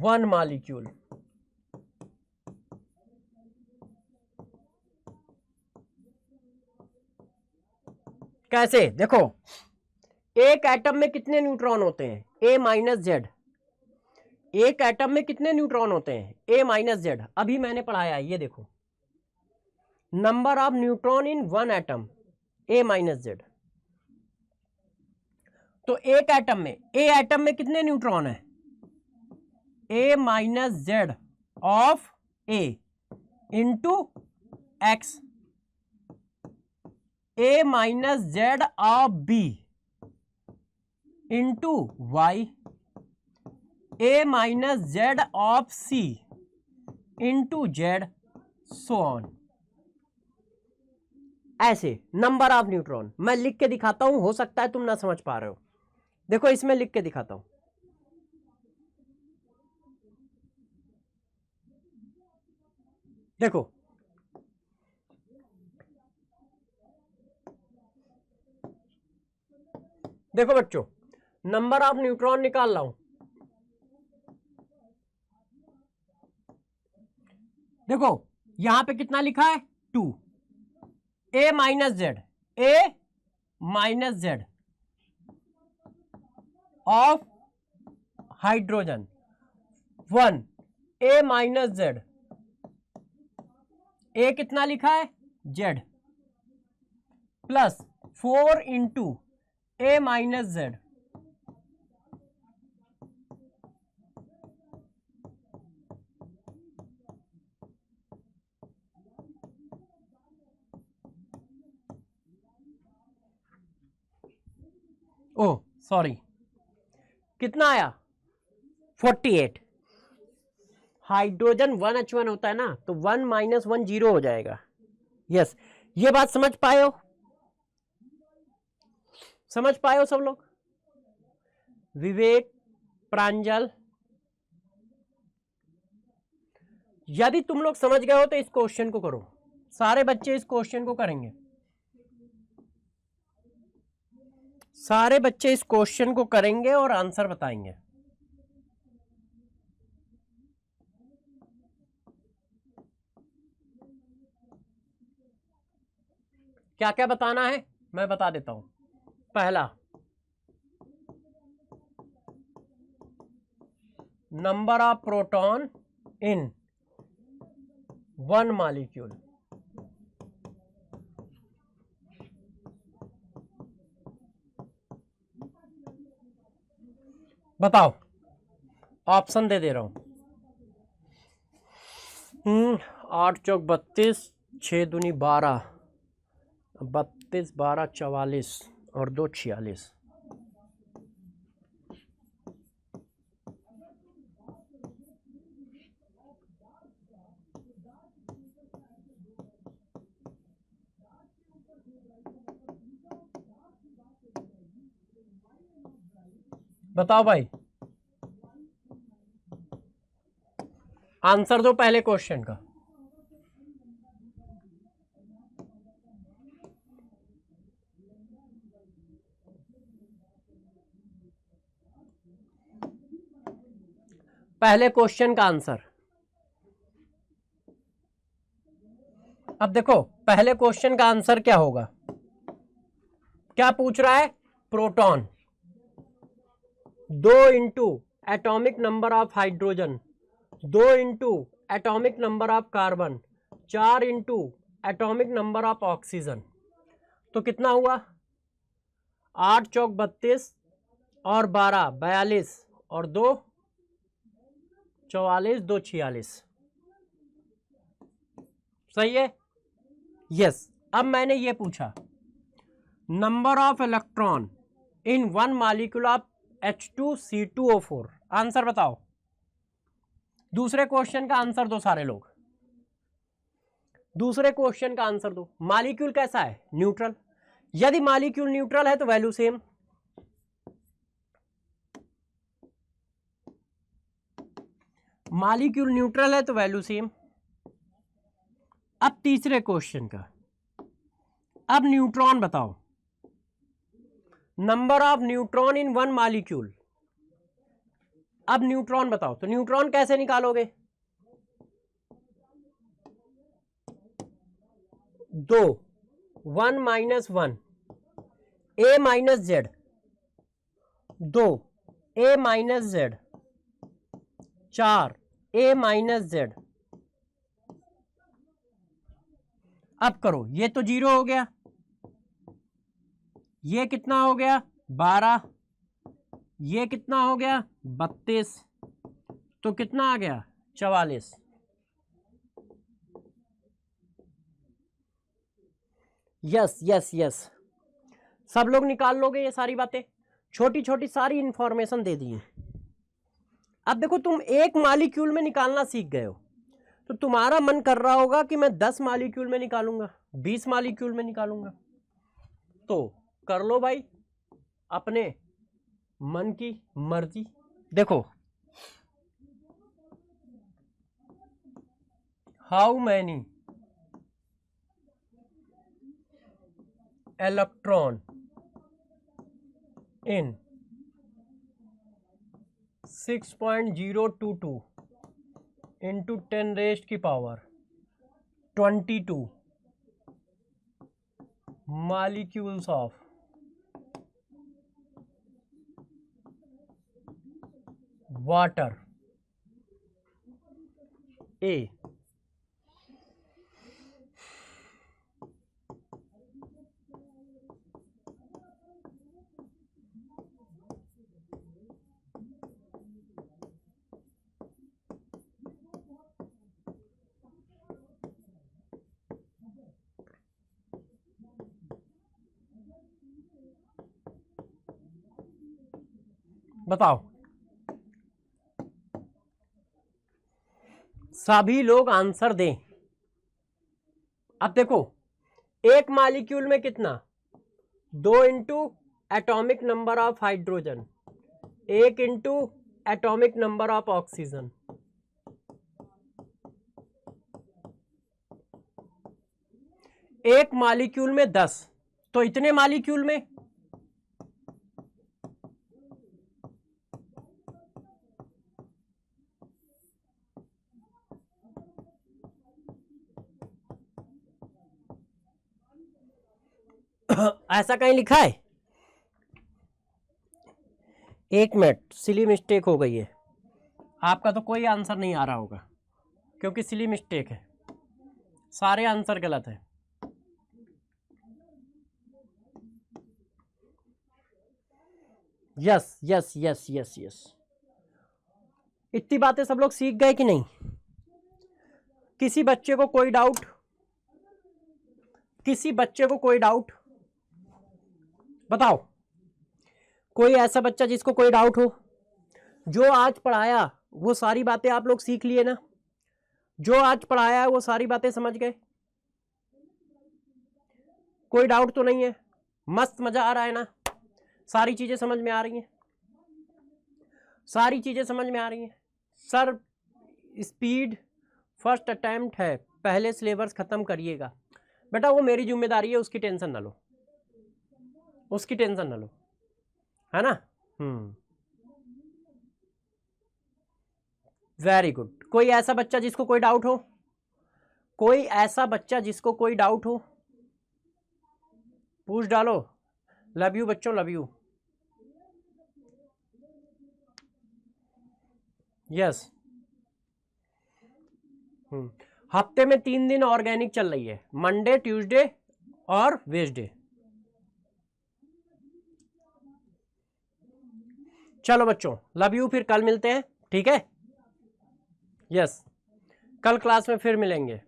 1 molecule. कैसे? देखो एक एटम में कितने न्यूट्रॉन होते हैं? A-Z। एक एटम में कितने न्यूट्रॉन होते हैं? A-Z। अभी मैंने पढ़ाया है, ये देखो number of neutron in 1 atom A-Z। तो एक एटम में, A एटम में कितने न्यूट्रॉन है? A-Z of A into X, A-Z of B into Y, A-Z of C into Z, so on. ऐसे नंबर ऑफ न्यूट्रॉन मैं लिख के दिखाता हूं, हो सकता है तुम ना समझ पा रहे हो। देखो इसमें लिख के दिखाता हूं। देखो देखो बच्चों, नंबर ऑफ न्यूट्रॉन निकाल रहा हूं। देखो यहां पे कितना लिखा है? 2। A-Z, A-Z of hydrogen 1, A-Z, A कितना लिखा है? Z प्लस 4 इंटू A-Z, ओ सॉरी कितना आया? 48। हाइड्रोजन 1H1 होता है ना, तो 1 - 1 0 हो जाएगा। यस, ये बात समझ पाए हो? समझ पाए हो सब लोग? विवेक, प्रांजल, यदि तुम लोग समझ गए हो तो इस क्वेश्चन को करो। सारे बच्चे इस क्वेश्चन को करेंगे, सारे बच्चे इस क्वेश्चन को करेंगे और आंसर बताएंगे। क्या क्या बताना है मैं बता देता हूं। पहला, number of proton in 1 molecule. बताओ, ऑप्शन दे रहा हूं। 8 चौक 32, 6 दूनी 12, 32 12 44 और 2 46। बताओ भाई, आंसर दो पहले क्वेश्चन का। पहले क्वेश्चन का आंसर। अब देखो पहले क्वेश्चन का आंसर क्या होगा, क्या पूछ रहा है, proton 2 into atomic number of hydrogen, 2 into atomic number of carbon, 4 into atomic number of oxygen. तो कितना हुआ, 8 चौक 32 और 12 42 और 2 44, 2 46। सही है, यस। अब मैंने ये पूछा number of electron in 1 molecule of H2C2O4, answer बताओ। दूसरे क्वेश्चन का आंसर दो सारे लोग, दूसरे क्वेश्चन का आंसर दो। मॉलिक्यूल कैसा है, न्यूट्रल। यदि मॉलिक्यूल न्यूट्रल है तो वैल्यू सेम। मॉलिक्यूल न्यूट्रल है तो वैल्यू सेम। अब तीसरे क्वेश्चन का, अब न्यूट्रॉन बताओ, number of neutron in 1 molecule. अब न्यूट्रॉन बताओ, तो न्यूट्रॉन कैसे निकालोगे, 2 1 minus 1 A minus Z, 2 A minus Z, 4 A minus Z. अब करो, ये तो 0 हो गया, ये कितना हो गया 12, ये कितना हो गया 32, तो कितना आ गया 44। यस यस यस, सब लोग निकाल लोगे ये सारी बातें, छोटी छोटी सारी इंफॉर्मेशन दे दी है। अब देखो तुम एक मॉलिक्यूल में निकालना सीख गए हो, तो तुम्हारा मन कर रहा होगा कि मैं 10 मॉलिक्यूल में निकालूंगा, 20 मॉलिक्यूल में निकालूंगा। तो कर लो भाई अपने मन की मर्जी। देखो how many electron in 6.022 into 10 rest की पावर 22 मॉलिक्यूल्स ऑफ वाटर ए। बताओ सभी लोग आंसर दें। अब देखो एक मॉलिक्यूल में कितना, 2 into atomic number of hydrogen, 1 into atomic number of oxygen, एक मॉलिक्यूल में 10, तो इतने मॉलिक्यूल में ऐसा कहीं लिखा है, एक मिनट सिली मिस्टेक हो गई है, आपका तो कोई आंसर नहीं आ रहा होगा क्योंकि सिली मिस्टेक है, सारे आंसर गलत है। Yes yes yes yes yes, इतनी बातें सब लोग सीख गए कि नहीं, किसी बच्चे को कोई डाउट, किसी बच्चे को कोई डाउट बताओ, कोई ऐसा बच्चा जिसको कोई डाउट हो। जो आज पढ़ाया वो सारी बातें आप लोग सीख लिए ना, जो आज पढ़ाया है वो सारी बातें समझ गए, कोई डाउट तो नहीं है, मस्त मजा आ रहा है ना, सारी चीजें समझ में आ रही हैं। सारी चीजें समझ में आ रही हैं सर? स्पीड फर्स्ट अटेम्प्ट है, पहले सिलेबस खत्म करिएगा बेटा, वो मेरी जिम्मेदारी है, उसकी टेंशन ना लो, उसकी टेंशन ना लो, है ना। Very good. कोई ऐसा बच्चा जिसको कोई डाउट हो? कोई ऐसा बच्चा जिसको कोई डाउट हो पूछ डालो। लव यू बच्चों, लव यू। यस। हफ्ते में 3 दिन ऑर्गेनिक चल रही है, मंडे, ट्यूसडे और वेडनेसडे। चलो बच्चों, लव यू, फिर कल मिलते हैं, ठीक है। यस, कल क्लास में फिर मिलेंगे।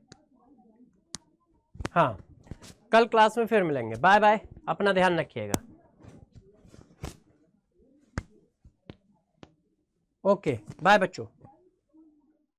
हाँ, कल क्लास में फिर मिलेंगे। बाय बाय, अपना ध्यान रखिएगा। ओके, बाय बच्चों।